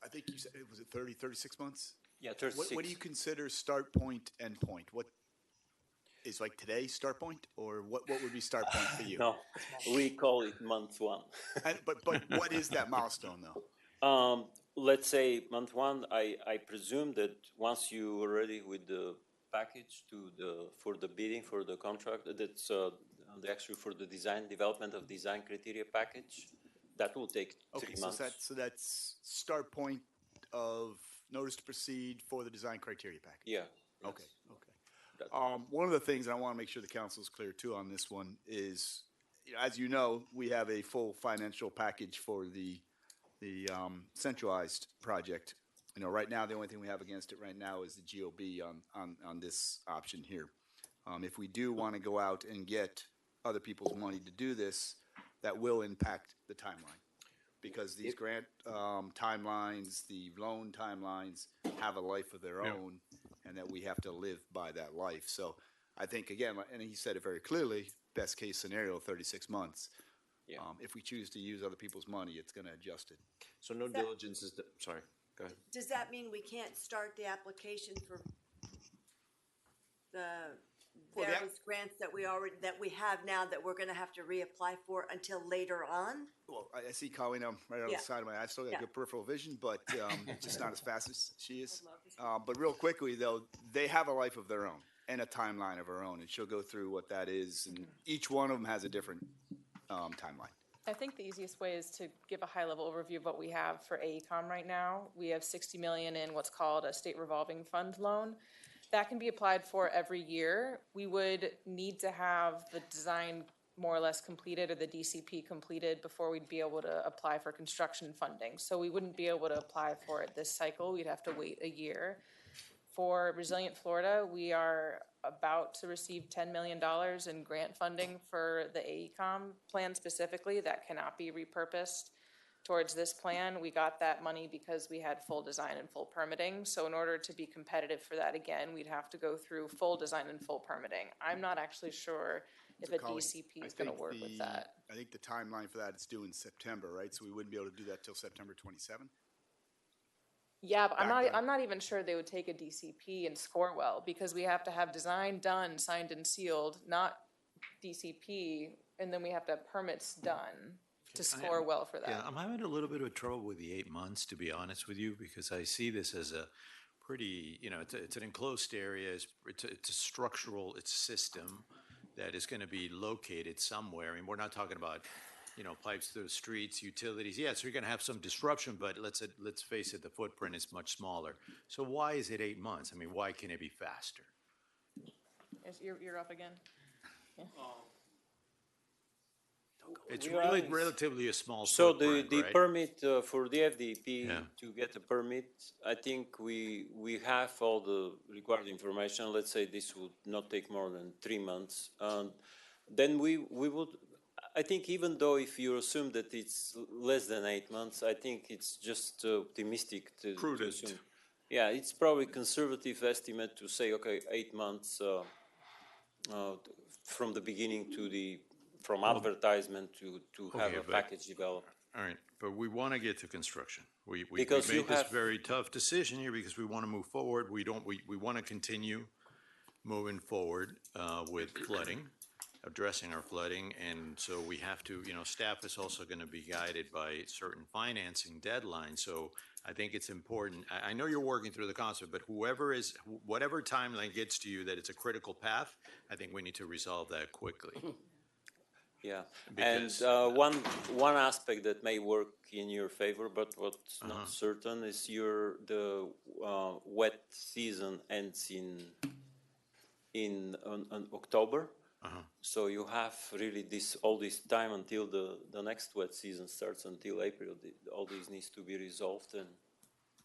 I think you said, was it 36 months? Yeah, 36. What do you consider start point, end point? What is like today start point, or what would be start point for you? No, we call it month 1. But what is that milestone though? Let's say month 1. I presume that once you are ready with the package for the bidding for the contract, that's actually for the design development of design criteria package. That will take 3 months. So that's start point of notice to proceed for the design criteria package. Yeah. Okay. One of the things, and I want to make sure the council is clear too on this one, is, as you know, we have a full financial package for the centralized project. Right now, the only thing we have against it right now is the GOB on this option here. If we do want to go out and get other people's money to do this, that will impact the timeline. Because these grant timelines, the loan timelines have a life of their own, and that we have to live by that life. So I think, again, and he said it very clearly, best case scenario, 36 months. Yeah. If we choose to use other people's money, it's going to adjust it. So no diligence is, sorry, go ahead. Does that mean we can't start the application for the Well, various grants that we have now that we're gonna have to reapply for until later on? Well, I see Colleen right on Yeah. the side of my eye. I still got Yeah. good peripheral vision, but just not as fast as she is. But real quickly, though, they have a life of their own and a timeline of her own, and she'll go through what that is. And each one of them has a different timeline. I think the easiest way is to give a high-level overview of what we have for AECOM right now. We have $60 million in what's called a state revolving fund loan. That can be applied for every year. We would need to have the design more or less completed or the DCP completed before we'd be able to apply for construction funding. So we wouldn't be able to apply for it this cycle. We'd have to wait a year. For Resilient Florida, we are about to receive $10 million in grant funding for the AECOM plan specifically. That cannot be repurposed towards this plan. We got that money because we had full design and full permitting. So in order to be competitive for that again, we'd have to go through full design and full permitting. I'm not actually sure if a Colleen, DCP is going to work with that. I think the timeline for that is due in September, right? So we wouldn't be able to do that till September 27? Yeah, but I'm not even sure they would take a DCP and score well, because we have to have design done, signed and sealed, not DCP, and then we have to have permits done to score well for that. Yeah, I'm having a little bit of trouble with the 8 months, to be honest with you, because I see this as a pretty, it's an enclosed area, it's a structural, it's a system that is going to be located somewhere. I mean, we're not talking about, pipes through the streets, utilities. Yeah, so you're going to have some disruption, but let's face it, the footprint is much smaller. So why is it 8 months? I mean, why can't it be faster? You're up again. Yeah. It's really relatively a small So footprint, the right? permit for the FDP, to get a permit, I think we have all the required information. Let's say this would not take more than 3 months. Then we would, I think, even though if you assume that it's less than 8 months, I think it's just optimistic to assume. Yeah, it's probably conservative estimate to say, okay, 8 months from the beginning from advertisement to have a package developed. All right, but we want to get to construction. We Because you made this have- very tough decision here because we want to move forward. We want to continue moving forward with flooding, addressing our flooding. And so we have to, staff is also going to be guided by certain financing deadlines. So I think it's important. I know you're working through the concept, but whatever timeline gets to you that it's a critical path, I think we need to resolve that quickly. Yeah, Because- and one aspect that may work in your favor, but what's not certain is the wet season ends on October. So you have really all this time until the next wet season starts until April. All this needs to be resolved and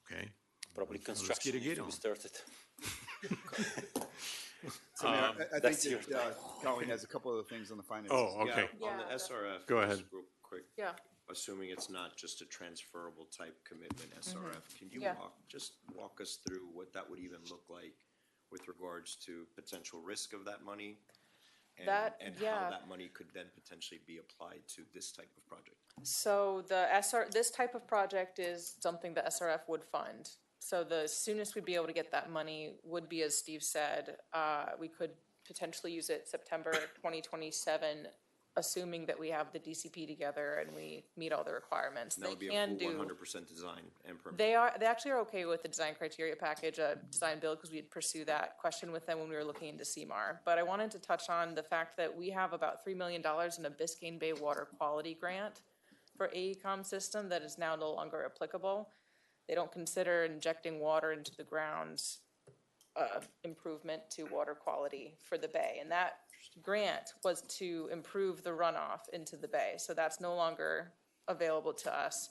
Okay. probably Well, let's construction get needs to on. be started. So, Mayor, I that's think your that Colleen has a couple of things on the finances. Oh, okay. On the SRF. Go ahead. just Real quick. Yeah. Assuming it's not just a transferable type commitment, SRF, can you Yeah. walk us through what that would even look like with regards to potential risk of that money? And yeah. how that money could then potentially be applied to this type of project? So this type of project is something the SRF would fund. So the soonest we'd be able to get that money would be, as Steve said, we could potentially use it September 2027, assuming that we have the DCP together and we meet all the requirements. And that would be a full 100% design and permit. They actually are okay with the design criteria package, design build, because we'd pursue that question with them when we were looking into CMAR. But I wanted to touch on the fact that we have about $3 million in a Biscayne Bay water quality grant for AECOM system that is now no longer applicable. They don't consider injecting water into the ground improvement to water quality for the bay. And that grant was to improve the runoff into the bay. So that's no longer available to us.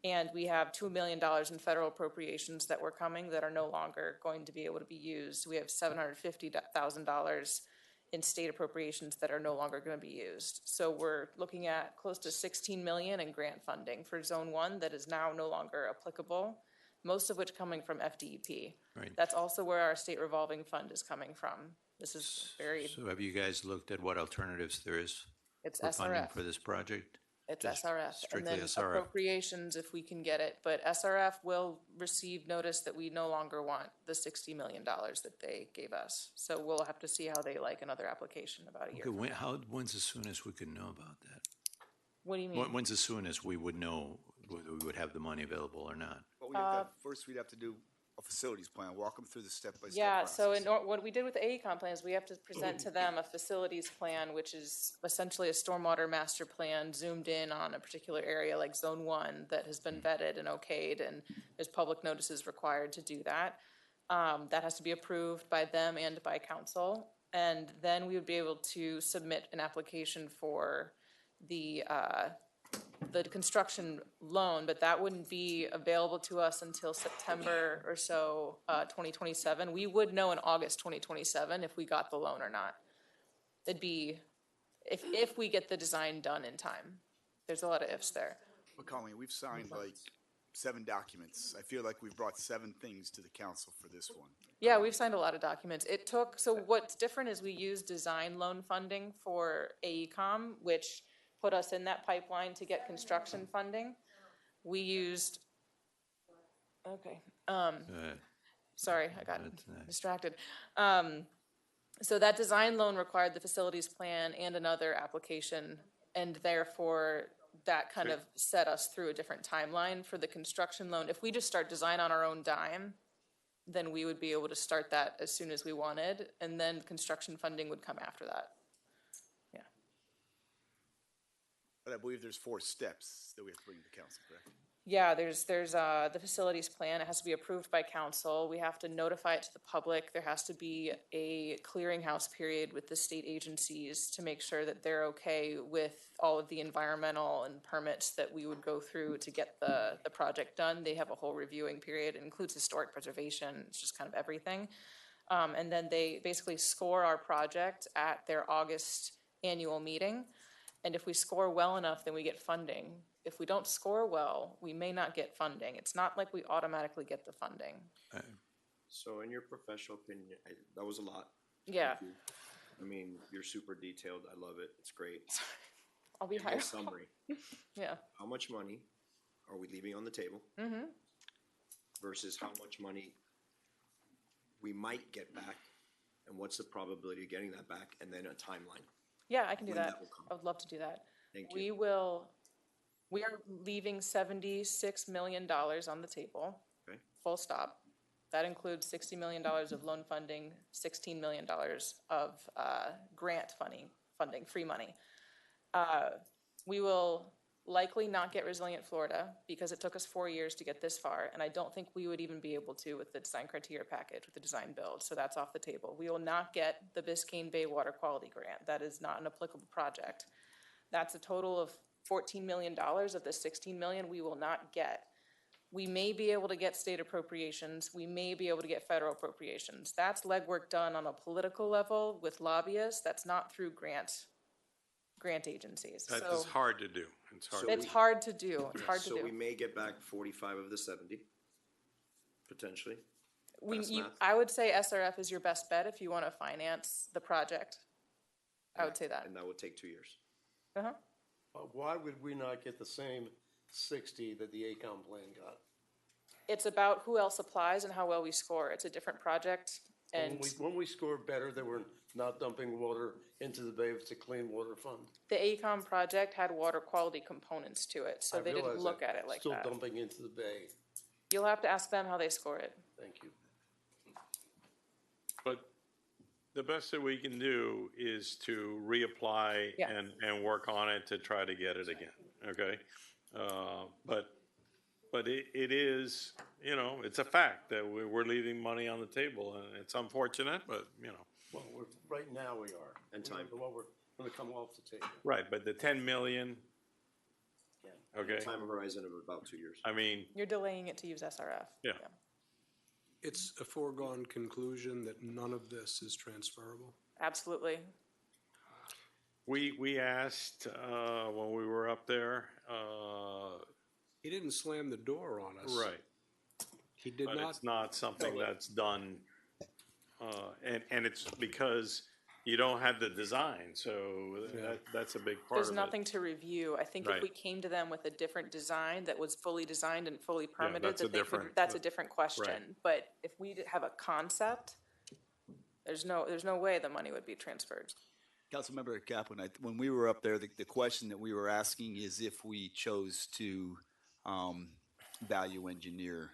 And we have $2 million in federal appropriations that were coming that are no longer going to be able to be used. We have $750,000 in state appropriations that are no longer going to be used. So we're looking at close to 16 million in grant funding for Zone 1 that is now no longer applicable, most of which coming from FDEP. Right. That's also where our state revolving fund is coming from. This is very, So have you guys looked at what alternatives there is it's for funding SRF. for this project? It's Just SRF. And strictly then SRF. appropriations if we can get it. But SRF will receive notice that we no longer want the $60 million that they gave us. So we'll have to see how they like another application about a year. Okay, when's the soonest we could know about that? What do you mean? When's the soonest we would know whether we would have the money available or not? But we have to, first we'd have to do a facilities plan, walk them through the step-by-step Yeah, process. so what we did with the AECOM plan is we have to present to them a facilities plan, which is essentially a stormwater master plan zoomed in on a particular area like Zone 1 that has been vetted and okayed, and there's public notices required to do that. That has to be approved by them and by council. And then we would be able to submit an application for the construction loan, but that wouldn't be available to us until September or so, 2027. We would know in August 2027 if we got the loan or not. It'd be, if we get the design done in time. There's a lot of ifs there. But Colleen, we've signed like 7 documents. I feel like we've brought 7 things to the council for this one. Yeah, we've signed a lot of documents. So what's different is we use design loan funding for AECOM, which put us in that pipeline to get construction funding. We used, sorry, I got distracted. So that design loan required the facilities plan and another application, and therefore that kind of set us through a different timeline for the construction loan. If we just start design on our own dime, then we would be able to start that as soon as we wanted, and then construction funding would come after that. But I believe there's 4 steps that we have to bring to council, correct? Yeah, there's the facilities plan. It has to be approved by council. We have to notify it to the public. There has to be a clearinghouse period with the state agencies to make sure that they're okay with all of the environmental and permits that we would go through to get the project done. They have a whole reviewing period. It includes historic preservation. It's just kind of everything. And then they basically score our project at their August annual meeting. And if we score well enough, then we get funding. If we don't score well, we may not get funding. It's not like we automatically get the funding. So in your professional opinion, that was a lot. Yeah. Thank you. I mean, you're super detailed. I love it. It's great. I'll be Give me higher. a summary. Yeah. How much money, are we leaving on the table Mm-hmm. versus how much money we might get back, and what's the probability of getting that back, and then a timeline. Yeah, I can do When that. that will come. I would love to do that. Thank We you. we are leaving $76 million on the table. Okay. Full stop. That includes $60 million of loan funding, $16 million of grant funding, free money. We will likely not get Resilient Florida because it took us 4 years to get this far, and I don't think we would even be able to with the design criteria package, with the design build, so that's off the table. We will not get the Biscayne Bay Water Quality Grant. That is not an applicable project. That's a total of $14 million of the $16 million we will not get. We may be able to get state appropriations. We may be able to get federal appropriations. That's legwork done on a political level with lobbyists. That's not through grant agencies. That So is hard to do. It's hard. it's hard to do. It's hard to So we do. may get back 45 of the 70, potentially. Fast math. I would say SRF is your best bet if you want to finance the project. I would say that. And that would take 2 years. Uh-huh. Why would we not get the same 60 that the ACOM plan got? It's about who else applies and how well we score. It's a different project, and When we score better, that we're not dumping water into the bay, it's a clean water fund. the AECOM project had water quality components to it, so I they didn't realize look that. at it like Still that. dumping into the bay. You'll have to ask them how they score it. Thank you. But the best that we can do is to reapply Yeah. and work on it to try to get it again, okay? But it is, you know, it's a fact that we're leaving money on the table, and it's unfortunate, but, you know. Well, right now we are. And time. Well, we're gonna come off the table. Right, but the 10 million, okay, Time horizon of about 2 years. I mean, You're delaying it to use SRF. yeah. It's a foregone conclusion that none of this is transferable. Absolutely. We asked, when we were up there, He didn't slam the door on us. right. He did But not. it's not something that's done, and it's because you don't have the design, so that's a big part of There's it. nothing to review. I think if Right. we came to them with a different design that was fully designed and fully permitted, that's a that they could, different- that's a different question. But if we have a concept, there's no way the money would be transferred. Councilmember Kaplan, when we were up there, the question that we were asking is if we chose to value engineer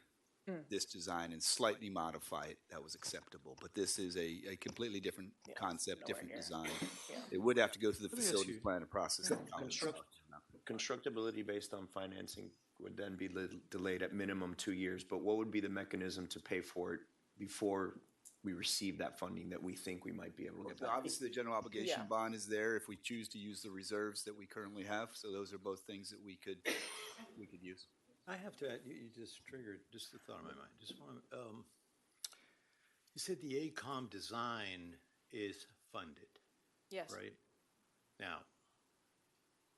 this design and slightly modify it, that was acceptable. But this is a completely different concept, different design. It would have to go through the Let me ask facilities you- planning process. that Collins Construct- talked about. Constructability based on financing would then be delayed at minimum 2 years, but what would be the mechanism to pay for it before we receive that funding that we think we might be able to get back? Obviously, the general obligation Yeah. bond is there if we choose to use the reserves that we currently have. So those are both things that we could use. I have to, you just triggered just a thought in my mind. Just want, you said the ACOM design is funded, Yes. right? Now,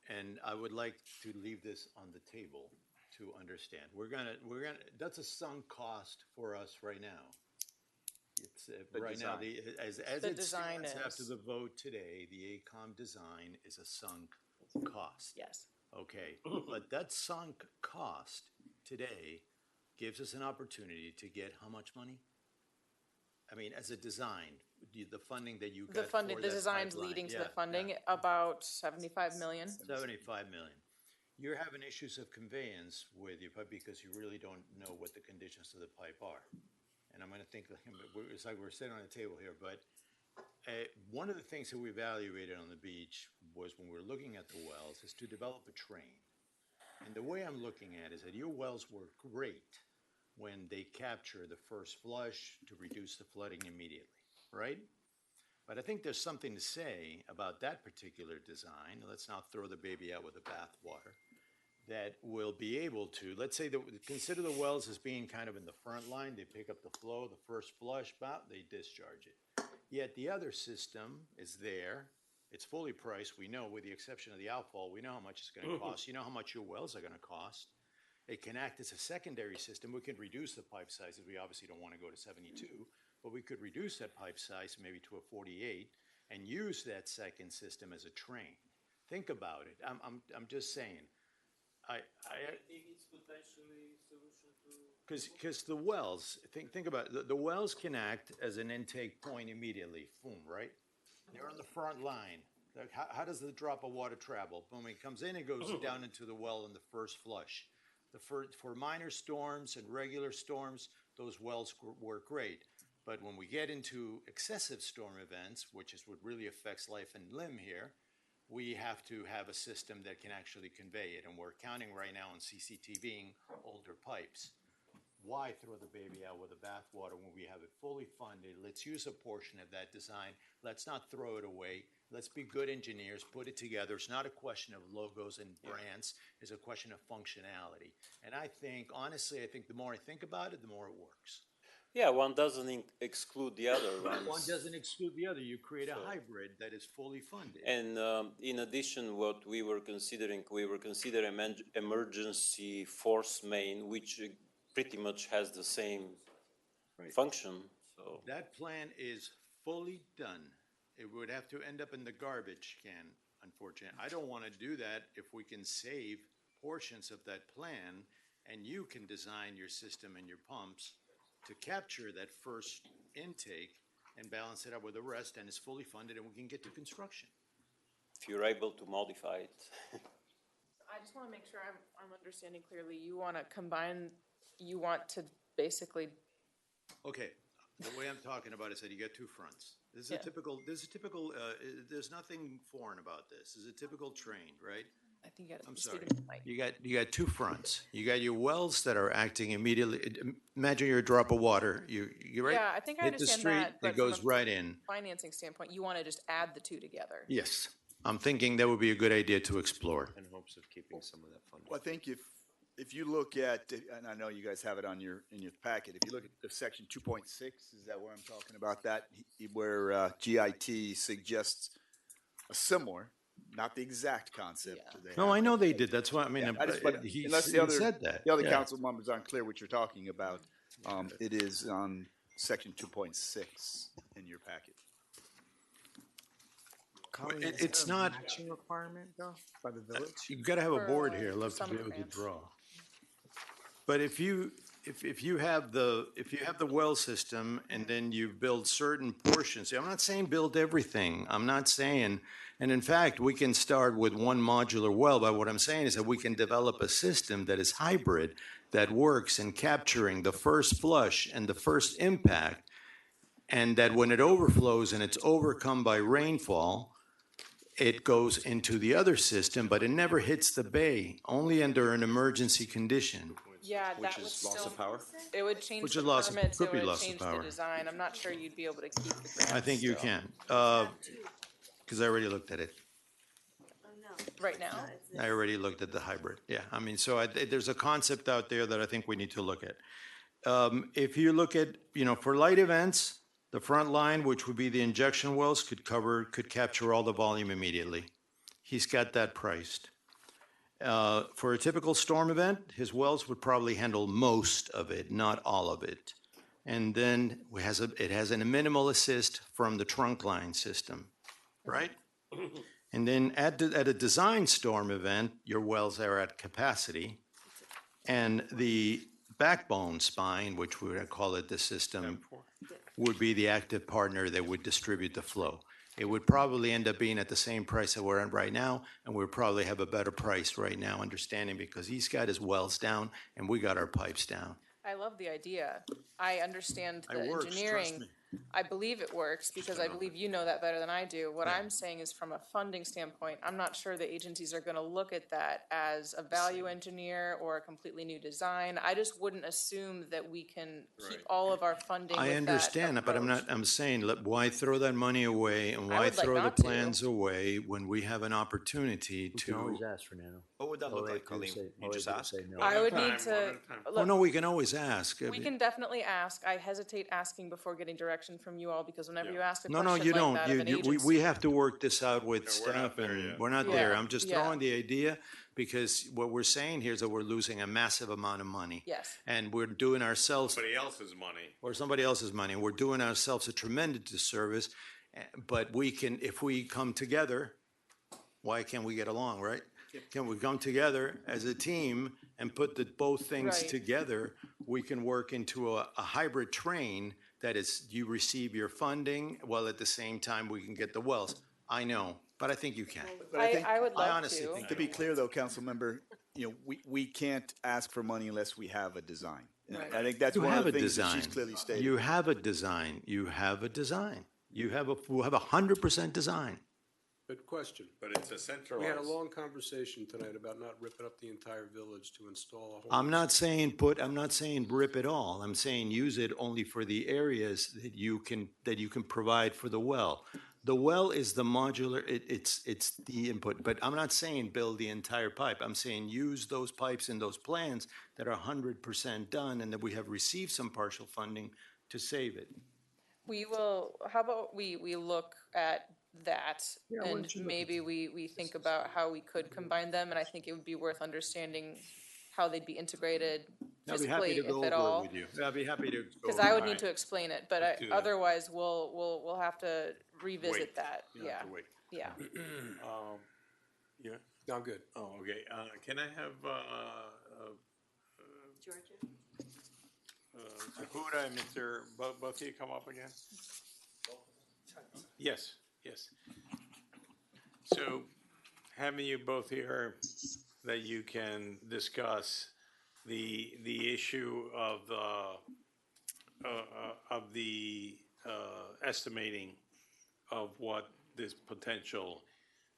and I would like to leave this on the table to understand. We're gonna, that's a sunk cost for us right now. It's, right now, as The it design stands after is. the vote today, the ACOM design is a sunk cost. Yes. Okay, but that sunk cost today gives us an opportunity to get how much money? I mean, as a design, the funding that you got The for funding, the that design's pipeline. leading to Yeah, the funding, yeah. about 75 million. 75 million. You're having issues of conveyance with your pipe because you really don't know what the conditions of the pipe are. And I'm gonna think, it's like we're sitting on a table here, but one of the things that we evaluated on the beach was when we were looking at the wells is to develop a train. And the way I'm looking at it is that your wells work great when they capture the first flush to reduce the flooding immediately, right? But I think there's something to say about that particular design. Let's not throw the baby out with the bathwater. That will be able to, let's say, consider the wells as being kind of in the front line. They pick up the flow, the first flush, they discharge it. Yet the other system is there. It's fully priced. We know, with the exception of the outfall, we know how much it's going to cost. You know how much your wells are going to cost. It can act as a secondary system. We can reduce the pipe sizes. We obviously don't want to go to 72, but we could reduce that pipe size maybe to a 48 and use that second system as a train. Think about it. I'm just saying. I, because the wells, think about it, the wells can act as an intake point immediately, boom, right? They're on the front line. Like, how does the drop of water travel? Boom, it comes in, it goes down into the well in the first flush. For minor storms and regular storms, those wells work great. But when we get into excessive storm events, which is what really affects life and limb here, we have to have a system that can actually convey it. And we're counting right now on CCTVing older pipes. Why throw the baby out with the bathwater when we have it fully funded? Let's use a portion of that design. Let's not throw it away. Let's be good engineers, put it together. It's not a question of logos and brands. It's a question of functionality. And I think, honestly, the more I think about it, the more it works. Yeah, one doesn't exclude the other ones. One doesn't exclude the other. You create a hybrid that is fully funded. And in addition, what we were considering emergency force main, which pretty much has the same function. So that plan is fully done. It would have to end up in the garbage can, unfortunately. I don't want to do that if we can save portions of that plan and you can design your system and your pumps to capture that first intake and balance it up with the rest, and it's fully funded and we can get to construction. if you're able to modify it. I just want to make sure I'm understanding clearly. You want to combine, you want to basically. Okay, the way I'm talking about is that you got two fronts. This is a typical, there's nothing foreign about this. This is a typical train, right? I think you got I'm sorry. You got two fronts. You got your wells that are acting immediately. Imagine you're a drop of water. You're right. Yeah, I think I hit the understand street, that. But it goes from a right in. financing standpoint, you want to just add the two together. Yes, I'm thinking that would be a good idea to explore. In hopes of keeping some of that funding. Well, I think if you look at, and I know you guys have it on in your packet, if you look at the section 2.6, is that where I'm talking about that? Where GIT suggests a similar, not the exact concept. That they No, have. I know they did. That's why, I mean, he unless said that. the other Yeah. council members aren't clear what you're talking about, it is on section 2.6 in your packet. It's not. Matching requirement though, by the village? You've got to have a For, board here. I'd love to some be able to grants. draw. But if you have the well system and then you build certain portions, see, I'm not saying build everything. I'm not saying, and in fact, we can start with one modular well, but what I'm saying is that we can develop a system that is hybrid, that works in capturing the first flush and the first impact, and that when it overflows and it's overcome by rainfall, it goes into the other system, but it never hits the bay, only under an emergency condition. Yeah, Which that would is loss still. of power? It would change Which the is loss of- permits, could it be would loss of change the power. design. I'm not sure you'd be able to keep the grants. I think you still. can, because I already looked at it. Right now? I already looked at the hybrid, yeah. I mean, so there's a concept out there that I think we need to look at. If you look at, for light events, the front line, which would be the injection wells, could capture all the volume immediately. He's got that priced. For a typical storm event, his wells would probably handle most of it, not all of it. And then it has a minimal assist from the trunk line system, right? And then at a design storm event, your wells are at capacity. And the backbone spine, which we would call it the system, would be the active partner that would distribute the flow. It would probably end up being at the same price that we're at right now, and we'd probably have a better price right now, understanding because he's got his wells down and we got our pipes down. I love the idea. I understand the It works, trust engineering. me. I believe it works because I believe you know that better than I do. What I'm saying is from a funding standpoint, I'm not sure the agencies are going to look at that as a value engineer or a completely new design. I just wouldn't assume that we can keep all of our funding with I that understand that, but approach. I'm saying, why throw that money away and I why would like throw the not to. plans away when we have an opportunity We can to? always ask, Fernando. What would that All look they like, have to Colleen? say- You all they just have to ask? say no. I would need to. Oh, look, no, we can always ask. We can definitely ask. I hesitate asking before getting direction from you all because whenever you ask a No, question no, you like don't. that of an We agency. have to work this out with we're not staff there and yet. we're not there. Yeah, I'm just yeah. throwing the idea because what we're saying here is that we're losing a massive amount of money. Yes. And we're doing ourselves, Somebody else's money. or somebody else's money, we're doing ourselves a tremendous disservice. But we can, if we come together, why can't we get along, right? can we come together as a team and put both things Right. together? We can work into a hybrid train that is, you receive your funding while at the same time we can get the wells. I know, but I think you can. But I think, I would love honestly to. think to be clear though, council member, we can't ask for money unless we have a design. And I think that's You one have of a the things that design. she's clearly stated. You have a design. You have a design. You have 100% design. Good question. But it's a centralized. We had a long conversation tonight about not ripping up the entire village to install a whole. I'm not saying rip it all. I'm saying use it only for the areas that you can provide for the well. The well is the modular, it's the input, but I'm not saying build the entire pipe. I'm saying use those pipes in those plans that are 100% done and that we have received some partial funding to save it. We will, how about we look at that Yeah, why and don't you look maybe we think about how we could combine them, and I think it would be worth understanding how they'd be integrated I'd be physically, happy to go if at over all. it with you. I'd be happy to go. Because I would over it. need to explain it, but Let's do that. otherwise we'll have to revisit Wait. that, You have yeah, to wait. yeah. Yeah. No, I'm good. Oh, okay. Can I have, Georgia? Zahuda and Mr., both of you come up again? Yes, yes. So having you both here, that you can discuss the issue of the estimating of what this potential,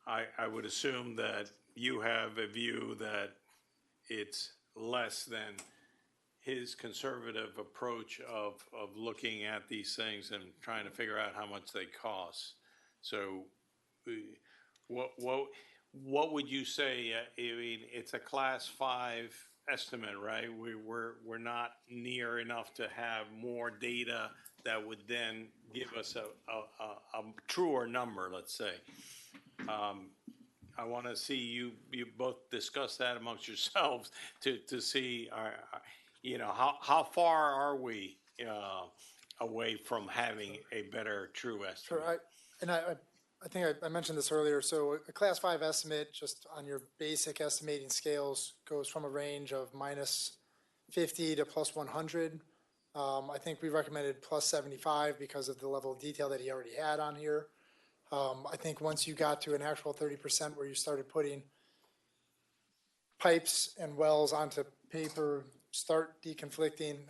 I would assume that you have a view that it's less than his conservative approach of looking at these things and trying to figure out how much they cost. So what would you say? I mean, it's a class 5 estimate, right? We're not near enough to have more data that would then give us a truer number, let's say. I want to see you both discuss that amongst yourselves to see, how far are we away from having a better true estimate? Sure, I think I mentioned this earlier, so a class 5 estimate, just on your basic estimating scales, goes from a range of -50 to +100. I think we recommended +75 because of the level of detail that he already had on here. I think once you got to an actual 30% where you started putting pipes and wells onto paper, start deconflicting,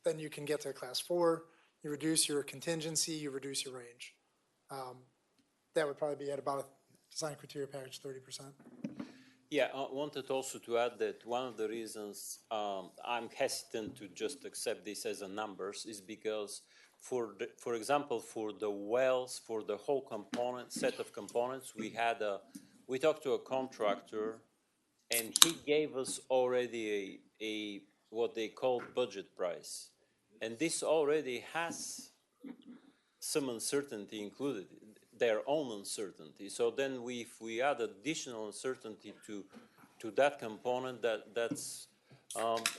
then you can get to a class 4. You reduce your contingency, you reduce your range. That would probably be at about a design criteria package 30%. Yeah, I wanted also to add that one of the reasons I'm hesitant to just accept this as a numbers is because for example, for the wells, for the whole set of components, we talked to a contractor and he gave us already a what they call budget price. And this already has some uncertainty included, their own uncertainty. So then if we add additional uncertainty to that component, that's,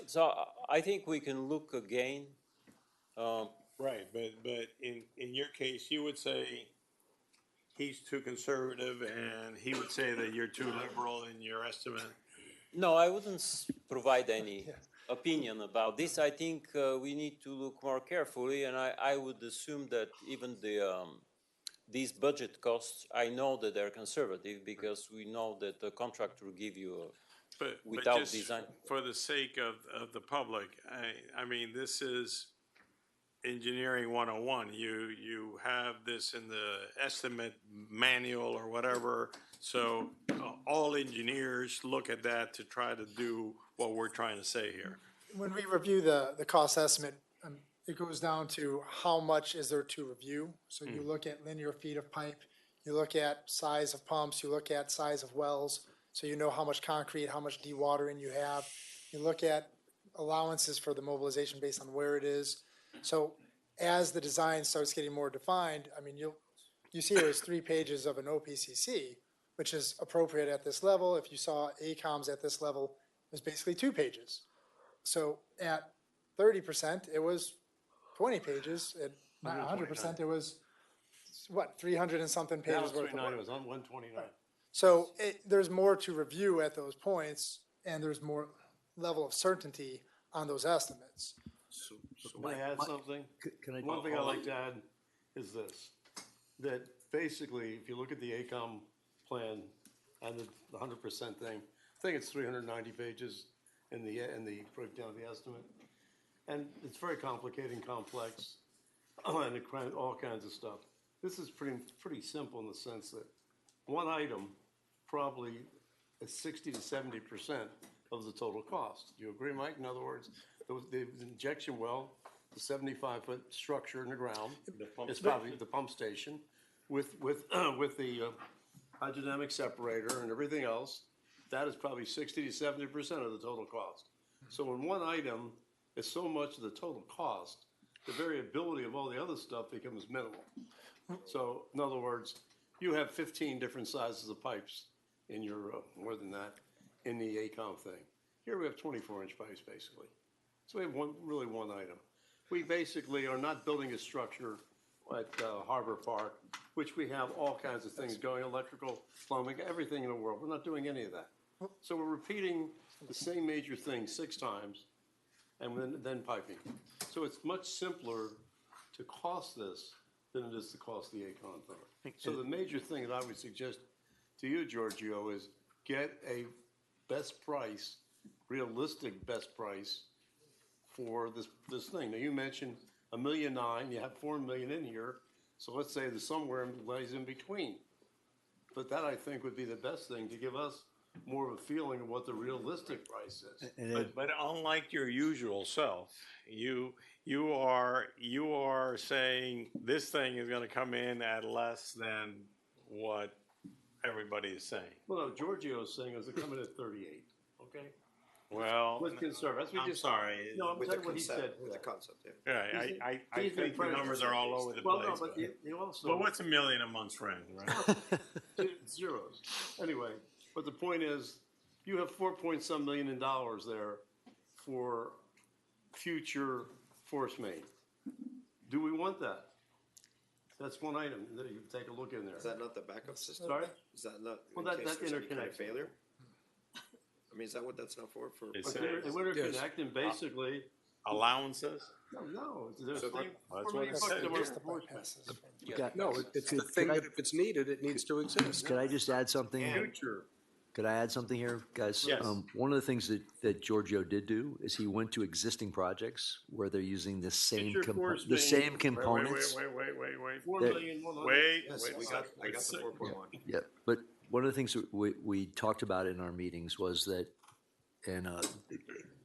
so I think we can look again. Right, but in your case, you would say he's too conservative and he would say that you're too liberal in your estimate? No, I wouldn't provide any opinion about this. I think we need to look more carefully, and I would assume that even these budget costs, I know that they're conservative because we know that the contractor will give you without just design. For the sake of the public, I mean, this is engineering 101. You have this in the estimate manual or whatever, so all engineers look at that to try to do what we're trying to say here. When we review the cost estimate, it goes down to how much is there to review. So you look at linear feet of pipe, you look at size of pumps, you look at size of wells, so you know how much concrete, how much dewatering you have. You look at allowances for the mobilization based on where it is. So as the design starts getting more defined, I mean, you see there's 3 pages of an OPCC, which is appropriate at this level. If you saw ACOMs at this level, it was basically 2 pages. So at 30%, it was 20 pages. At 100%, it was, 300 and something pages worth of work. It was on 129. So there's more to review at those points, and there's more level of certainty on those estimates. Can I add something? Can I? One thing I'd like to add is this, that basically, if you look at the ACOM plan and the 100% thing, I think it's 390 pages in the breakdown of the estimate. And it's very complicated and complex, and all kinds of stuff. This is pretty simple in the sense that one item probably is 60 to 70% of the total cost. Do you agree, Mike? In other words, the injection well, the 75-foot structure in the ground, it's probably the pump station with the hydrodynamic separator and everything else. That is probably 60 to 70% of the total cost. So when one item is so much of the total cost, the variability of all the other stuff becomes minimal. So in other words, you have 15 different sizes of pipes in your, more than that, in the ACOM thing. Here we have 24-inch pipes, basically. So we have really one item. We basically are not building a structure at Harbor Park, which we have all kinds of things going, electrical, plumbing, everything in the world. We're not doing any of that. So we're repeating the same major thing 6 times and then piping. So it's much simpler to cost this than it is to cost the ACON thing. So the major thing that I would suggest to you, Giorgio, is get a best price, realistic best price for this thing. Now, you mentioned $1.9 million, you have $4 million in here, so let's say there's somewhere lays in between. But that, I think, would be the best thing to give us more of a feeling of what the realistic price is. But unlike your usual self, you are saying this thing is going to come in at less than what everybody is saying. Well, no, Giorgio is saying it's coming at 38, okay? Well, With conservative, that's what I'm you said. sorry. No, I'm With telling the what he said. concept, with the concept, yeah. Yeah, I think the numbers are all over the Well, place. no, but you also. But what's $1 million a month's rent, right? Zeros. Anyway, but the point is, you have $4.some million there for future force main. Do we want that? That's one item that you take a look in there. Is that not the backup system? Sorry? Is that not Well, in that case there's any kind of interconnect. failure? I mean, is that what that's not for? It's They interconnect and basically. Allowances? No, there's. So that's what it said. No, it's the thing that if it's needed, it needs to exist. Could I just add something? Future. Could I add something here, guys? Yes. One of the things that Giorgio did do is he went to existing projects where they're using the same components. Wait. 4 That- million, 100. Wait, Yes, I got the 4.1. Yeah, but one of the things that we talked about in our meetings was that, and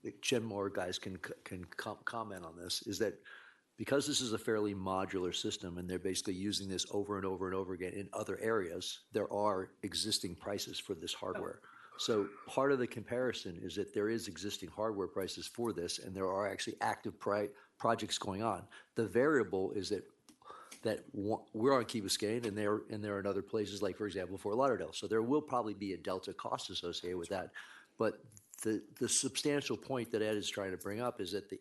the Genmore guys can comment on this, is that because this is a fairly modular system and they're basically using this over and over and over again in other areas, there are existing prices for this hardware. So part of the comparison is that there is existing hardware prices for this, and there are actually active projects going on. The variable is that we're on Key Biscayne, and they're in other places, like, for example, Fort Lauderdale. So there will probably be a delta cost associated with that. But the substantial point that Ed is trying to bring up is that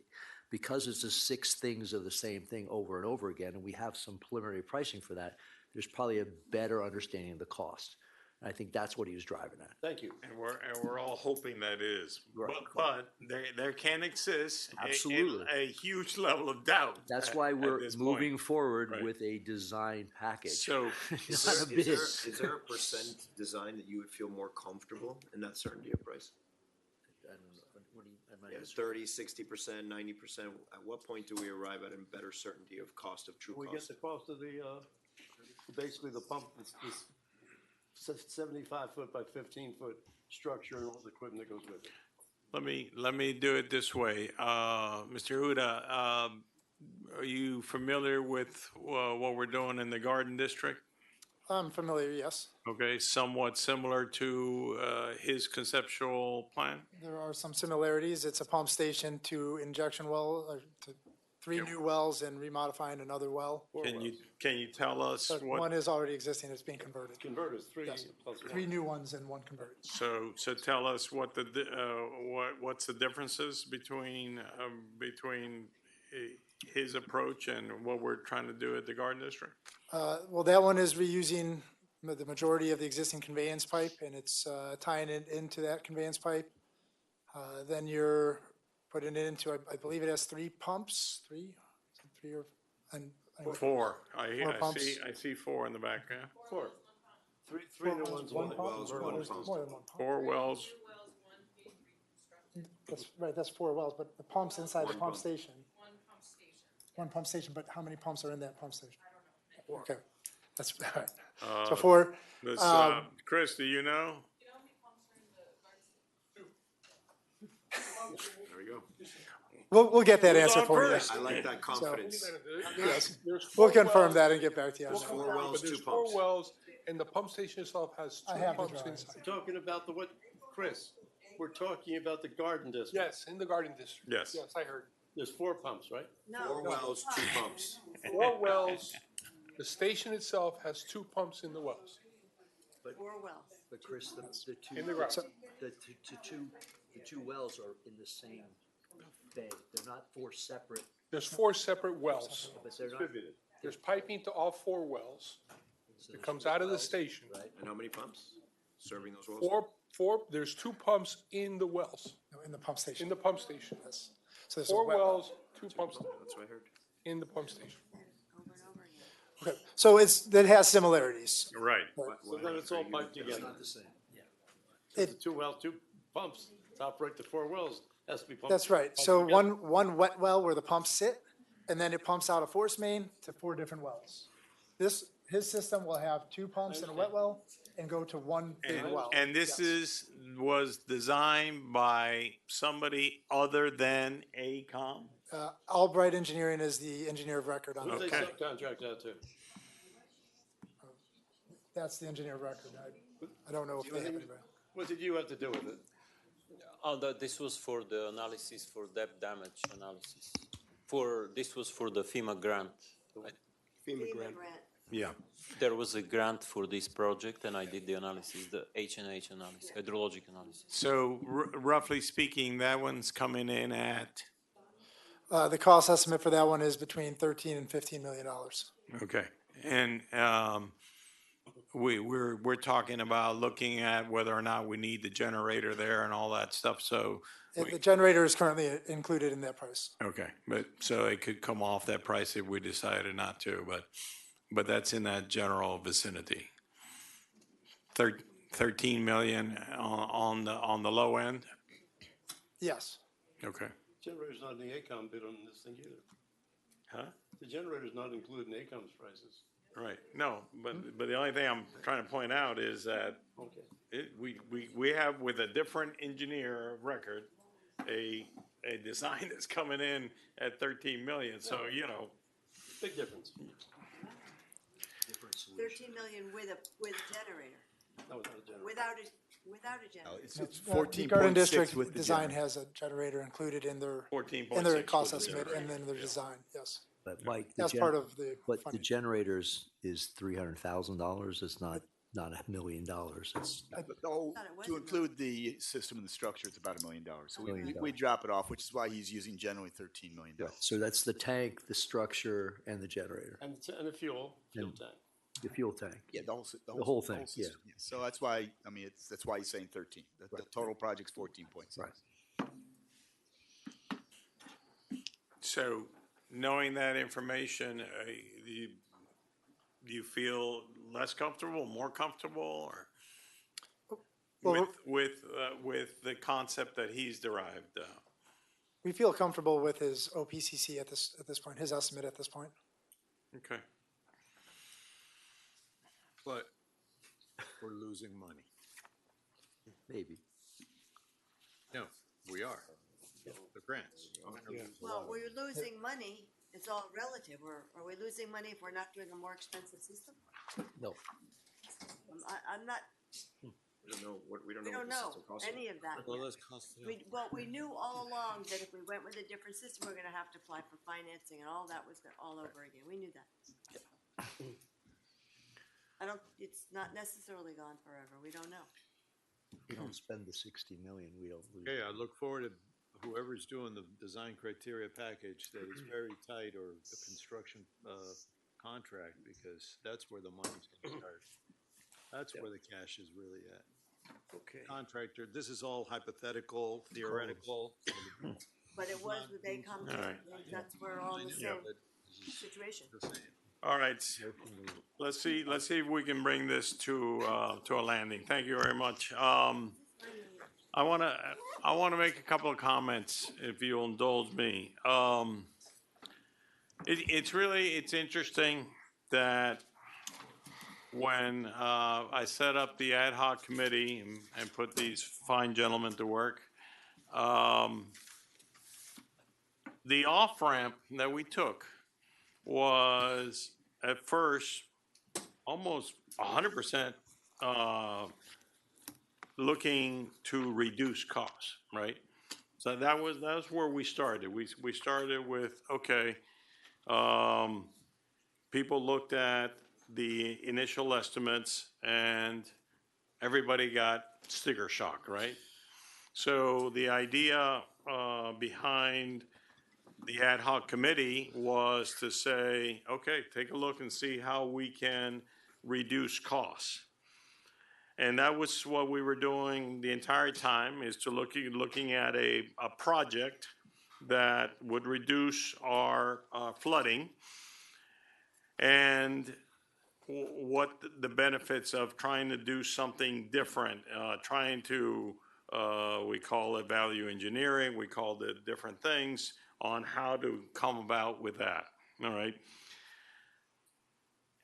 because it's the 6 things of the same thing over and over again, and we have some preliminary pricing for that, there's probably a better understanding of the cost. And I think that's what he was driving at. Thank you. And we're all hoping that is. Right. But there can exist Absolutely. a huge level of doubt. That's why at we're this moving point. forward Right. with a design package. So Not a Is bid. there a percent design that you would feel more comfortable in that certainty of price? I don't know. What do you, I'm not Yeah, even- 30, 60%, 90%? At what point do we arrive at a better certainty of cost of true We get cost? the cost of basically the pump, this 75-foot by 15-foot structure and all the equipment that goes with it. let me do it this way. Mr. Huda, are you familiar with what we're doing in the Garden District? I'm familiar, yes. Okay, somewhat similar to his conceptual plan? There are some similarities. It's a pump station to injection well, or to 3 new wells and remodifying another well. Can you tell us But what? one is already existing, it's being converted. Converters, 3 Yes. plus 1. 3 new ones and 1 converted. So tell us what what's the differences between his approach and what we're trying to do at the Garden District? Well, that one is reusing the majority of the existing conveyance pipe, and it's tying it into that conveyance pipe. Then you're putting it into, I believe it has three pumps, three or, and. Four. Four pumps. I see four in the back, yeah. Four. Three to one's One one. pump? wells, Or one there's pump. more than one pump. 4 wells, That's right, that's 4 wells, but the pumps inside the pump station. One pump station, but how many pumps are in that pump station? Okay, that's, all right. So 4. this, Chris, do you know? There we go. We'll get that Who's answer on for you. first? I like that confidence. Yes, There's we'll 4 confirm wells. that and get back to you. We'll Four confirm, wells, but there's two 4 pumps. wells, and the pump station itself has I 2 have the pumps drawings. inside. Talking about Chris, we're talking about the garden district. Yes, in the garden district. Yes. Yes, I heard. There's 4 pumps, right? Four wells, 2 pumps. 4 wells. The station itself has 2 pumps in the wells. 4 wells. But Chris, the two, In the ground. the two wells are in the same bay. They're not 4 separate, There's 4 separate wells. but they're not. There's piping to all 4 wells. It comes out of the station. And how many pumps serving those wells? There's 2 pumps in the wells, No, in the pump station. in the pump station. So there's a 4 wet well. wells, 2 pumps That's what I heard. in the pump station. Okay, so that has similarities. Right. So then it's all piped together. Not the same. It's 2 wells, 2 pumps, to operate the 4 wells, has to be pumped. That's right. pumped So together. one wet well where the pumps sit, and then it pumps out a force main to 4 different wells. His system will have 2 pumps and a wet well and go to one big well. And this Yes. was designed by somebody other than AECom? Albright Engineering is the engineer of record on Who do it. they Okay. subcontract out to? That's the engineer of record. I don't know if they have anybody. What did you have to do with it? This was for the analysis for depth damage analysis. This was for the FEMA grant. FEMA grant. Yeah. There was a grant for this project, and I did the analysis, the H&H analysis, hydrologic analysis. So roughly speaking, that one's coming in at, The cost estimate for that one is between $13 and $15 million. okay. And we're talking about looking at whether or not we need the generator there and all that stuff, so. The generator is currently included in that price. Okay, but, so it could come off that price if we decided not to, but that's in that general vicinity. 13 million on the low end? Yes. Okay. Generator's not in the AECOM bid on this thing either. Huh? The generator's not included in AECOM's prices. Right, no, but the only thing I'm trying to point out is that Okay. we have with a different engineer of record, a design that's coming in at 13 million, so, you know. Big difference. 13 million with a generator, That was not a generator. without a generator. It's The 14.6 Garden District with the design generator. has a generator included in their 14.6 cost with the estimate and generator, then their design, yes. But Mike. That's part of the But the funding. generators is $300,000. It's not $1 million. It's, Oh, to include the system and the structure, it's about $1 million. So $1 million. we drop it off, which is why he's using generally $13 million. so that's the tank, the structure, and the generator, And the fuel tank. the fuel tank. Yeah, the whole thing, yeah. system, So that's why, I mean, that's why he's saying 13. The total project's 14.6. Right. So, knowing that information, do you feel less comfortable, more comfortable, or Well, with the concept that he's derived? We feel comfortable with his OPCC at this point, his estimate at this point. Okay. But we're losing money. Maybe. No, we are. The grants. Well, we're losing money, it's all relative, are we losing money if we're not doing a more expensive system? No. I'm not, We don't know what, we don't we know don't what the know system costs. any of that Well, yet. let's cost it. We knew all along that if we went with a different system, we're gonna have to apply for financing and all that was all over again, we knew that. It's not necessarily gone forever, we don't know. We don't spend the 60 million, we don't lose. Okay, I look forward to whoever's doing the design criteria package, that it's very tight, or the construction contract, because that's where the money's gonna start That's where the cash is really at. Okay. Contractor, this is all hypothetical, theoretical. But it was with AECom, too. All right. That's where all the same situation. All right, let's see if we can bring this to a landing. Thank you very much. I wanna make a couple of comments, if you'll indulge me. It's interesting that when I set up the ad hoc committee and put these fine gentlemen to work, the off-ramp that we took was at first almost 100% looking to reduce costs, right? So that's where we started. We started with, okay, people looked at the initial estimates and everybody got sticker shock, right? So the idea behind the ad hoc committee was to say, okay, take a look and see how we can reduce costs. And that was what we were doing the entire time, is to looking at a project that would reduce our flooding and what the benefits of trying to do something different, trying to, we call it value engineering, we called it different things on how to come about with that, all right?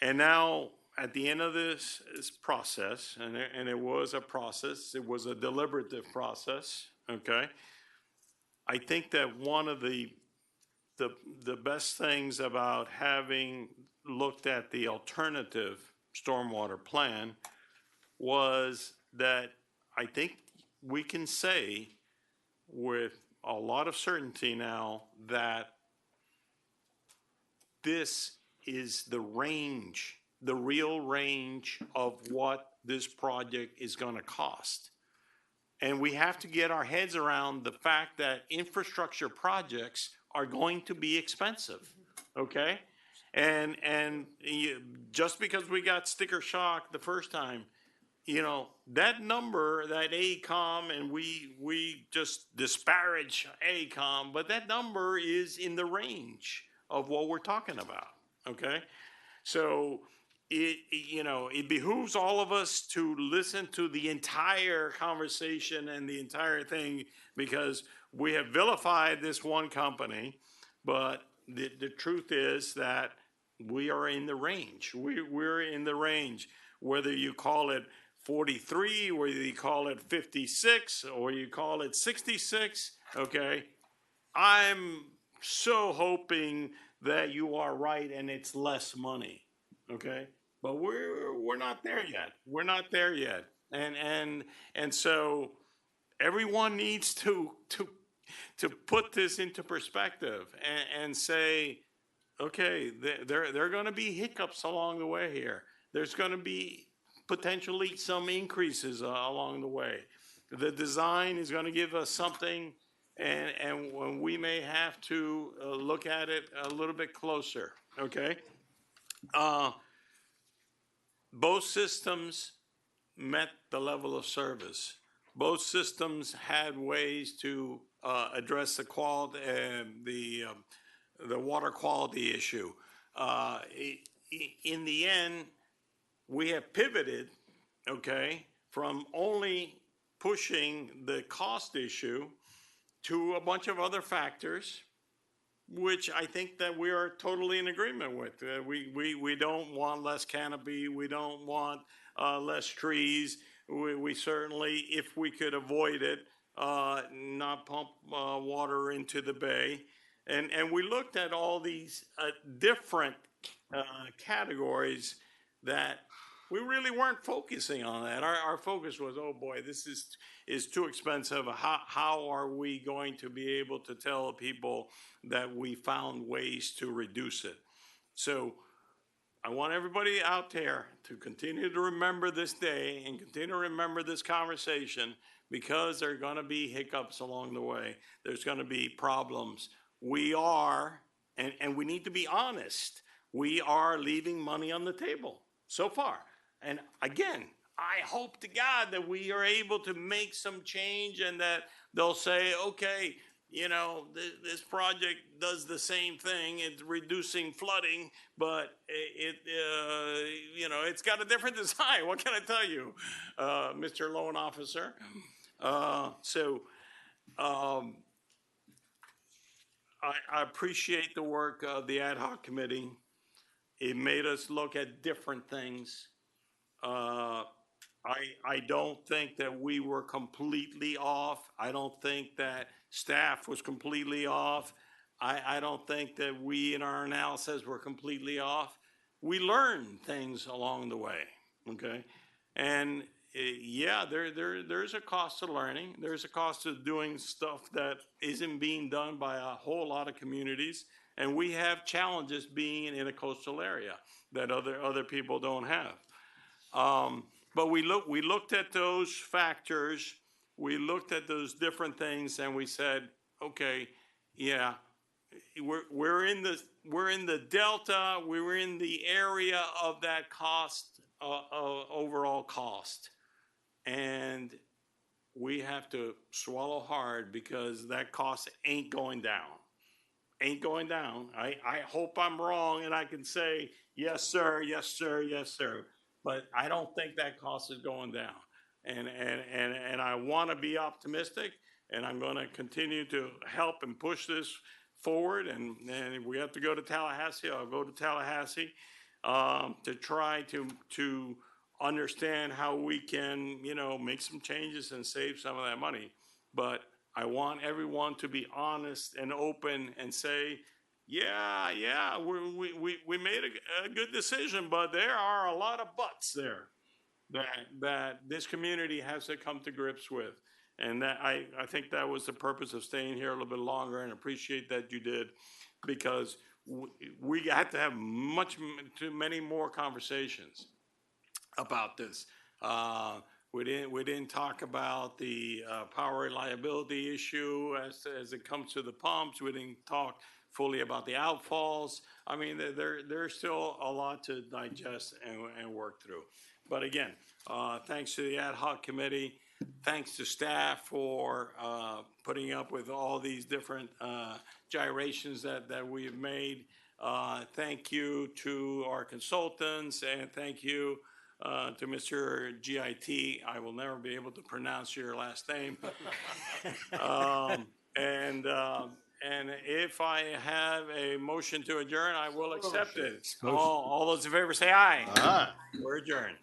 And now, at the end of this process, and it was a process, it was a deliberative process, okay? I think that one of the best things about having looked at the alternative stormwater plan was that I think we can say with a lot of certainty now that this is the range, the real range of what this project is going to cost. And we have to get our heads around the fact that infrastructure projects are going to be expensive, okay? And just because we got sticker shock the first time, you know, that number, that AECom, and we just disparage AECom, but that number is in the range of what we're talking about, okay? So it behooves all of us to listen to the entire conversation and the entire thing, because we have vilified this one company, but the truth is that we are in the range. We're in the range, whether you call it 43, whether you call it 56, or you call it 66, okay? I'm so hoping that you are right and it's less money, okay? But we're not there yet. We're not there yet. And so everyone needs to put this into perspective and say, okay, there are going to be hiccups along the way here. There's going to be potentially some increases along the way. The design is going to give us something, and we may have to look at it a little bit closer, okay? Both systems met the level of service. Both systems had ways to address the quality, the water quality issue. In the end, we have pivoted, okay, from only pushing the cost issue to a bunch of other factors, which I think that we are totally in agreement with. We don't want less canopy. We don't want less trees. We certainly, if we could avoid it, not pump water into the bay. And we looked at all these different categories that we really weren't focusing on that. Our focus was, oh boy, this is too expensive. How are we going to be able to tell people that we found ways to reduce it? So I want everybody out there to continue to remember this day and continue to remember this conversation, because there are going to be hiccups along the way. There's going to be problems. We are, and we need to be honest, we are leaving money on the table so far. And again, I hope to God that we are able to make some change and that they'll say, okay, you know, this project does the same thing. It's reducing flooding, but you know, it's got a different design. What can I tell you, Mr. Loan Officer? I appreciate the work of the ad hoc committee. It made us look at different things. I don't think that we were completely off. I don't think that staff was completely off. I don't think that we in our analysis were completely off. We learned things along the way, okay? And yeah, there's a cost to learning. There's a cost to doing stuff that isn't being done by a whole lot of communities. And we have challenges being in a coastal area that other people don't have. But we looked at those factors, we looked at those different things, and we said, okay, yeah, we're in the delta, we're in the area of that cost, overall cost, and we have to swallow hard because that cost ain't going down. Ain't going down. I hope I'm wrong and I can say, yes, sir, yes, sir, yes, sir. But I don't think that cost is going down. And I want to be optimistic, and I'm going to continue to help and push this forward. And if we have to go to Tallahassee, I'll go to Tallahassee to try to understand how we can, you know, make some changes and save some of that money. But I want everyone to be honest and open and say, yeah, we made a good decision, but there are a lot of buts there that this community has to come to grips with. And that I think that was the purpose of staying here a little bit longer, and appreciate that you did, because we had to have too many more conversations about this. We didn't talk about the power reliability issue as it comes to the pumps. We didn't talk fully about the outfalls. I mean, there's still a lot to digest and work through. But again, thanks to the ad hoc committee, thanks to staff for putting up with all these different gyrations that we've made. Thank you to our consultants, and thank you to Mr. GIT. I will never be able to pronounce your last name. And if I have a motion to adjourn, I will accept it. All those in favor say aye. Aye. We're adjourned.